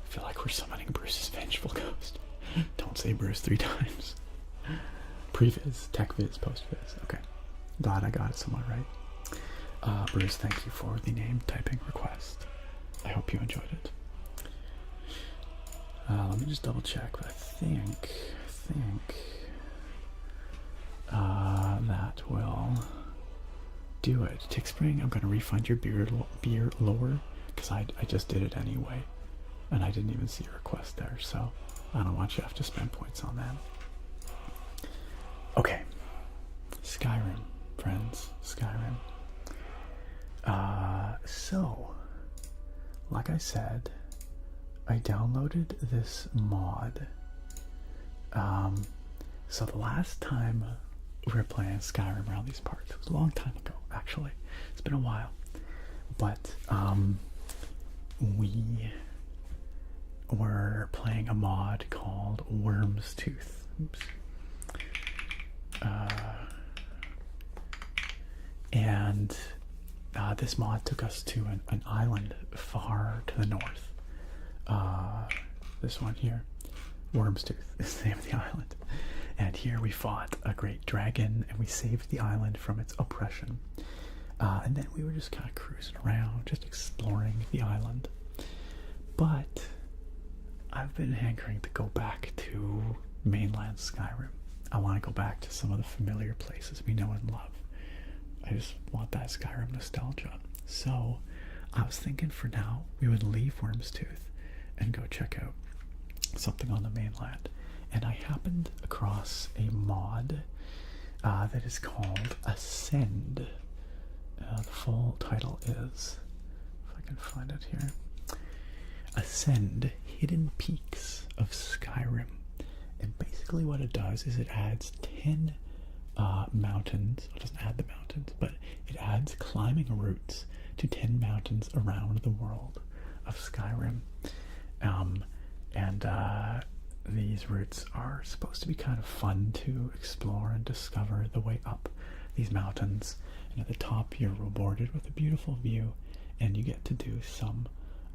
feel like we're summoning Bruce's vengeful ghost. Don't say Bruce 3 times. Previs, TechViz, PostViz. Okay. Glad I got it somewhat right. Bruce, thank you for the name typing request. I hope you enjoyed it. Let me just double check, but I think that will do it. Tick Spring, I'm gonna refund your beer lower because I just did it anyway, and I didn't even see a request there, so I don't want you to have to spend points on that. Okay, Skyrim, friends, Skyrim. So, like I said, I downloaded this mod. So the last time we were playing Skyrim around these parts, it was a long time ago, actually. It's been a while. But, we were playing a mod called Worm's Tooth. Oops. And this mod took us to an island far to the north. This one here, Worm's Tooth, is the name of the island. And here we fought a great dragon, and we saved the island from its oppression. And then we were just kind of cruising around, just exploring the island. But I've been hankering to go back to mainland Skyrim. I want to go back to some of the familiar places we know and love. I just want that Skyrim nostalgia. So I was thinking for now we would leave Worm's Tooth and go check out something on the mainland. And I happened across a mod that is called Ascend. The full title is, if I can find it here, Ascend, Hidden Peaks of Skyrim. And basically what it does is it adds 10 mountains. It doesn't add the mountains, but it adds climbing routes to 10 mountains around the world of Skyrim. These routes are supposed to be kind of fun to explore and discover the way up these mountains. And at the top you're rewarded with a beautiful view, and you get to do some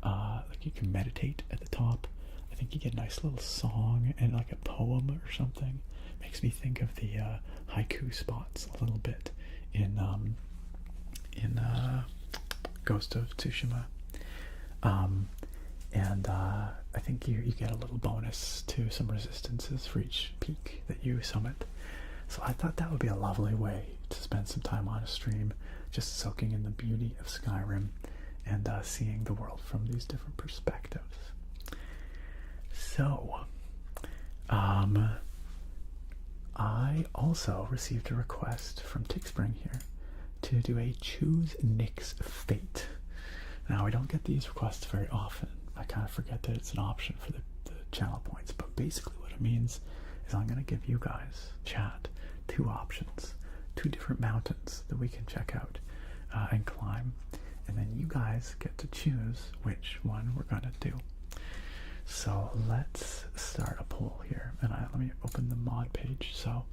like you can meditate at the top. I think you get a nice little song and like a poem or something. Makes me think of the haiku spots a little bit in Ghost of Tsushima. I think you get a little bonus to some resistances for each peak that you summit. So I thought that would be a lovely way to spend some time on a stream, just soaking in the beauty of Skyrim and seeing the world from these different perspectives. So, I also received a request from Tickspring here to do a Choose Nick's Fate. Now, I don't get these requests very often. I kind of forget that it's an option for the channel points, but basically what it means is I'm going to give you guys, chat, 2 options, 2 different mountains that we can check out and climb, and then you guys get to choose which one we're going to do. So let's start a poll here, and let me open the mod page. So,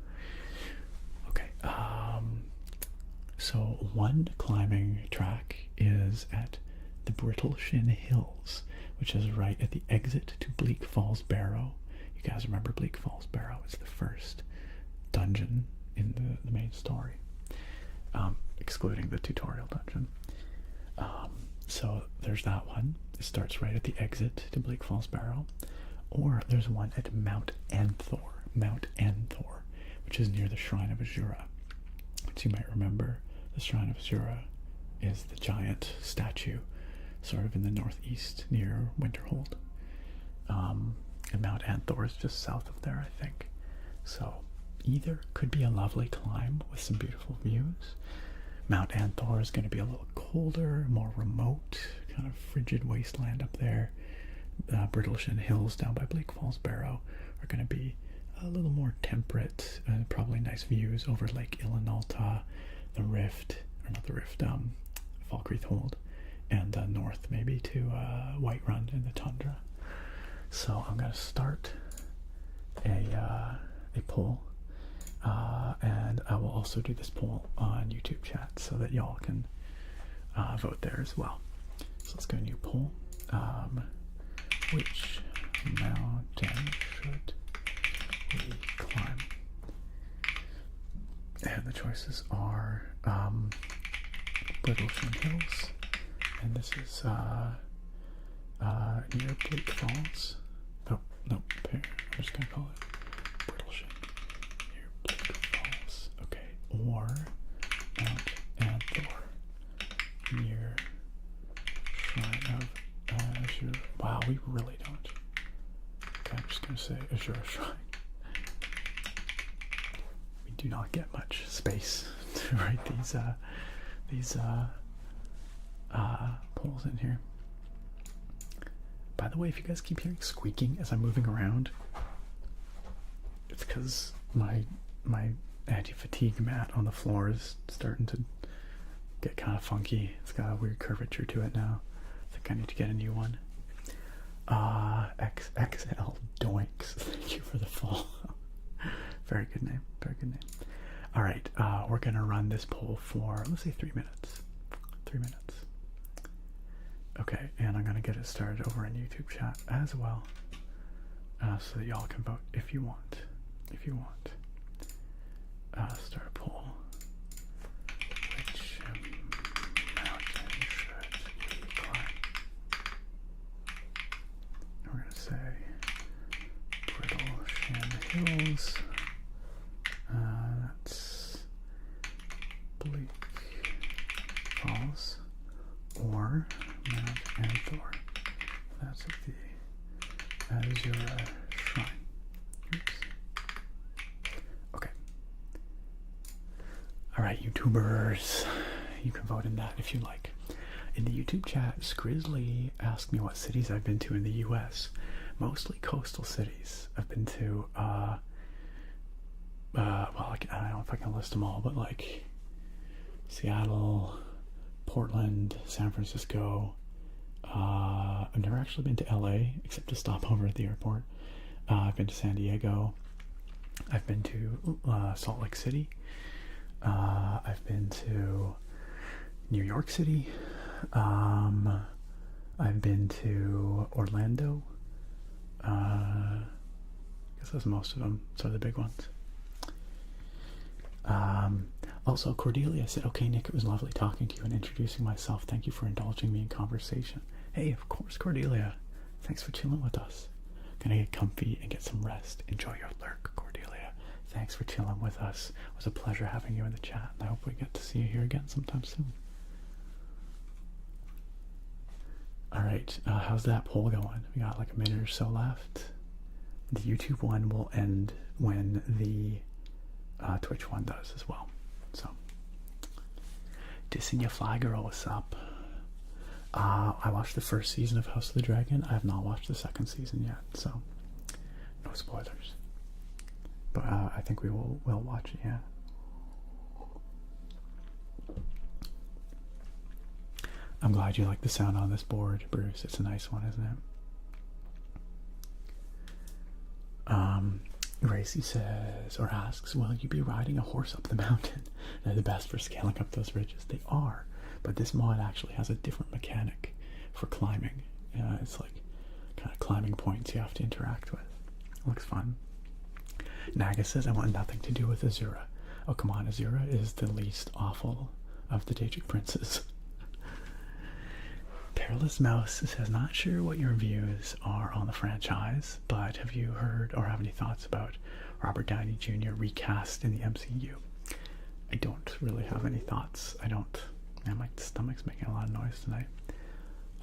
okay, so one climbing track is at the Brittleshin Hills, which is right at the exit to Bleak Falls Barrow. You guys remember Bleak Falls Barrow? It's the first dungeon in the main story, excluding the tutorial dungeon. So there's that one. It starts right at the exit to Bleak Falls Barrow. Or there's one at Mount Anthor, which is near the Shrine of Azura. Which you might remember, the Shrine of Azura is the giant statue sort of in the northeast near Winterhold. And Mount Anthor is just south of there, I think. So either could be a lovely climb with some beautiful views. Mount Anthor is going to be a little colder, more remote, kind of frigid wasteland up there. Brittleshin Hills down by Bleak Falls Barrow are going to be a little more temperate, probably nice views over Lake Ilinalta, the Rift, or not the Rift, Falkreath Hold, and north maybe to Whiterun in the tundra. So I'm going to start a poll. And I will also do this poll on YouTube chat so that y'all can vote there as well. So let's go to new poll. Which mountain should we climb? And the choices are Brittleshin Hills, and this is near Bleak Falls. Oh, no, I'm just going to call it Brittleshin. Or Mount Anthor. we really don't. Okay, I'm just gonna say Azure Shrine. We do not get much space to write these polls in here. By the way, if you guys keep hearing squeaking as I'm moving around, it's because my anti-fatigue mat on the floor is starting to get kind of funky. It's got a weird curvature to it now. I think I need to get a new one. XXL Doinks. Thank you for the follow. Very good name. Very good name. All right, we're gonna run this poll for, let's say, 3 minutes. 3 minutes. Okay, and I'm gonna get it started over in YouTube chat as well, so that y'all can vote if you want. If you want. Start a poll. Which mountain should we climb? And we're gonna say Brittleshin Hills. That's Bleak Falls or Mount Anthor. That's at the Azure Shrine. Oops. Okay. Alright, YouTubers. You can vote in that if you like. In the YouTube chat, Skrizzly asked me what cities I've been to in the US. Mostly coastal cities. I've been to, well, I don't know if I can list them all, but like Seattle, Portland, San Francisco. I've never actually been to LA except to stop over at the airport. I've been to San Diego. I've been to Salt Lake City. I've been to New York City. I've been to Orlando. I guess that's most of them. So the big ones. Also, Cordelia said, okay, Nick, it was lovely talking to you and introducing myself. Thank you for indulging me in conversation. Hey, of course, Cordelia. Thanks for chilling with us. Gonna get comfy and get some rest. Enjoy your lurk, Cordelia. Thanks for chilling with us. It was a pleasure having you in the chat. I hope we get to see you here again sometime soon. Alright, how's that poll going? We got like a minute or so left. The YouTube one will end when the Twitch one does as well. So, Dissing Ya Fly Girl, what's up? I watched the first season of House of the Dragon. I have not watched the second season yet, so no spoilers. But I think we'll watch it, yeah. I'm glad you like the sound on this board, Bruce. It's a nice one, isn't it? Gracie says, or asks, will you be riding a horse up the mountain? They're the best for scaling up those ridges. They are, but this mod actually has a different mechanic for climbing. It's like kind of climbing points you have to interact with. It looks fun. Naga says, I want nothing to do with Azura. Oh, come on, Azura is the least awful of the Daedric princes. Perilous Mouse says, not sure what your views are on the franchise, but have you heard or have any thoughts about Robert Downey Jr. recast in the MCU? I don't really have any thoughts. I don't. Man, my stomach's making a lot of noise tonight.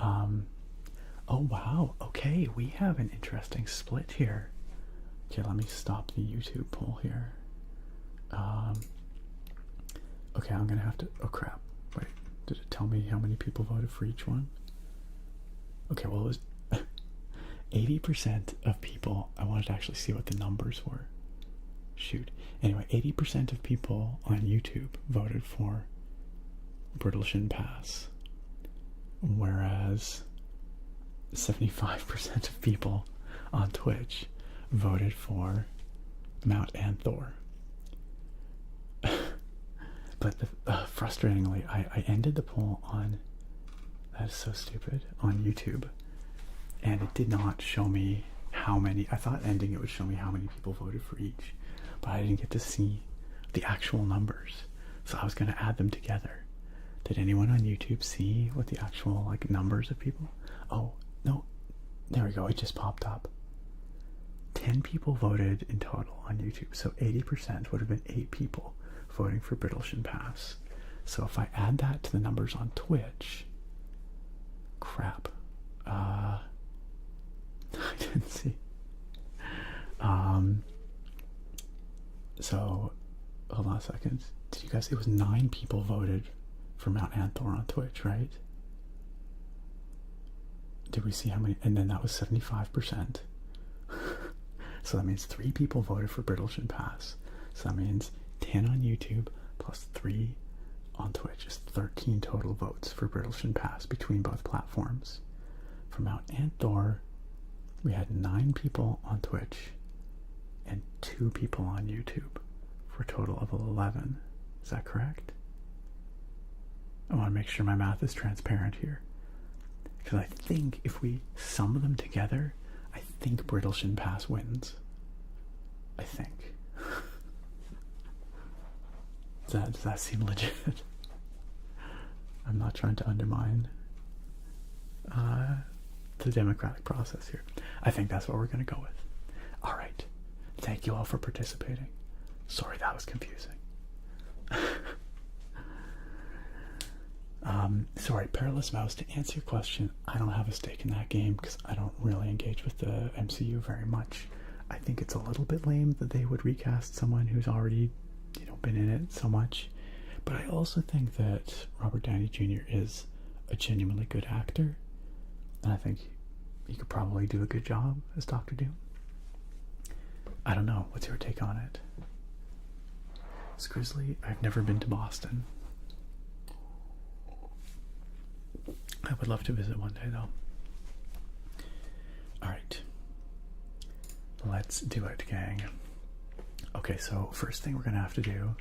Oh wow, okay, we have an interesting split here. Okay, let me stop the YouTube poll here. Okay, I'm gonna have to, oh crap, wait, did it tell me how many people voted for each one? Okay, well, it was 80% of people. I wanted to actually see what the numbers were. Shoot. Anyway, 80% of people on YouTube voted for Brittleshin Pass, whereas 75% of people on Twitch voted for Mount Anthor. But frustratingly, I ended the poll on, that is so stupid, on YouTube, and it did not show me how many. I thought ending it would show me how many people voted for each, but I didn't get to see the actual numbers, so I was going to add them together. Did anyone on YouTube see what the actual like numbers of people? Oh no, there we go, it just popped up. 10 people voted in total on YouTube, so 80% would have been 8 people voting for Brittleshin Pass. So if I add that to the numbers on Twitch, crap, I didn't see. So, hold on a second. Did you guys? It was 9 people voted for Mount Anthor on Twitch, right? Did we see how many? And then that was 75%. So that means 3 people voted for Brittleshin Pass. So that means 10 on YouTube plus 3 on Twitch is 13 total votes for Brittleshin Pass between both platforms. For Mount Anthor, we had 9 people on Twitch and 2 people on YouTube for a total of 11. Is that correct? I want to make sure my math is transparent here. Because I think if we sum them together, I think Brittleshin Pass wins. I think. Does that seem legit? I'm not trying to undermine the democratic process here. I think that's what we're going to go with. All right. Thank you all for participating. Sorry that was confusing. Sorry, Perilous Mouse, to answer your question, I don't have a stake in that game because I don't really engage with the MCU very much. I think it's a little bit lame that they would recast someone who's already, been in it so much. But I also think that Robert Downey Jr. is a genuinely good actor. And I think he could probably do a good job as Doctor Doom. I don't know. What's your take on it? Grizzly, I've never been to Boston. I would love to visit one day, though. Alright. Let's do it, gang. Okay, so first thing we're going to have to do...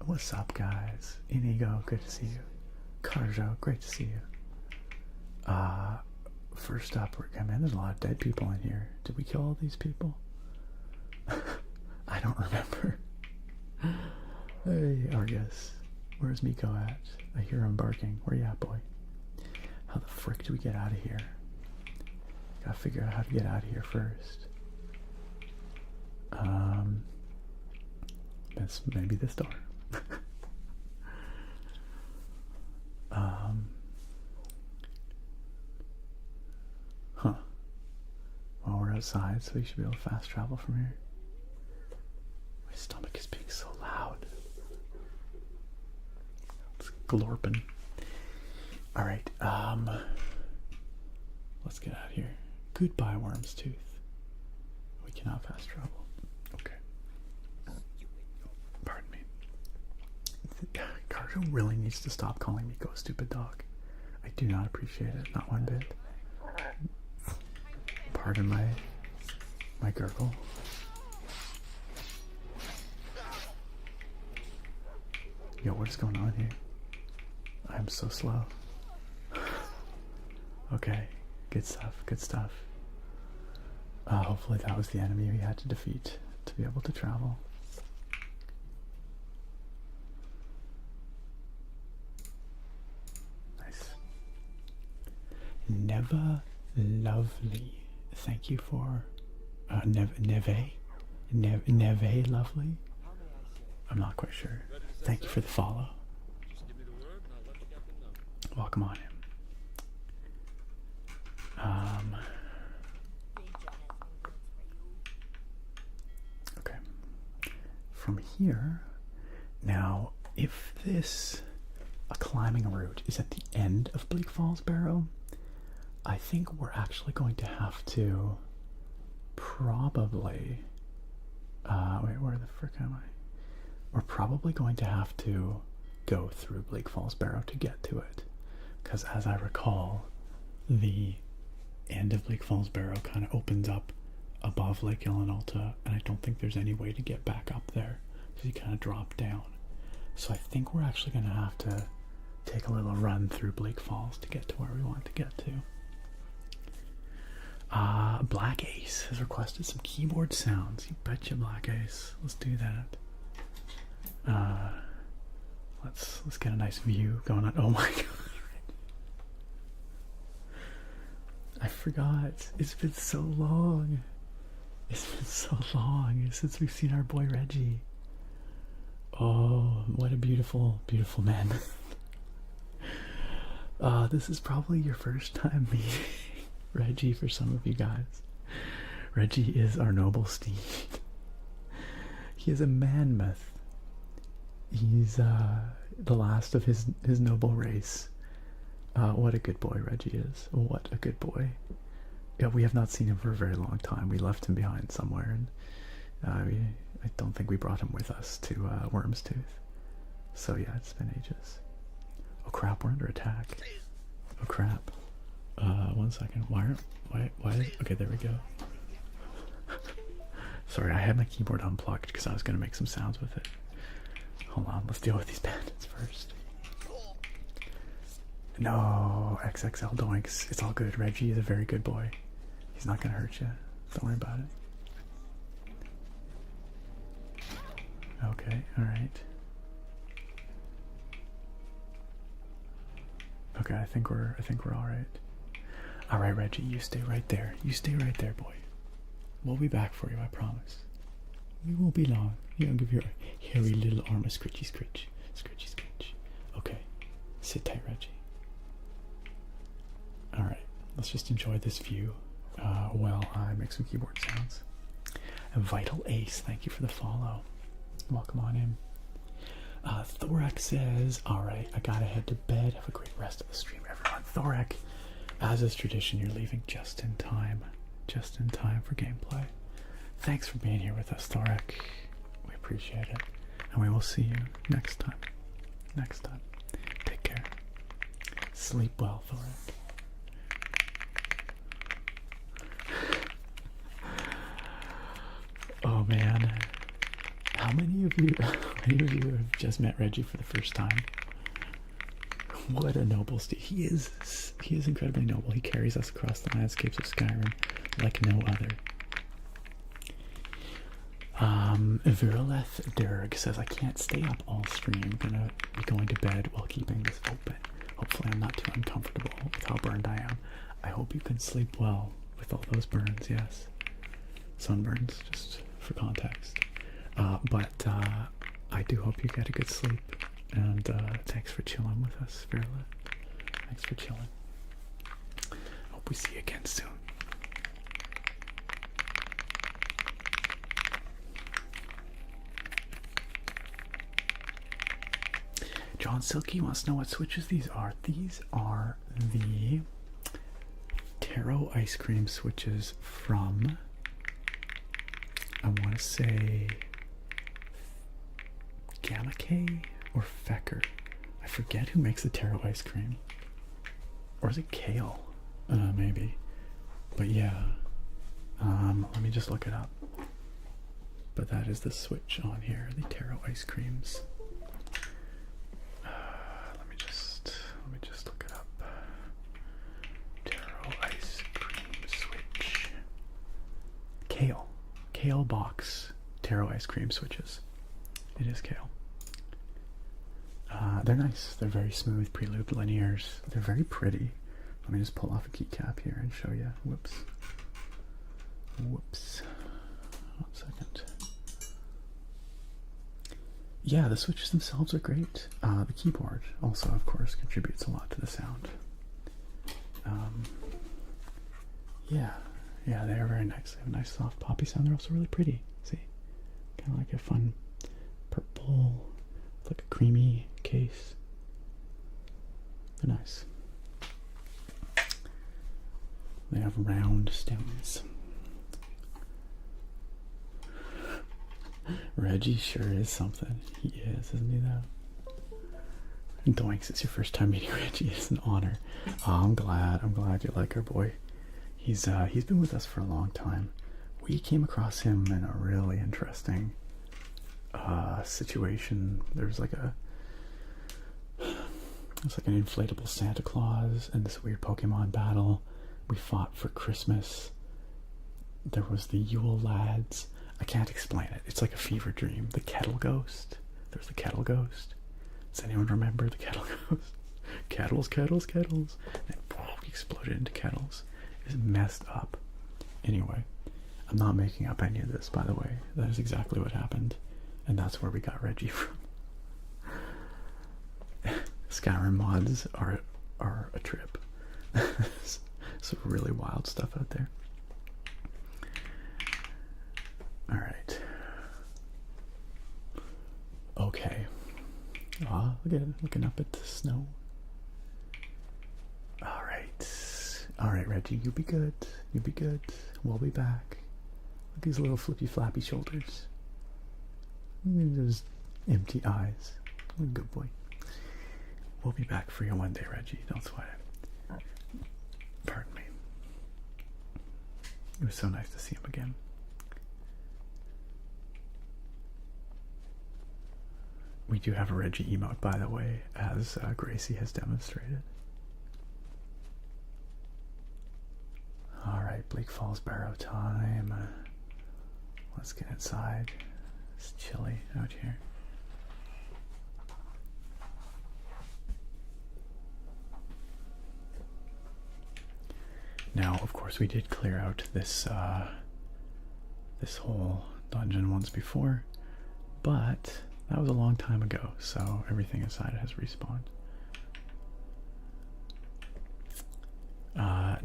What's up, guys? Inigo, good to see you. Carjo, great to see you. First up, man, there's a lot of dead people in here. Did we kill all these people? I don't remember. Hey, Argus. Where's Miko at? I hear him barking. Where you at, boy? How the frick do we get out of here? Gotta figure out how to get out of here first. That's maybe this door. Huh. Well, we're outside, so we should be able to fast travel from here. My stomach is being so loud. It's glorping. Alright, let's get out of here. Goodbye, Worm's Tooth. We cannot fast travel. Okay. Pardon me. Cargo really needs to stop calling me Go Stupid Dog. I do not appreciate it, not one bit. Pardon my gurgle. Yo, what is going on here? I'm so slow. Okay, good stuff, good stuff. Hopefully that was the enemy we had to defeat to be able to travel. Nice. Neva Lovely. Thank you for Neve Lovely. I'm not quite sure. Thank you for the follow. Welcome on in. Okay. From here, now, if a climbing route is at the end of Bleak Falls Barrow, I think we're actually going to have to probably, wait, where the frick am I? We're probably going to have to go through Bleak Falls Barrow to get to it. Because as I recall, the end of Bleak Falls Barrow kind of opens up above Lake Illinois, and I don't think there's any way to get back up there. So you kind of drop down. So I think we're actually going to have to take a little run through Bleak Falls to get to where we want to get to. Black Ace has requested some keyboard sounds. You betcha, Black Ace. Let's do that. Let's get a nice view going on. Oh my god. I forgot. It's been so long. It's been so long since we've seen our boy Reggie. Oh, what a beautiful, beautiful man. This is probably your first time meeting Reggie for some of you guys. Reggie is our noble steed. He is a mammoth. He's the last of his noble race. What a good boy Reggie is. What a good boy. Yeah, we have not seen him for a very long time. We left him behind somewhere, and I don't think we brought him with us to Worm's Tooth. So yeah, it's been ages. Oh crap, we're under attack. Oh crap. 1 second. Why? Okay, there we go. Sorry, I had my keyboard unplugged because I was going to make some sounds with it. Hold on, let's deal with these bandits first. No, XXL doinks. It's all good. Reggie is a very good boy. He's not going to hurt you. Don't worry about it. Okay, alright. Okay, I think we're alright. Alright, Reggie, you stay right there. You stay right there, boy. We'll be back for you, I promise. We won't be long. You don't give your hairy little arm a scritchy scritch. Scritchy scritch. Okay. Sit tight, Reggie. Alright, let's just enjoy this view while I make some keyboard sounds. And Vital Ace, thank you for the follow. Welcome on in. Thorak says, alright, I gotta head to bed. Have a great rest of the stream, everyone. Thorak, as is tradition, you're leaving just in time. Just in time for gameplay. Thanks for being here with us, Thorak. We appreciate it. And we will see you next time. Next time. Take care. Sleep well, Thorak. Oh man. How many of you have just met Reggie for the first time? What a noble steed. He is incredibly noble. He carries us across the landscapes of Skyrim like no other. Viruleth Durg says, I can't stay up all stream. I'm gonna be going to bed while keeping this open. Hopefully I'm not too uncomfortable with how burned I am. I hope you can sleep well with all those burns, yes. Sunburns, just for context. But I do hope you get a good sleep. And thanks for chilling with us, Viruleth. Thanks for chilling. Hope we see you again soon. John Silky wants to know what switches these are. These are the taro ice cream switches from, I want to say, Gamma K or Fecker. I forget who makes the taro ice cream. Or is it Kale? Maybe. But yeah. Let me just look it up. But that is the switch on here, the taro ice creams. Let me just look it up. Taro ice cream switch. Kale box taro ice cream switches. It is Kale. They're nice. They're very smooth, pre-looped linears. They're very pretty. Let me just pull off a keycap here and show you. Whoops. 1 second. Yeah, the switches themselves are great. The keyboard also, of course, contributes a lot to the sound. Yeah, they're very nice. They have a nice soft poppy sound. They're also really pretty. See? Kind of like a fun purple, like a creamy case. They're nice. They have round stems. Reggie sure is something. He is, isn't he though? Doinks, it's your first time meeting Reggie. It's an honor. Oh, I'm glad you like our boy. He's been with us for a long time. We came across him in a really interesting situation. There's like an inflatable Santa Claus and this weird Pokemon battle. We fought for Christmas. There was the Yule Lads. I can't explain it. It's like a fever dream. The Kettle Ghost. There's the Kettle Ghost. Does anyone remember the Kettle Ghost? Kettles. And boom, he exploded into kettles. It's messed up. Anyway, I'm not making up any of this, by the way. That is exactly what happened. And that's where we got Reggie from. Skyrim mods are a trip. Some really wild stuff out there. All right. Okay. Ah, look at it, looking up at the snow. All right. All right, Reggie, you be good. You be good. We'll be back. Look at these little flippy flappy shoulders. Those empty eyes. Good boy. We'll be back for you one day, Reggie. Don't sweat it. Pardon me. It was so nice to see him again. We do have a Reggie emote, by the way, as Gracie has demonstrated. Alright, Bleak Falls Barrow time. Let's get inside. It's chilly out here. Now, of course, we did clear out this this whole dungeon once before, but that was a long time ago, so everything inside has respawned.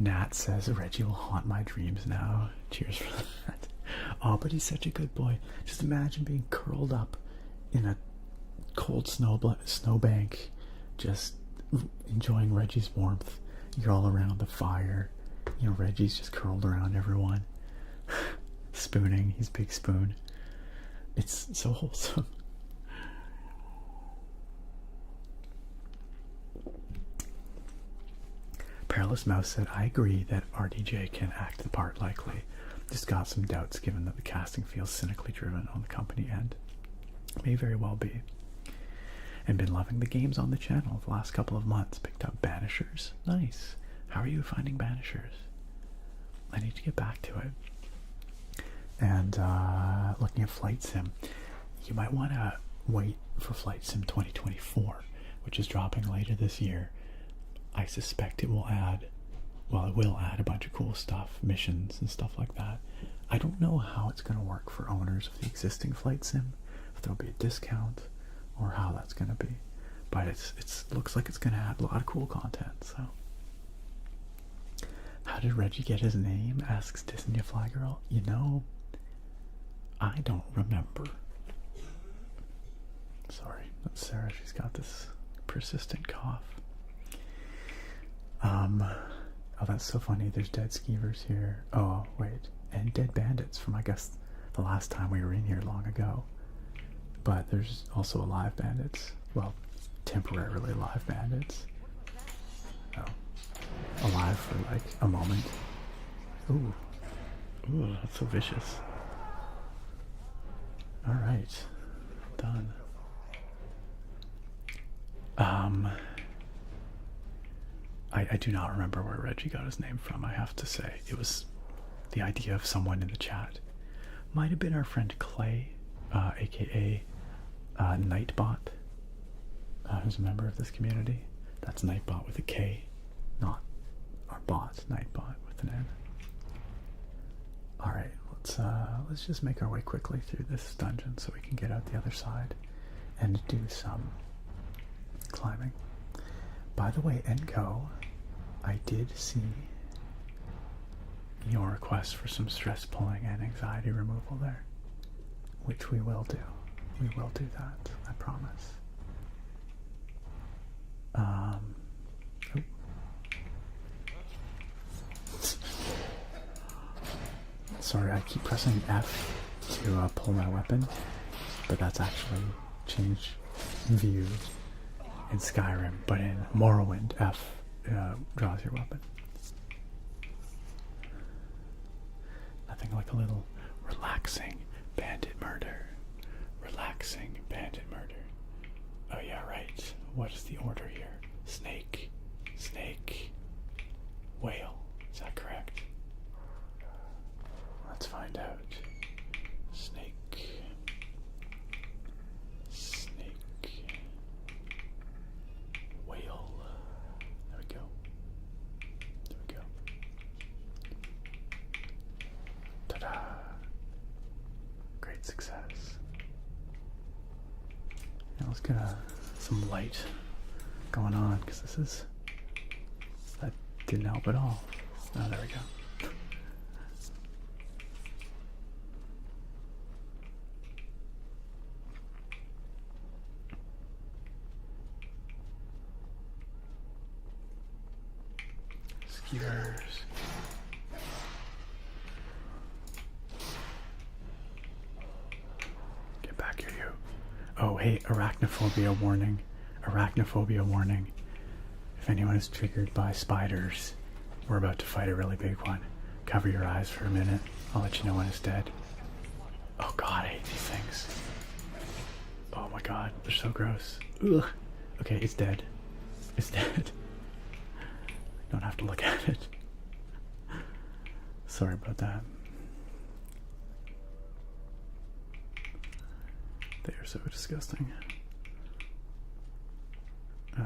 Nat says Reggie will haunt my dreams now. Cheers for that. Oh, but he's such a good boy. Just imagine being curled up in a cold snowbank, just enjoying Reggie's warmth. You're all around the fire. You know, Reggie's just curled around everyone. Spooning, he's big spoon. It's so wholesome. Perilous Mouse said, I agree that RDJ can act the part likely. Just got some doubts given that the casting feels cynically driven on the company end. May very well be. And been loving the games on the channel the last couple of months. Picked up Banishers. Nice. How are you finding Banishers? I need to get back to it. And looking at Flight Sim, you might want to wait for Flight Sim 2024, which is dropping later this year. I suspect it will add, well, it will add a bunch of cool stuff, missions and stuff like that. I don't know how it's going to work for owners of the existing Flight Sim, if there'll be a discount or how that's going to be. But it looks like it's going to add a lot of cool content, so. How did Reggie get his name? Asks Disney Fly Girl. You know, I don't remember. Sorry, that's Sarah. She's got this persistent cough. Oh, that's so funny. There's dead skeevers here. Oh, wait. And dead bandits from, I guess, the last time we were in here long ago. But there's also alive bandits. Well, temporarily alive bandits. Oh. Alive for, like, a moment. Ooh. Ooh, that's so vicious. Alright. Done. I do not remember where Reggie got his name from, I have to say. It was the idea of someone in the chat. Might have been our friend Clay, aka Nightbot, who's a member of this community. That's Nightbot with a K, not our bot, Nightbot with an N. Alright, let's just make our way quickly through this dungeon so we can get out the other side and do some climbing. By the way, Enko, I did see your request for some stress pulling and anxiety removal there, which we will do. We will do that, I promise. Sorry, I keep pressing F to pull my weapon, but that's actually change view in Skyrim, but in Morrowind, F draws your weapon. Nothing like a little relaxing bandit murder. Relaxing bandit murder. Oh yeah, right. What is the order here? Snake, snake, whale. Is that correct? Let's find out. Snake, snake, whale. There we go. There we go. Ta-da! Great success. Now let's get some light going on, because that didn't help at all. Oh, there we go. viewers. Get back here, you. Oh, hey, arachnophobia warning. Arachnophobia warning. If anyone is triggered by spiders, we're about to fight a really big one. Cover your eyes for a minute. I'll let you know when it's dead. Oh god, I hate these things. Oh my god, they're so gross. Ugh. Okay, it's dead. It's dead. Don't have to look at it. Sorry about that. They are so disgusting. All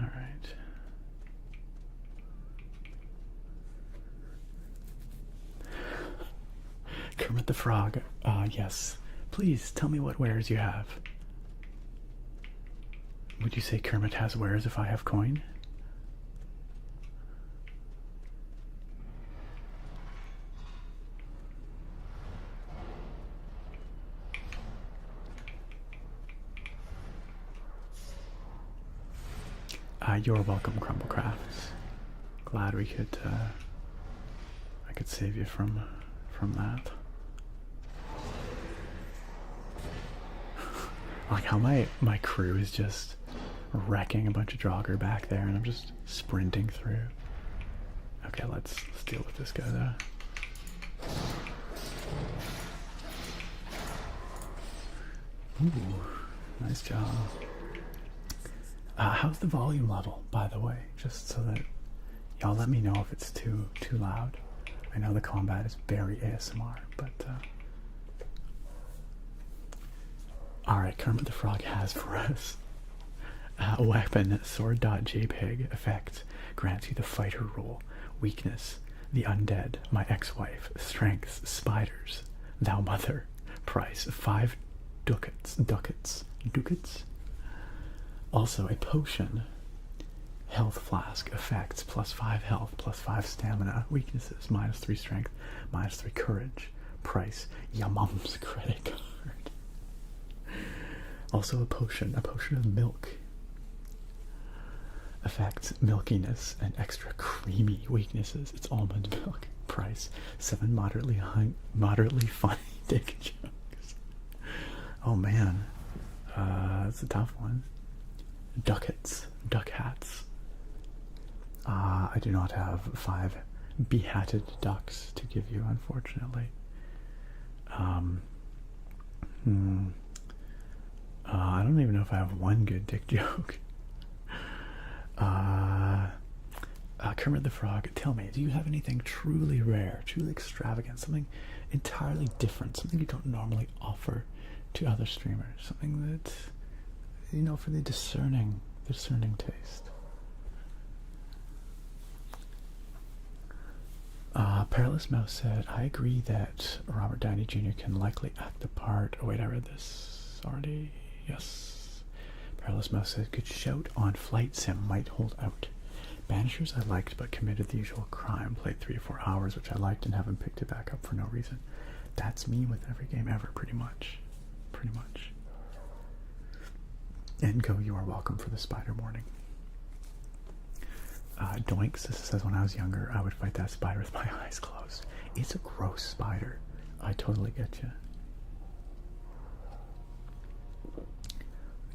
right. Kermit the Frog. Yes. Please tell me what wares you have. Would you say Kermit has wares if I have coin? You're welcome, Crumblecrafts. Glad we could, I could save you from that. Like how my crew is just wrecking a bunch of Draugr back there, and I'm just sprinting through. Okay, let's deal with this guy though. Ooh, nice job. How's the volume level, by the way? Just so that y'all let me know if it's too loud. I know the combat is very ASMR, but alright, Kermit the Frog has for us a weapon, sword.jpg effect, grants you the fighter role, weakness, the undead, my ex-wife, strengths, spiders, thou mother, price, 5 ducats. Also a potion, health flask, effects, +5 health, +5 stamina, weaknesses, -3 strength, -3 courage, price, Yamum's credit card. Also a potion of milk. Effects, milkiness and extra creamy, weaknesses, it's almond milk, price, 7 moderately funny dick jokes. Oh man, that's a tough one. Ducats. I do not have 5 behatted ducks to give you, unfortunately. I don't even know if I have one good dick joke. Kermit the Frog, tell me, do you have anything truly rare, truly extravagant, something entirely different, something you don't normally offer to other streamers, something that, you know, for the discerning taste? Perilous Mouse said, I agree that Robert Downey Jr. can likely act the part. Oh wait, I read this already. Yes. Perilous Mouse said, good shout on Flight Sim, might hold out. Banishers I liked but committed the usual crime. Played 3 or 4 hours, which I liked and haven't picked it back up for no reason. That's me with every game ever, pretty much. And Go, you are welcome for the spider warning. Doinks says, when I was younger, I would fight that spider with my eyes closed. It's a gross spider. I totally get you.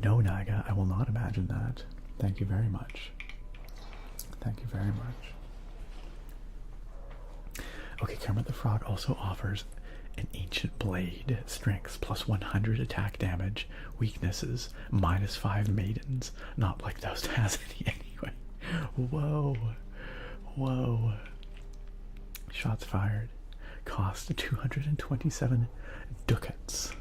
No, Naga, I will not imagine that. Thank you very much. Thank you very much. Okay, Kermit the Frog also offers an ancient blade, strengths +100 attack damage, weaknesses -5 maidens. Not like those has any anyway. Whoa. Shots fired. Cost 227 ducats.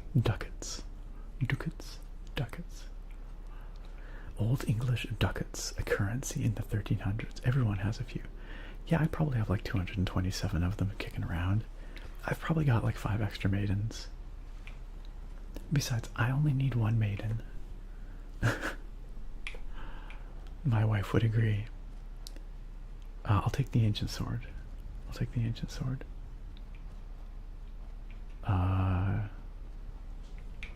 Old English ducats, a currency in the 1300s. Everyone has a few. Yeah, I probably have like 227 of them kicking around. I've probably got like 5 extra maidens. Besides, I only need 1 maiden. My wife would agree. I'll take the ancient sword.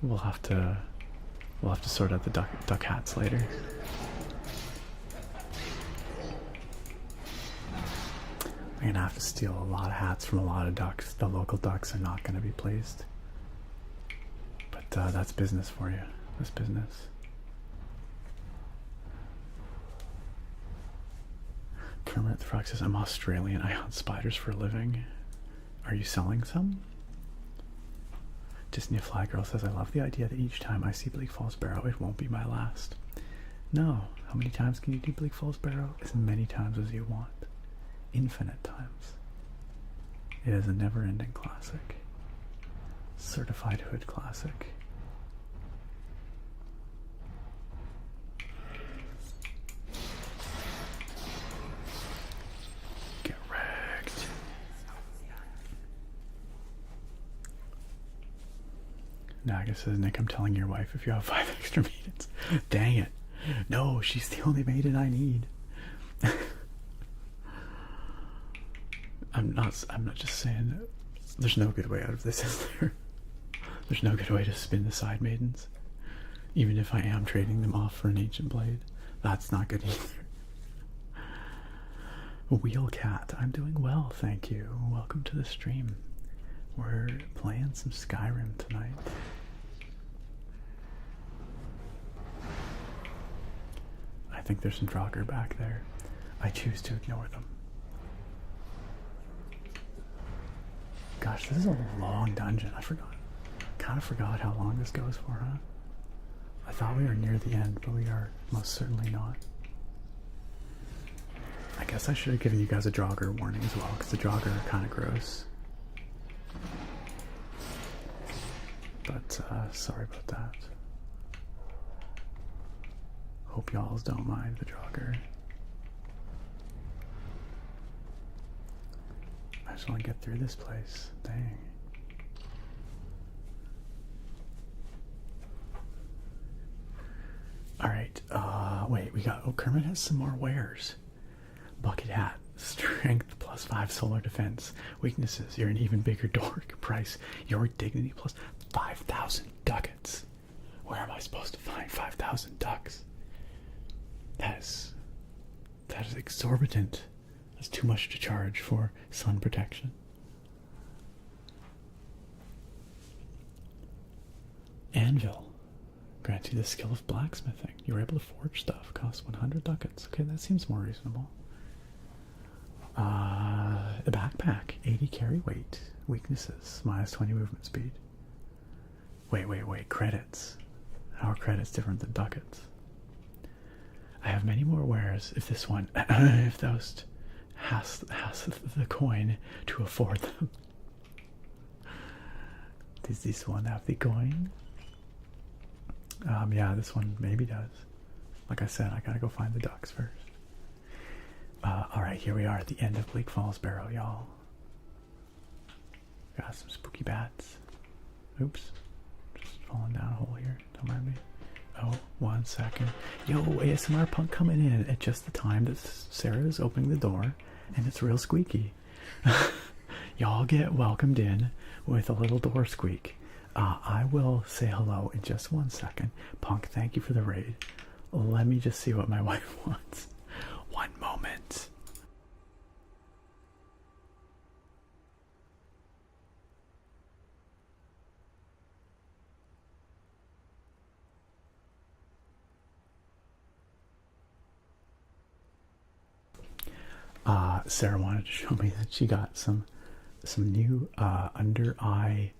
We'll have to We'll have to sort out the duck hats later. I'm gonna have to steal a lot of hats from a lot of ducks. The local ducks are not gonna be pleased. But that's business for you. That's business. Kermit the Frog says, I'm Australian. I hunt spiders for a living. Are you selling some? Disney Fly Girl says, I love the idea that each time I see Bleak Falls Barrow, it won't be my last. No. How many times can you do Bleak Falls Barrow? As many times as you want. Infinite times. It is a never-ending classic. Certified hood classic. Get wrecked. Naga says, Nick, I'm telling your wife if you have 5 extra maidens. Dang it. No, she's the only maiden I need. I'm not just saying there's no good way out of this, is there? There's no good way to spin the side maidens. Even if I am trading them off for an ancient blade. That's not good either. Wheel Cat, I'm doing well, thank you. Welcome to the stream. We're playing some Skyrim tonight. I think there's some Draugr back there. I choose to ignore them. Gosh, this is a long dungeon. I forgot. Kind of forgot how long this goes for, huh? I thought we were near the end, but we are most certainly not. I guess I should have given you guys a Draugr warning as well, because the Draugr are kind of gross. But, sorry about that. Hope y'alls don't mind the Draugr. I just want to get through this place. Dang. Alright, wait, we got, oh, Kermit has some more wares. Bucket hat, strength plus 5 solar defense. Weaknesses, you're an even bigger dork. Price, your dignity plus 5,000 ducats. Where am I supposed to find 5,000 ducks? That is exorbitant. That's too much to charge for sun protection. Anvil. Grants you the skill of blacksmithing. You were able to forge stuff. Costs 100 ducats. Okay, that seems more reasonable. A backpack. 80 carry weight. Weaknesses. Minus 20 movement speed. Wait. Credits. How are credits different than ducats? I have many more wares if this one, if those has the coin to afford them. Does this one have the coin? Yeah, this one maybe does. Like I said, I gotta go find the ducks first. Alright, here we are at the end of Bleak Falls Barrow, y'all. Got some spooky bats. Oops. Just falling down a hole here. Don't mind me. Oh, 1 second. Yo, ASMR Punk coming in at just the time that Sarah is opening the door, and it's real squeaky. Y'all get welcomed in with a little door squeak. I will say hello in just 1 second. Punk, thank you for the raid. Let me just see what my wife wants. One moment. Sarah wanted to show me that she got some new under eye,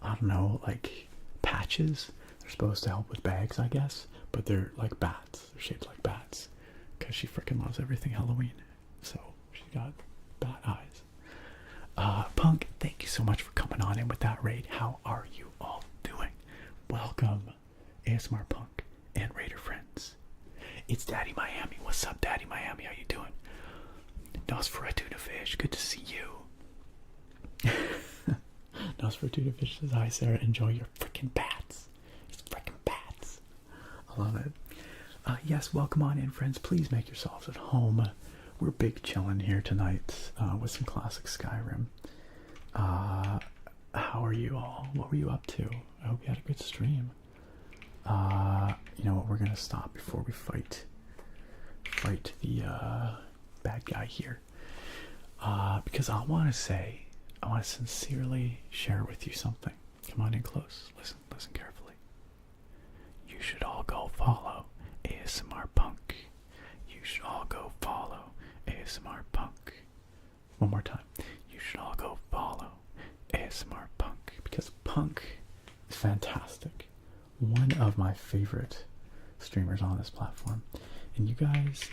I don't know, like patches. They're supposed to help with bags, I guess, but they're like bats. They're shaped like bats because she freaking loves everything Halloween. So she got bat eyes. Punk, thank you so much for coming on in with that raid. How are you all doing? Welcome, ASMR Punk and Raider friends. It's Daddy Miami. What's up, Daddy Miami? How you doing? Nosferatu Fish, good to see you. Nosferatu Fish says, hi Sarah, enjoy your freaking bats. It's freaking bats. I love it. Yes, welcome on in, friends. Please make yourselves at home. We're big chilling here tonight with some classic Skyrim. How are you all? What were you up to? I hope you had a good stream. You know what? We're gonna stop before we fight the bad guy here. Because I want to sincerely share with you something. Come on in close. Listen carefully. You should all go follow ASMR Punk. You should all go follow ASMR Punk. One more time. You should all go follow ASMR Punk, because Punk is fantastic. One of my favorite streamers on this platform. And you guys,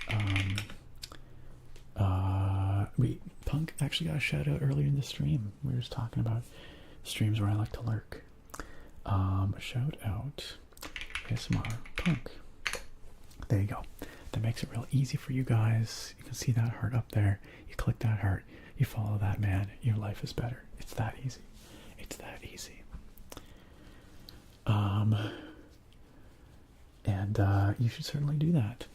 Punk actually got a shout out earlier in the stream. We were just talking about streams where I like to lurk. Shout out ASMR Punk. There you go. That makes it real easy for you guys. You can see that heart up there. You click that heart. You follow that man. Your life is better. It's that easy. It's that easy. You should certainly do that.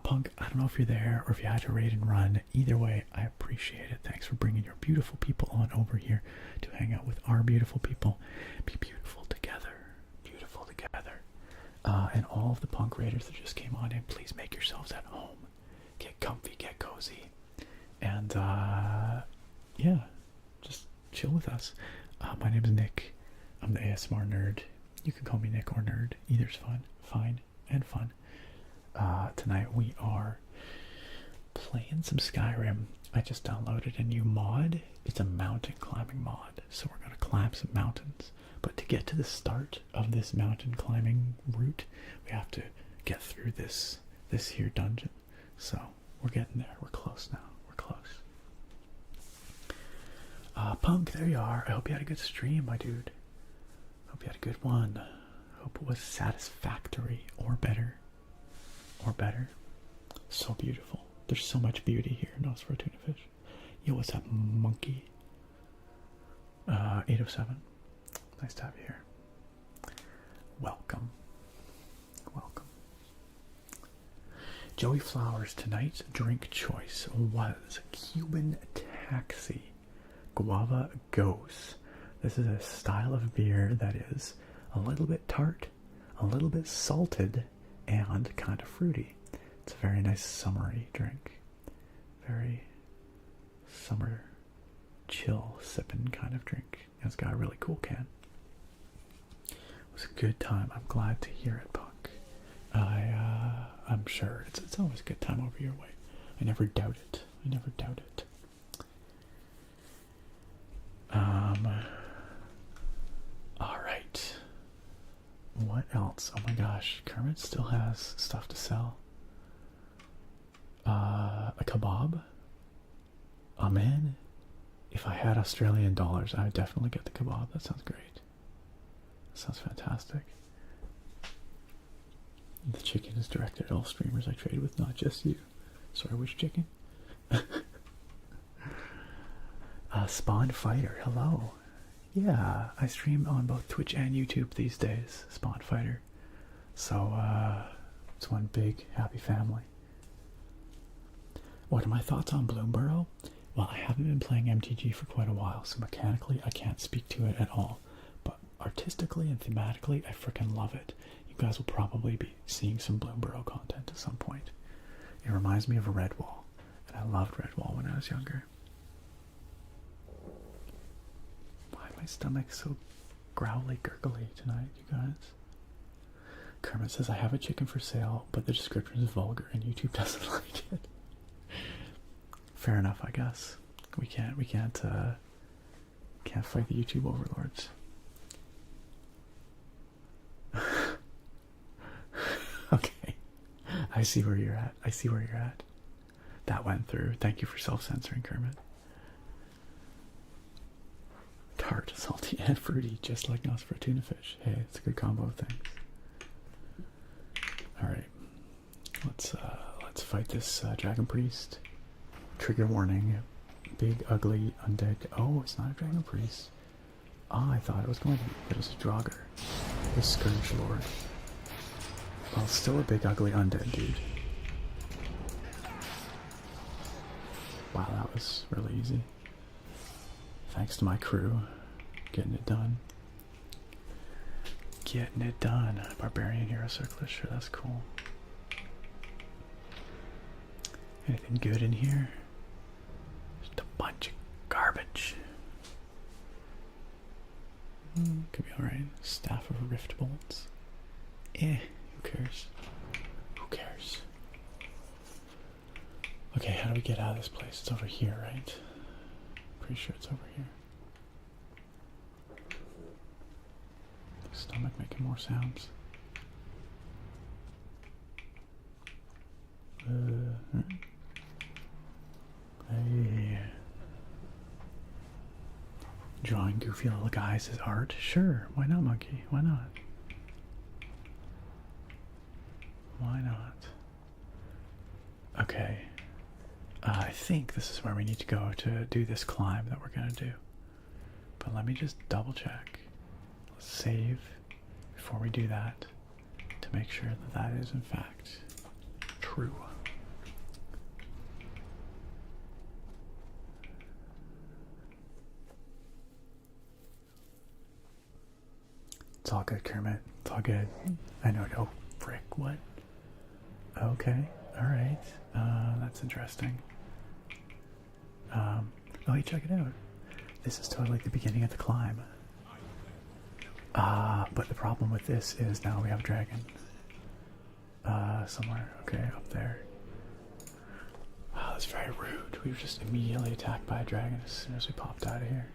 Punk, I don't know if you're there or if you had to raid and run. Either way, I appreciate it. Thanks for bringing your beautiful people on over here to hang out with our beautiful people. Be beautiful together. Beautiful together. And all of the Punk raiders that just came on in, please make yourselves at home. Get comfy, get cozy. And, yeah, just chill with us. My name is Nick. I'm the ASMR nerd. You can call me Nick or Nerd. Either's fine and fun. Tonight we are playing some Skyrim. I just downloaded a new mod. It's a mountain climbing mod. So we're going to climb some mountains. But to get to the start of this mountain climbing route, we have to get through this here dungeon. So we're getting there. We're close now. We're close. Punk, there you are. I hope you had a good stream, my dude. Hope you had a good one. Hope it was satisfactory or better. So beautiful. There's so much beauty here. No, it's for a tuna fish. Yo, what's up, monkey? 807. Nice to have you here. Welcome. Joey Flowers, tonight's drink choice was Cuban Taxi Guava Ghost. This is a style of beer that is a little bit tart, a little bit salted, and kind of fruity. It's a very nice summery drink. Very summer chill sipping kind of drink. And it's got a really cool can. It was a good time. I'm glad to hear it, Punk. I'm sure it's always a good time over your way. I never doubt it. Alright. What else? Oh my gosh, Kermit still has stuff to sell. A kebab? Oh man, if I had Australian dollars, I would definitely get the kebab. That sounds great. That sounds fantastic. The chicken is directed at all streamers I trade with, not just you. Sorry, which chicken? Spawn Fighter, hello. Yeah, I stream on both Twitch and YouTube these days, Spawn Fighter. So, it's one big happy family. What are my thoughts on Bloomborough? Well, I haven't been playing MTG for quite a while, so mechanically I can't speak to it at all. But artistically and thematically, I freaking love it. You guys will probably be seeing some Bloomborough content at some point. It reminds me of Redwall, and I loved Redwall when I was younger. Why my stomach so growly gurgly tonight, you guys? Kermit says, I have a chicken for sale, but the description is vulgar and YouTube doesn't like it. Fair enough, I guess. We can't fight the YouTube overlords. Okay. I see where you're at. That went through. Thank you for self-censoring, Kermit. Tart, salty, and fruity, just like us for tuna fish. Hey, it's a good combo of things. Alright. Let's fight this Dragon Priest. Trigger warning. Big, ugly, undead. Oh, it's not a Dragon Priest. Ah, I thought it was going to be. It was a Draugr. The Scourge Lord. Well, still a big, ugly, undead dude. Wow, that was really easy. Thanks to my crew. Getting it done. Getting it done. Barbarian Hero Circlet, sure, that's cool. Anything good in here? Just a bunch of garbage. Could be alright. Staff of Rift Bolts. Who cares? Who cares? Okay, how do we get out of this place? It's over here, right? Pretty sure it's over here. Stomach making more sounds. Hey. Drawing goofy little guys as art? Sure, why not, monkey? Why not? Why not? Okay. I think this is where we need to go to do this climb that we're gonna do. But let me just double check. Let's save before we do that to make sure that that is in fact true. It's all good, Kermit. It's all good. I know. No, frick. What? Okay. All right. That's interesting. Oh, check it out. This is totally the beginning of the climb. But the problem with this is now we have a dragon. Somewhere. Okay, up there. Wow, that's very rude. We were just immediately attacked by a dragon as soon as we popped out of here.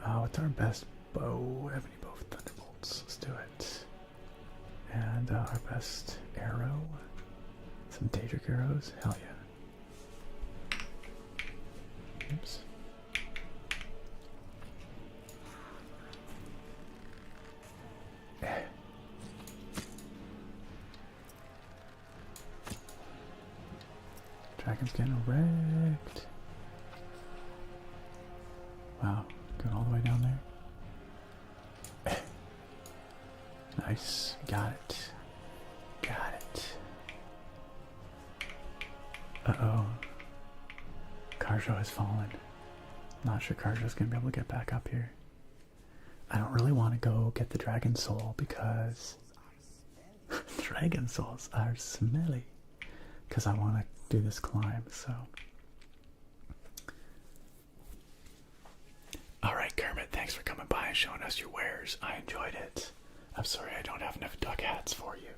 What's our best bow? Ebony bow with thunderbolts. Let's do it. And our best arrow. Some Daedric arrows. Hell yeah. Oops. Dragon's getting wrecked. Wow, going all the way down there. Nice, got it. Got it. Uh-oh. Carjo has fallen. Not sure Carjo's gonna be able to get back up here. I don't really want to go get the dragon soul because dragon souls are smelly. Because I want to do this climb, so. Alright, Kermit, thanks for coming by and showing us your wares. I enjoyed it. I'm sorry I don't have enough duck hats for you.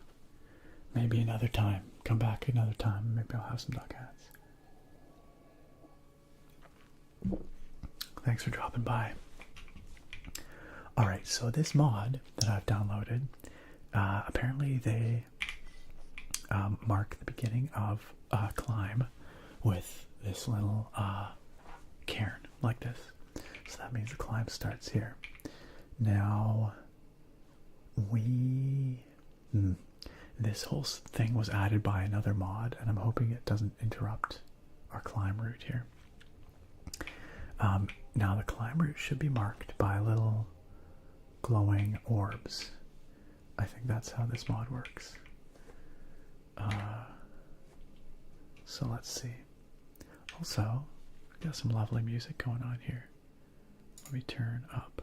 Maybe another time. Come back another time. Maybe I'll have some duck hats. Thanks for dropping by. Alright, so this mod that I've downloaded, apparently they mark the beginning of a climb with this little cairn like this. So that means the climb starts here. Now, this whole thing was added by another mod, and I'm hoping it doesn't interrupt our climb route here. Now the climb route should be marked by little glowing orbs. I think that's how this mod works. So let's see. Also, we've got some lovely music going on here. Let me turn up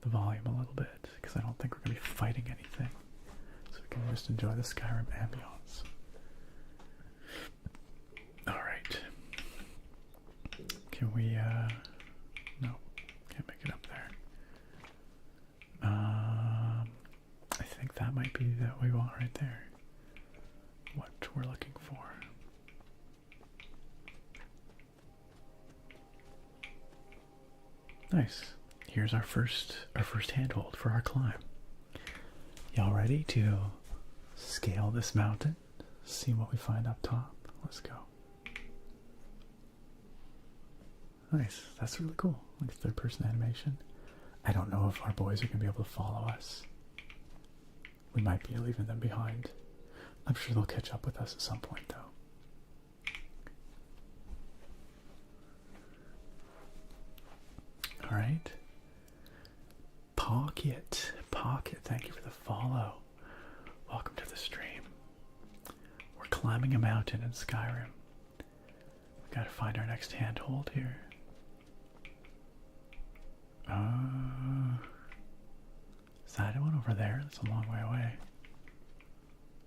the volume a little bit, because I don't think we're going to be fighting anything. So we can just enjoy the Skyrim ambience. Alright. Can we, no, can't make it up there. I think that might be that we want right there. What we're looking for. Nice. Here's our first handhold for our climb. Y'all ready to scale this mountain? See what we find up top. Let's go. Nice. That's really cool. Like third-person animation. I don't know if our boys are going to be able to follow us. We might be leaving them behind. I'm sure they'll catch up with us at some point, though. Alright. Pocket, thank you for the follow. Welcome to the stream. We're climbing a mountain in Skyrim. We gotta find our next handhold here. Is that one over there. That's a long way away.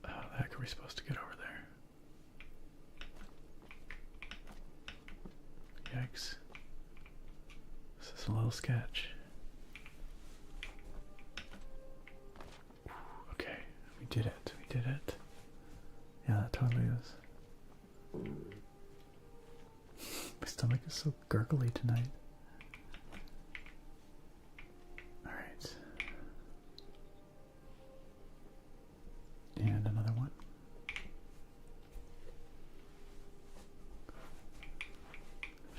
How the heck are we supposed to get over there? Yikes. This is a little sketch. Okay, we did it. We did it. Yeah, that totally is. My stomach is so gurgly tonight. Alright. And another one.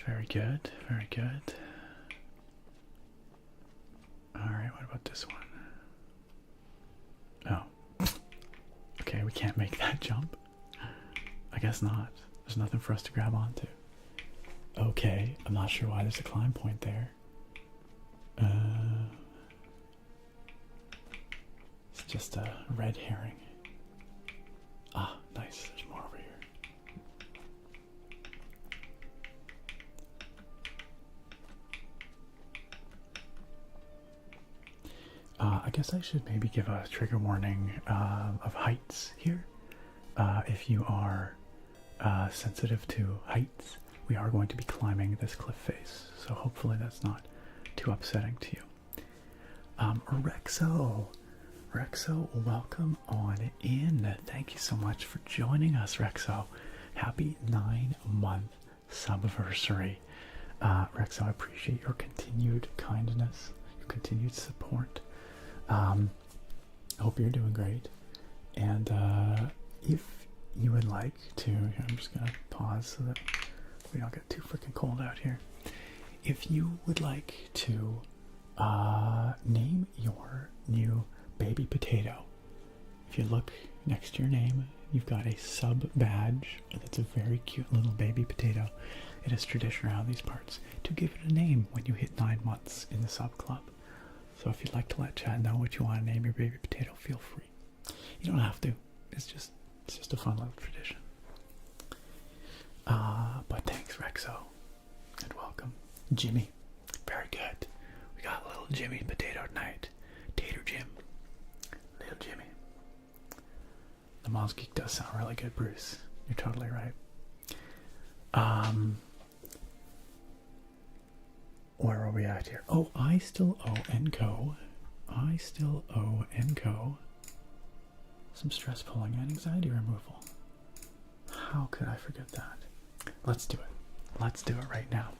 Very good, very good. Alright, what about this one? Oh. Okay, we can't make that jump. I guess not. There's nothing for us to grab onto. Okay, I'm not sure why there's a climb point there. It's just a red herring. Ah, nice. There's more over here. I guess I should maybe give a trigger warning of heights here. If you are sensitive to heights, we are going to be climbing this cliff face, so hopefully that's not too upsetting to you. Rexo, welcome on in. Thank you so much for joining us, Rexo. Happy 9-month subversary. Rexo, I appreciate your continued kindness, your continued support. I hope you're doing great. And if you would like to, I'm just going to pause so that we don't get too freaking cold out here. If you would like to name your new baby potato, if you look next to your name, you've got a sub badge that's a very cute little baby potato. It is tradition around these parts to give it a name when you hit 9 months in the sub club. So if you'd like to let Chad know what you want to name your baby potato, feel free. You don't have to. It's just a fun little tradition. But thanks, Rexo, and welcome, Jimmy. Very good. We got a little Jimmy potato tonight. Tater Jim. Little Jimmy. The Mom's Geek does sound really good, Bruce. You're totally right. Where are we at here? Oh, I still owe Enco some stress pulling and anxiety removal. How could I forget that? Let's do it. Let's do it right now.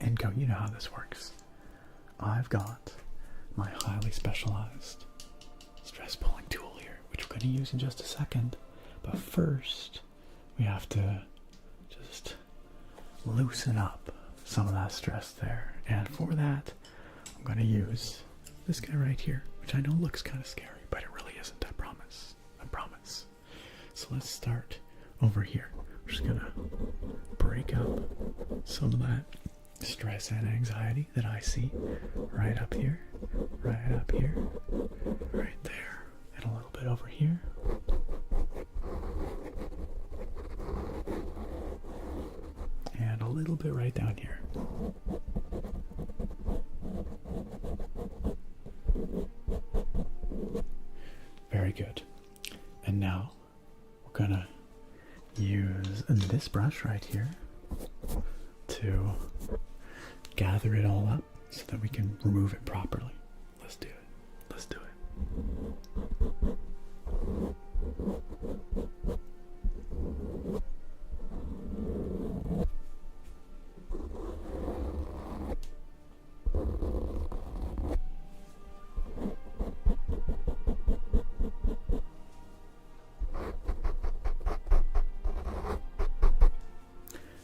Enco, you know how this works. I've got my highly specialized stress pulling tool here, which we're going to use in just a second. But first, we have to just loosen up some of that stress there. And for that, I'm going to use this guy right here, which I know looks kind of scary, but it really isn't, I promise. I promise. So let's start over here. We're just going to break up some of that stress and anxiety that I see right up here, right there, and a little bit over here. And a little bit right down here. Very good. And now we're gonna use this brush right here to gather it all up so that we can remove it properly. Let's do it. Let's do it.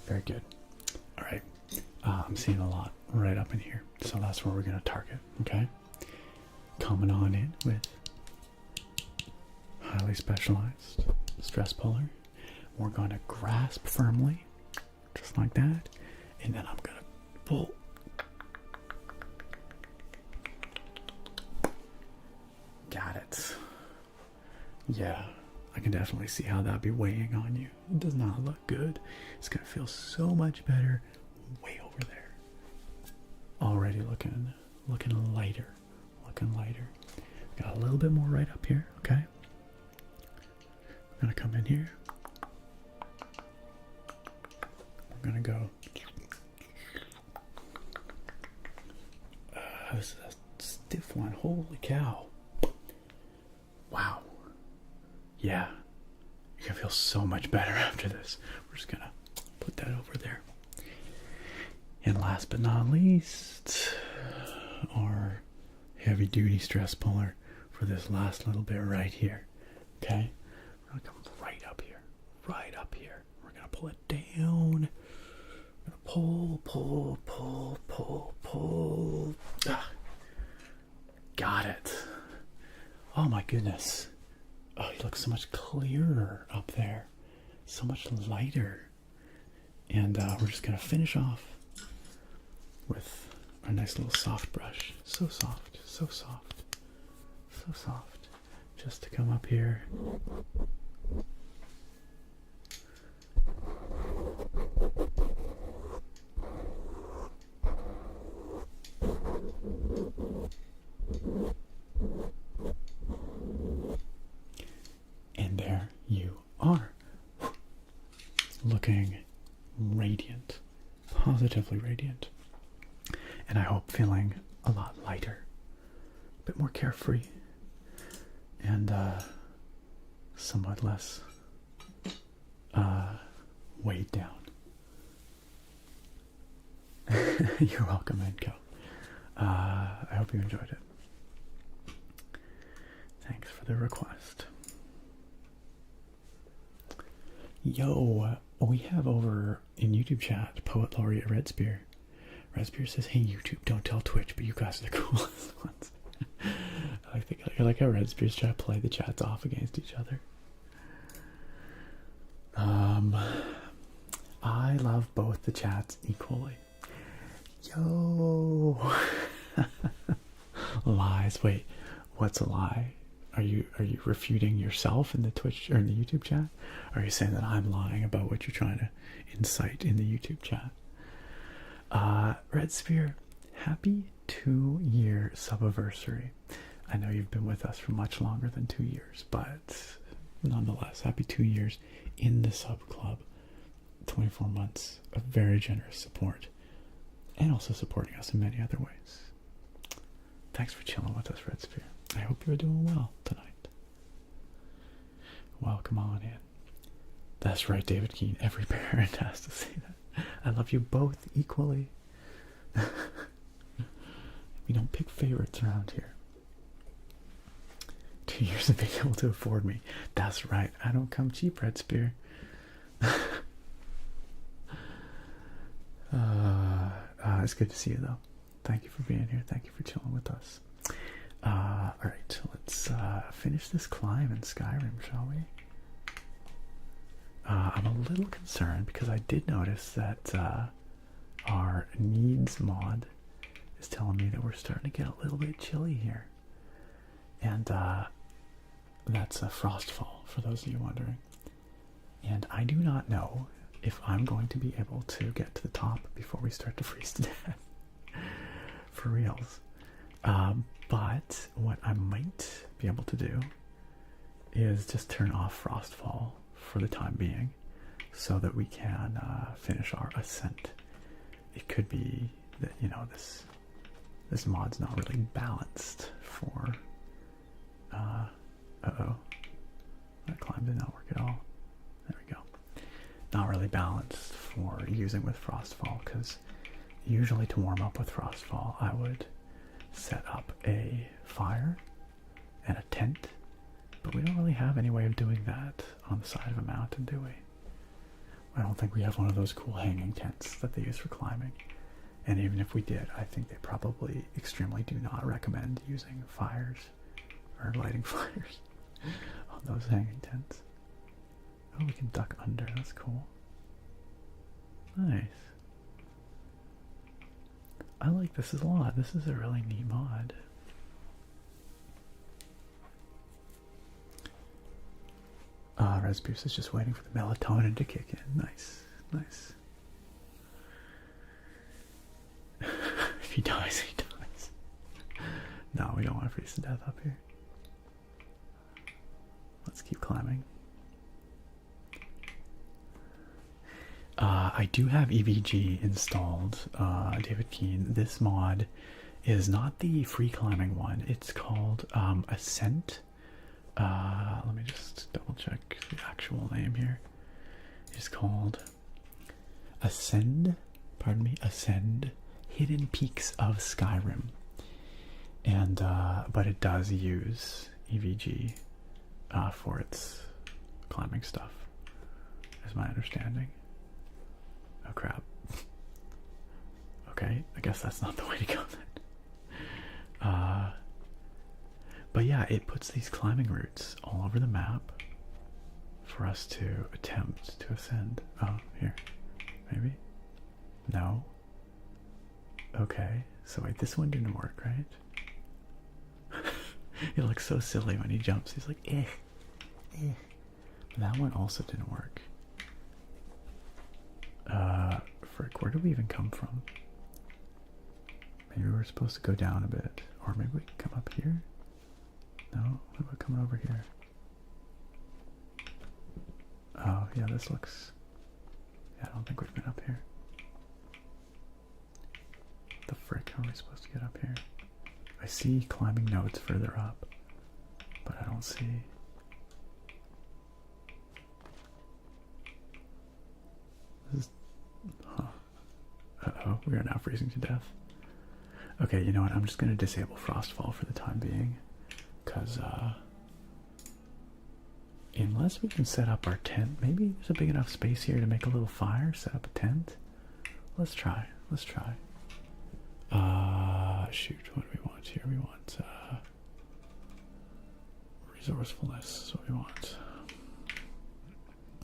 Very good. All right. I'm seeing a lot right up in here, so that's where we're going to target. Okay. Coming on in with highly specialized stress puller. We're going to grasp firmly, just like that, and then I'm going to pull. Got it. Yeah, I can definitely see how that'd be weighing on you. It does not look good. It's going to feel so much better way over there. Already looking lighter, Got a little bit more right up here, okay? I'm gonna come in here. We're gonna go. This is a stiff one. Holy cow. Wow. Yeah. You're gonna feel so much better after this. We're just gonna put that over there. And last but not least, our heavy duty stress puller for this last little bit right here. Okay? We're gonna come right up here. Right up here. We're gonna pull it down. We're gonna pull, pull, pull, pull, pull. Ah. Got it. Oh my goodness. Oh, you look so much clearer up there. So much lighter. And we're just gonna finish off with our nice little soft brush. So soft, so soft, so soft. Just to come up here. And there you are. Looking radiant. Positively radiant. And I hope feeling a lot lighter. A bit more carefree. And somewhat less weighed down. You're welcome, Enco. I hope you enjoyed it. Thanks for the request. Yo, we have over in YouTube chat Poet Laureate Red Spear. Red Spear says, "Hey YouTube, don't tell Twitch, but you guys are the coolest ones." I like how Red Spears try to play the chats off against each other. I love both the chats equally. Yo. Lies. Wait, what's a lie? Are you refuting yourself in the Twitch or in the YouTube chat? Or are you saying that I'm lying about what you're trying to incite in the YouTube chat? Red Spear, happy 2-year subiversary. I know you've been with us for much longer than 2 years, but nonetheless, happy 2 years in the sub club. 24 months of very generous support, and also supporting us in many other ways. Thanks for chilling with us, Red Spear. I hope you're doing well tonight. Welcome on in. That's right, David Keane. Every parent has to say that. I love you both equally. We don't pick favorites around here. 2 years of being able to afford me. That's right. I don't come cheap, Red Spear. It's good to see you, though. Thank you for being here. Thank you for chilling with us. Alright, let's finish this climb in Skyrim, shall we? I'm a little concerned because I did notice that our needs mod is telling me that we're starting to get a little bit chilly here. And that's a frostfall, for those of you wondering. And I do not know if I'm going to be able to get to the top before we start to freeze to death. For reals. But what I might be able to do is just turn off frostfall for the time being so that we can finish our ascent. It could be that, you know, this mod's not really balanced for that climb did not work at all. There we go. Not really balanced for using with frostfall, because usually to warm up with frostfall I would set up a fire and a tent, but we don't really have any way of doing that on the side of a mountain, do we? I don't think we have one of those cool hanging tents that they use for climbing. And even if we did, I think they probably extremely do not recommend using fires or lighting fires on those hanging tents. Oh, we can duck under. That's cool. Nice. I like this a lot. This is a really neat mod. Resbuse is just waiting for the melatonin to kick in. Nice. Nice. If he dies, he dies. No, we don't want to freeze to death up here. let's keep climbing. I do have EVG installed, David Keane. This mod is not the free climbing one. It's called Ascent. Let me just double check the actual name here. It's called Ascend, Ascend, Hidden Peaks of Skyrim. And, but it does use EVG for its climbing stuff, is my understanding. Oh crap. Okay, I guess that's not the way to go then. But yeah, it puts these climbing routes all over the map for us to attempt to ascend. Oh, here. Maybe? No? Okay, so wait, this one didn't work, right? He looks so silly when he jumps. He's like, eh, eh. That one also didn't work. Frick, where do we even come from? Maybe we're supposed to go down a bit. Or maybe we can come up here? No? What about coming over here? Oh, yeah, this looks... Yeah, I don't think we've been up here. The frick, how are we supposed to get up here? I see climbing nodes further up, but I don't see... This is... Huh. Uh-oh, we are now freezing to death. Okay, you know what, I'm just going to disable Frostfall for the time being. Because, unless we can set up our tent, maybe there's a big enough space here to make a little fire, set up a tent. Let's try, let's try. Shoot, what do we want here? We want, resourcefulness is what we want.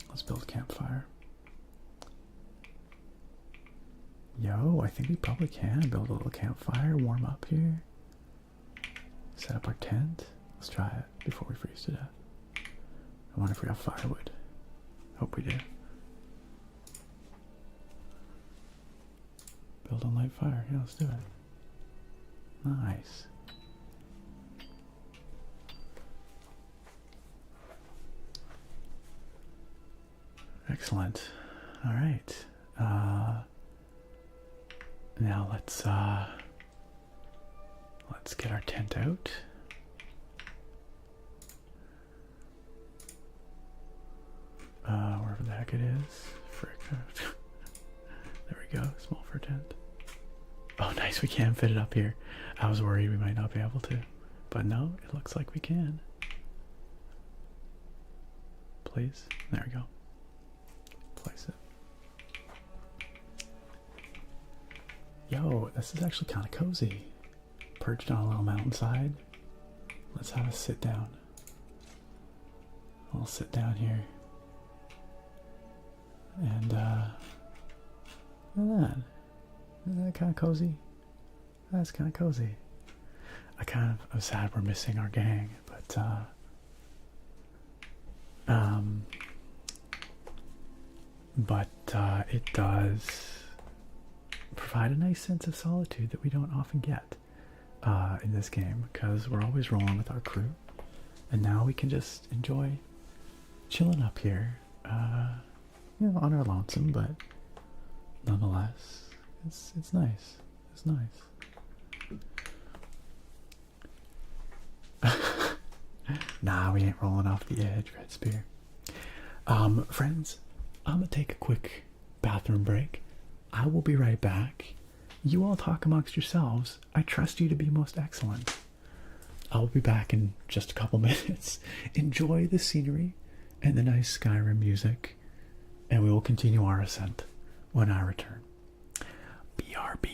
Let's build a campfire. Yo, I think we probably can build a little campfire, warm up here. Set up our tent. Let's try it before we freeze to death. I wonder if we have firewood. Hope we do. Build on light fire. Yeah, let's do it. Nice. Excellent. All right. Now let's get our tent out. Wherever the heck it is. Frick. There we go. Small for a tent. Oh, nice. We can fit it up here. I was worried we might not be able to. But no, it looks like we can. Please. There we go. Place it. Yo, this is actually kind of cozy. Perched on a little mountainside. Let's have a sit down. I'll sit down here. And, look at that. Isn't that kind of cozy? That's kind of cozy. I'm sad we're missing our gang, but, it does provide a nice sense of solitude that we don't often get in this game, because we're always rolling with our crew, and now we can just enjoy chilling up here, you know, on our lonesome, but nonetheless, it's nice. It's nice. Nah, we ain't rolling off the edge, Red Spear. Friends, I'm gonna take a quick bathroom break. I will be right back. You all talk amongst yourselves. I trust you to be most excellent. I'll be back in just a couple minutes. Enjoy the scenery and the nice Skyrim music, and we will continue our ascent when I return. BRB.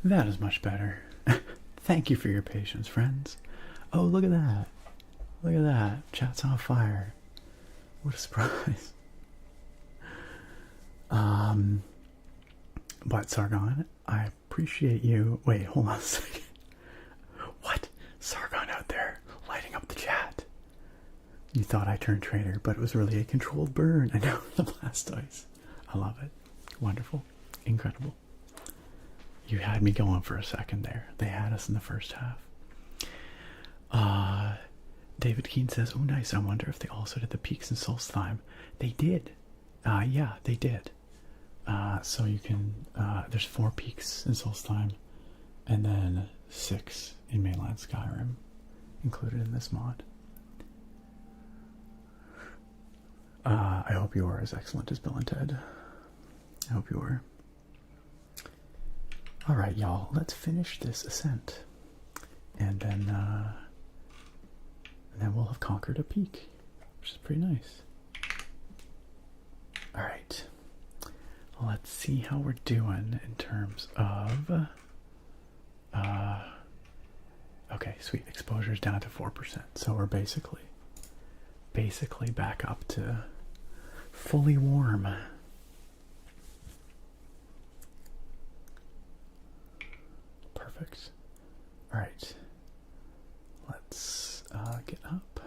That is much better. Thank you for your patience, friends. Oh, look at that. Look at that. Chat's on fire. What a surprise. But Sargon, I appreciate you. Wait, hold on a second. What? Sargon out there lighting up the chat. You thought I turned traitor, but it was really a controlled burn. I know, the Blastoise. I love it. Wonderful. Incredible. You had me going for a second there. They had us in the first half. David Keane says, oh nice, I wonder if they also did the peaks in Solstheim. They did. Yeah, they did. So you can, there's 4 peaks in Solstheim, and then 6 in mainland Skyrim, included in this mod. I hope you are as excellent as Bill and Ted. I hope you are. Alright, y'all, let's finish this ascent. And then we'll have conquered a peak, which is pretty nice. Alright. Let's see how we're doing in terms of... okay, sweet. Exposure's down to 4%. So we're basically back up to fully warm. Perfect. Alright. Let's get up.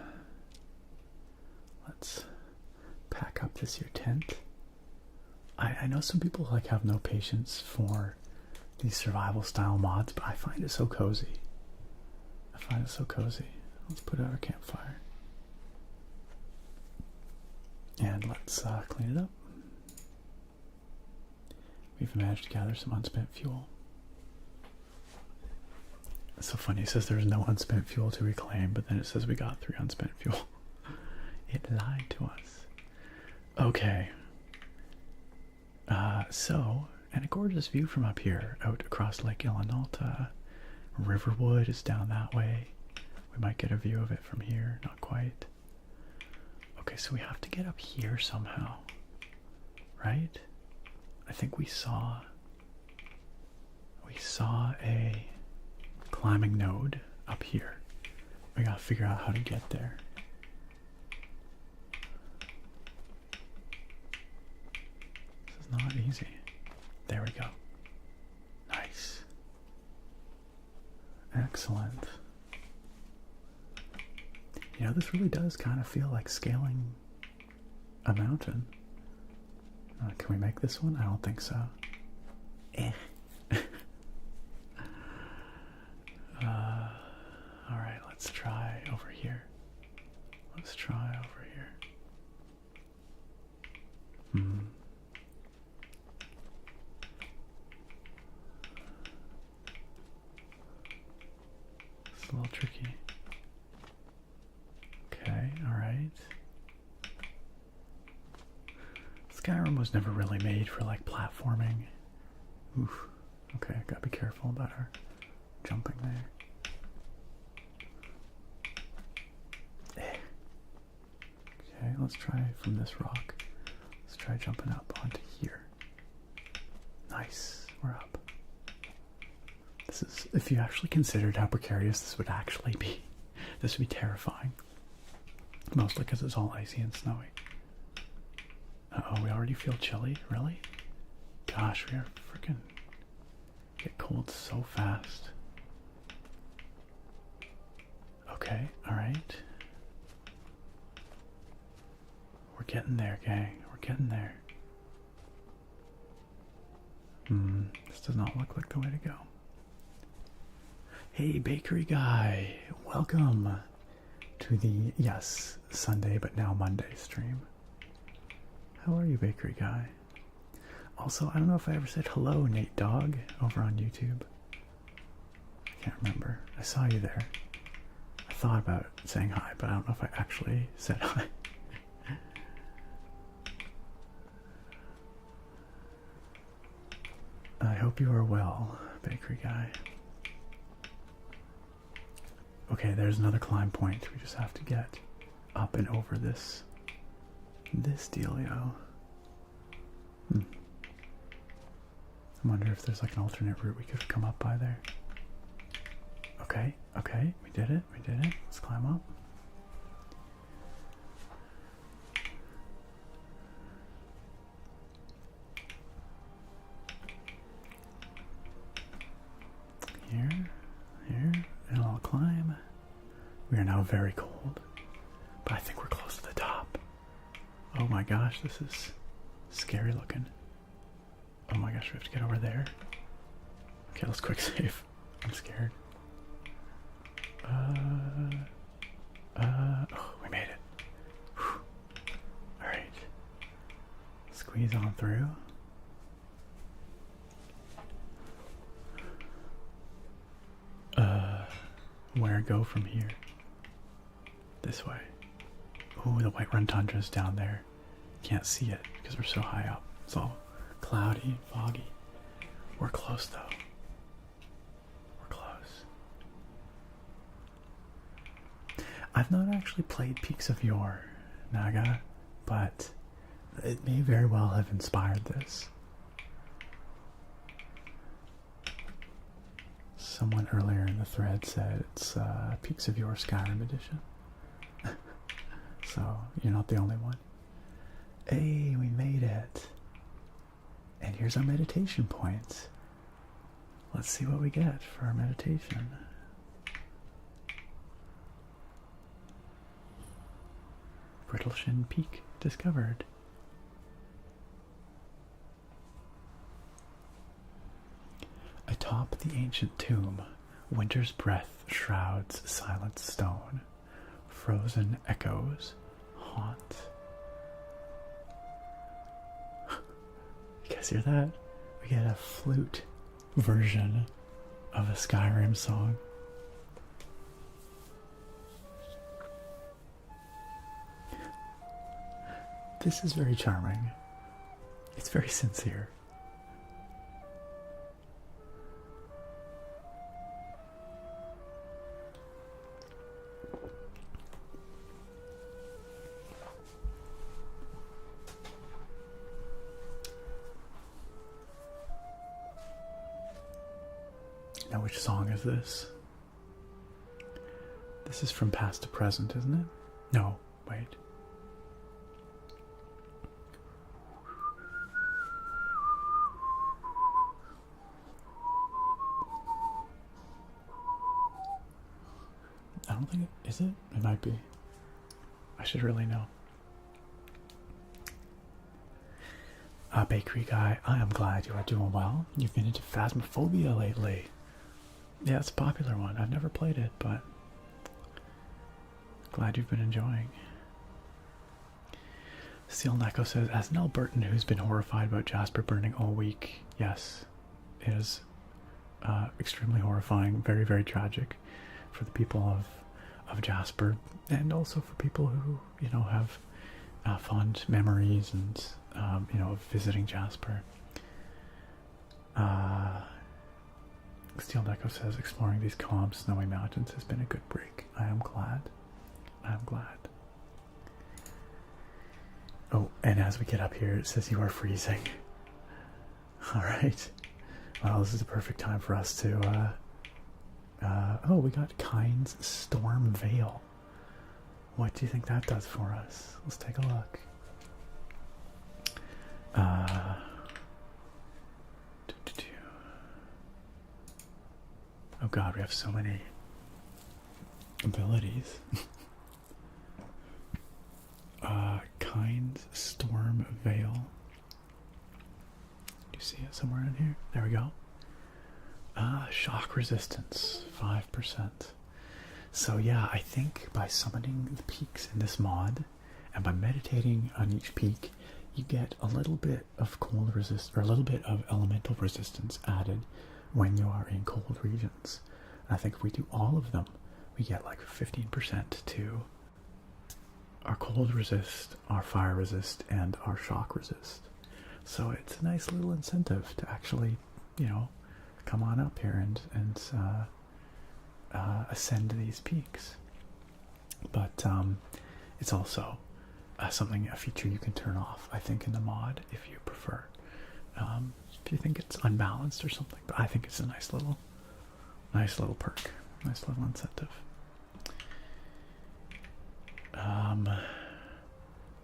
Let's pack up this here tent. I know some people like have no patience for these survival style mods, but I find it so cozy. I find it so cozy. Let's put out our campfire. And let's clean it up. We've managed to gather some unspent fuel. It's so funny, it says there's no unspent fuel to reclaim, but then it says we got 3 unspent fuel. It lied to us. Okay. And a gorgeous view from up here, out across Lake Ilinalta. Riverwood is down that way. We might get a view of it from here, not quite. Okay, so we have to get up here somehow, right? I think we saw a climbing node up here. We gotta figure out how to get there. This is not easy. There we go. Nice. Excellent. You know, this really does kind of feel like scaling a mountain. Can we make this one? I don't think so. Alright, let's try over here. Let's try over here. It's a little tricky. Okay, alright. Skyrim was never really made for like platforming. Oof. Okay, gotta be careful about our jumping there. Okay, let's try from this rock. Let's try jumping up onto here. Nice, we're up. This is, if you actually considered how precarious this would actually be, this would be terrifying. Mostly because it's all icy and snowy. Uh-oh, we already feel chilly? Really? Gosh, we are freaking get cold so fast. Okay, alright. We're getting there, gang. We're getting there. This does not look like the way to go. Hey, bakery guy. Welcome to the, yes, Sunday but now Monday stream. How are you, bakery guy? Also, I don't know if I ever said hello, Nate Dog, over on YouTube. I can't remember. I saw you there. I thought about saying hi, but I don't know if I actually said hi. I hope you are well, bakery guy. Okay, there's another climb point. We just have to get up and over this dealio. I wonder if there's like an alternate route we could come up by there. Okay, okay, we did it, we did it. Let's climb up. Here, and I'll climb. We are now very cold, but I think we're close to the top. Oh my gosh, this is scary looking. Oh my gosh, we have to get over there. Okay, let's quick save. I'm scared. Oh, we made it. Whew. All right. Squeeze on through. Where go from here? This way. Oh, the Whiterun Tundra's down there. Can't see it because we're so high up. It's all cloudy and foggy. We're close though. We're close. I've not actually played Peaks of Yore, Naga, but it may very well have inspired this. Someone earlier in the thread said it's Peaks of Yore Skyrim edition. So you're not the only one. Hey, we made it. And here's our meditation point. Let's see what we get for our meditation. Brittleshin Peak discovered. Atop the ancient tomb, winter's breath shrouds silent stone. Frozen echoes haunt. You guys hear that? We get a flute version of a Skyrim song. This is very charming. It's very sincere. Now, which song is this? This is from past to present, isn't it? No, wait. I don't think it is. It might be. I should really know. Bakery guy, I am glad you are doing well. You've been into Phasmophobia lately. Yeah, it's a popular one. I've never played it, but glad you've been enjoying. Steel Neko says, as an Albertan who's been horrified about Jasper burning all week, yes, it is extremely horrifying, very, very tragic for the people of Jasper, and also for people who, you know, have fond memories and, you know, of visiting Jasper. Steel Deco says, exploring these calm, snowy mountains has been a good break. I am glad. I am glad. Oh, and as we get up here, it says you are freezing. Alright. Well, this is the perfect time for us to, oh, we got Kind's Storm Veil. What do you think that does for us? Let's take a look. Oh god, we have so many abilities. Kind's Storm Veil. Do you see it somewhere in here? There we go. Shock resistance, 5%. So yeah, I think by summoning the peaks in this mod, and by meditating on each peak, you get a little bit of cold resist, or a little bit of elemental resistance added when you are in cold regions. And I think if we do all of them, we get like 15% to our cold resist, our fire resist, and our shock resist. So it's a nice little incentive to actually, you know, come on up here and ascend to these peaks. But it's also a feature you can turn off, I think, in the mod if you prefer. if you think it's unbalanced or something. But I think it's a nice little perk, nice little incentive.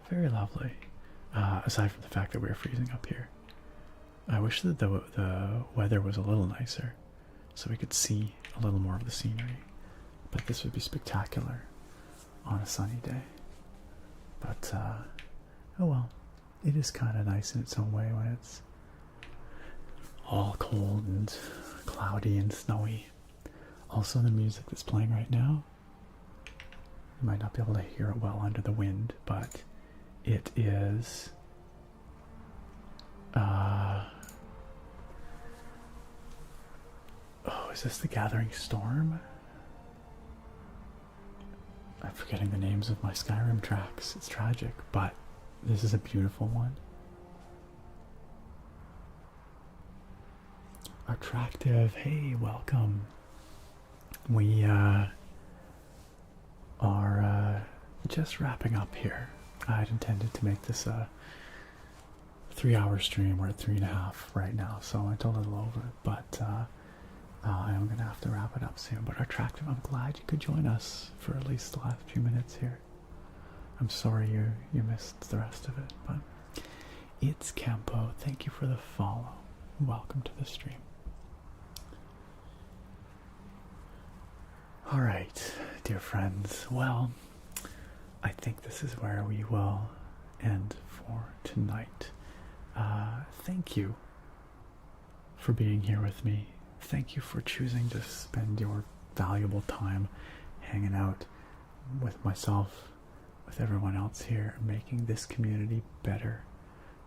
Very lovely. Aside from the fact that we are freezing up here, I wish that the weather was a little nicer, so we could see a little more of the scenery. But this would be spectacular on a sunny day. But oh well, it is kind of nice in its own way when it's all cold and cloudy and snowy. Also, the music that's playing right now, you might not be able to hear it well under the wind, but it is oh, is this the Gathering Storm? I'm forgetting the names of my Skyrim tracks. It's tragic, but this is a beautiful one. Attractive, hey, welcome. We are just wrapping up here. I had intended to make this a 3-hour stream. We're at 3.5 right now, so I went a little over, but I am going to have to wrap it up soon. But Attractive, I'm glad you could join us for at least the last few minutes here. I'm sorry you missed the rest of it, but it's Campo. Thank you for the follow. Welcome to the stream. All right, dear friends. Well, I think this is where we will end for tonight. Thank you for being here with me. Thank you for choosing to spend your valuable time hanging out with myself, with everyone else here, making this community better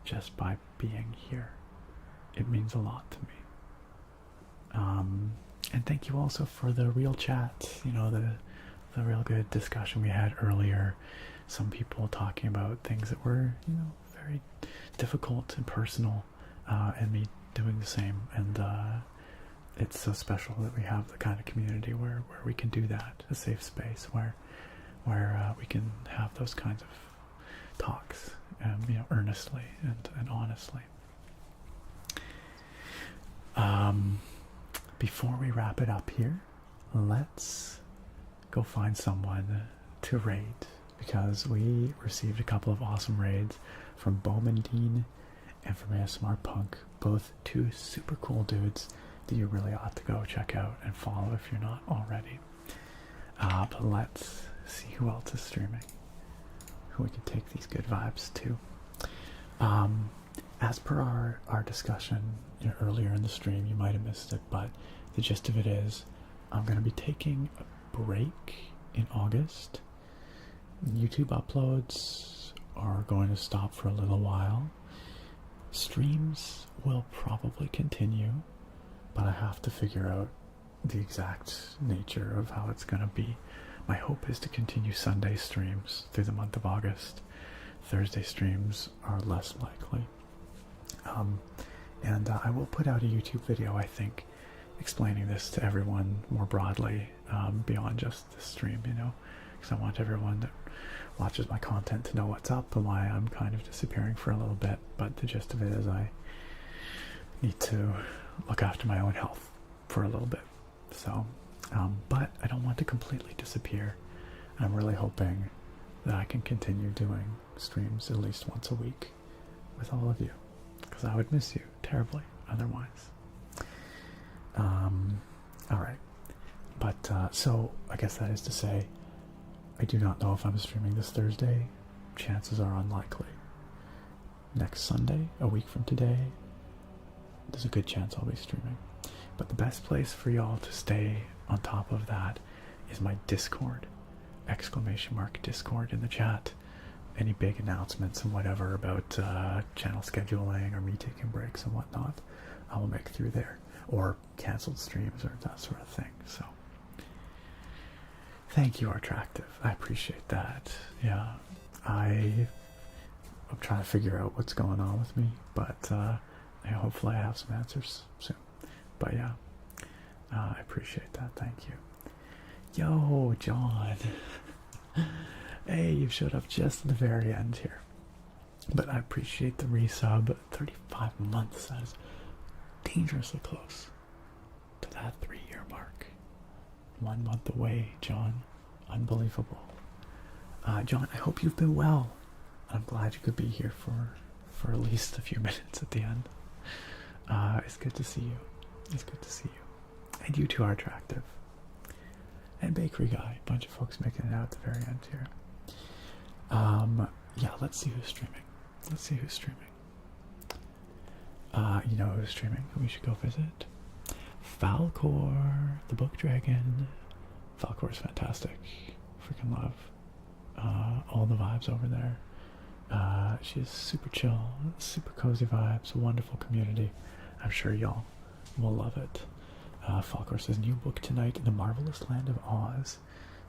just by being here. It means a lot to me. And thank you also for the real chat, you know, the real good discussion we had earlier. Some people talking about things that were, you know, very difficult and personal, and me doing the same. And it's so special that we have the kind of community where we can do that, a safe space where we can have those kinds of talks, you know, earnestly and honestly. Before we wrap it up here, let's go find someone to raid, because we received a couple of awesome raids from Bowman Dean and from ASMR Punk, both two super cool dudes that you really ought to go check out and follow if you're not already. But let's see who else is streaming, who we can take these good vibes to. As per our discussion, you know, earlier in the stream, you might have missed it, but the gist of it is I'm going to be taking a break in August. YouTube uploads are going to stop for a little while. Streams will probably continue, but I have to figure out the exact nature of how it's going to be. My hope is to continue Sunday streams through the month of August. Thursday streams are less likely. And I will put out a YouTube video, I think, explaining this to everyone more broadly, beyond just this stream, you know, because I want everyone that watches my content to know what's up and why I'm kind of disappearing for a little bit. But the gist of it is I need to look after my own health for a little bit. So, but I don't want to completely disappear. I'm really hoping that I can continue doing streams at least once a week with all of you, because I would miss you terribly otherwise. Alright, but so I guess that is to say, I do not know if I'm streaming this Thursday. Chances are unlikely. Next Sunday, a week from today, there's a good chance I'll be streaming. But the best place for y'all to stay on top of that is my Discord. ! Discord in the chat. Any big announcements and whatever about channel scheduling or me taking breaks and whatnot, I will make through there. Or cancelled streams or that sort of thing. So thank you, Attractive. I appreciate that. Yeah, I'm trying to figure out what's going on with me, but hopefully I have some answers soon. But yeah, I appreciate that. Thank you. Yo, John. Hey, you showed up just at the very end here. But I appreciate the resub. 35 months, that is dangerously close to that 3-year mark. 1 month away, John. Unbelievable. John, I hope you've been well. I'm glad you could be here for at least a few minutes at the end. It's good to see you. It's good to see you. And you two are attractive. And Bakery Guy, a bunch of folks making it out at the very end here. Yeah, let's see who's streaming. Let's see who's streaming. You know who's streaming? Who we should go visit? Falcor, the Book Dragon. Falcor is fantastic. Freaking love all the vibes over there. She's super chill, super cozy vibes, wonderful community. I'm sure y'all will love it. Falcor says, new book tonight, The Marvelous Land of Oz.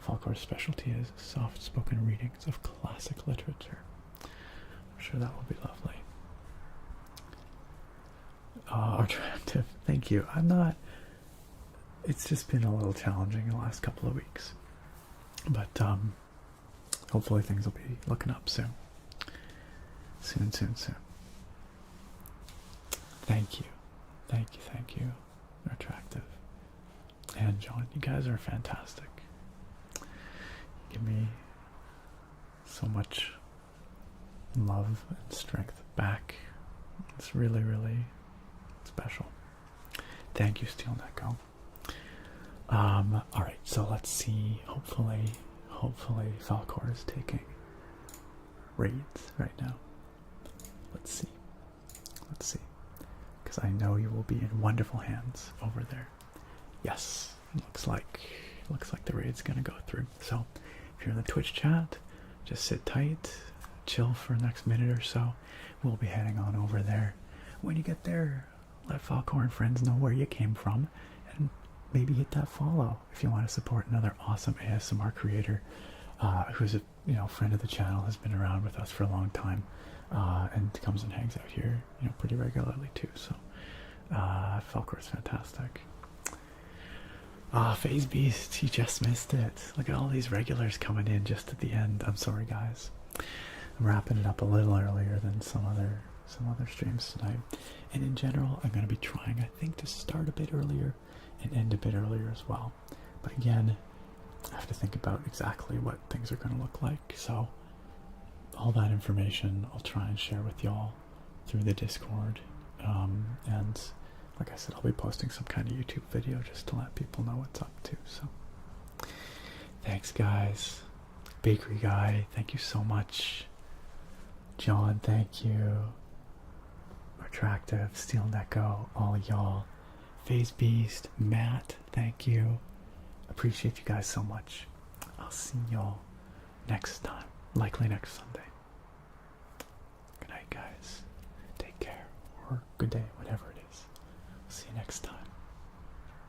Falcor's specialty is soft-spoken readings of classic literature. I'm sure that will be lovely. Attractive. Thank you. I'm not... It's just been a little challenging the last couple of weeks. But hopefully things will be looking up soon. Soon. Thank you. Thank you. You're attractive. And John, you guys are fantastic. You give me so much love and strength back. It's really, really special. Thank you, Steel Neko. Alright, so let's see. Hopefully Falcor is taking raids right now. Let's see. Because I know you will be in wonderful hands over there. Yes, looks like the raid's gonna go through. So if you're in the Twitch chat, just sit tight, chill for the next minute or so. We'll be heading on over there. When you get there, let Falcor and friends know where you came from, and maybe hit that follow if you want to support another awesome ASMR creator who's a friend of the channel, has been around with us for a long time, and comes and hangs out here pretty regularly too. So Falcor is fantastic. Phase Beast, he just missed it. Look at all these regulars coming in just at the end. I'm sorry, guys. I'm wrapping it up a little earlier than some other streams tonight. And in general, I'm going to be trying, I think, to start a bit earlier and end a bit earlier as well. But again, I have to think about exactly what things are going to look like. So all that information I'll try and share with y'all through the Discord. And like I said, I'll be posting some kind of YouTube video just to let people know what's up too. So thanks, guys. Bakery Guy, thank you so much. John, thank you. Attractive, Steel Neko, all y'all. Phase Beast, Matt, thank you. Appreciate you guys so much. I'll see y'all next time, likely next Sunday. Good night, guys. Take care, or good day.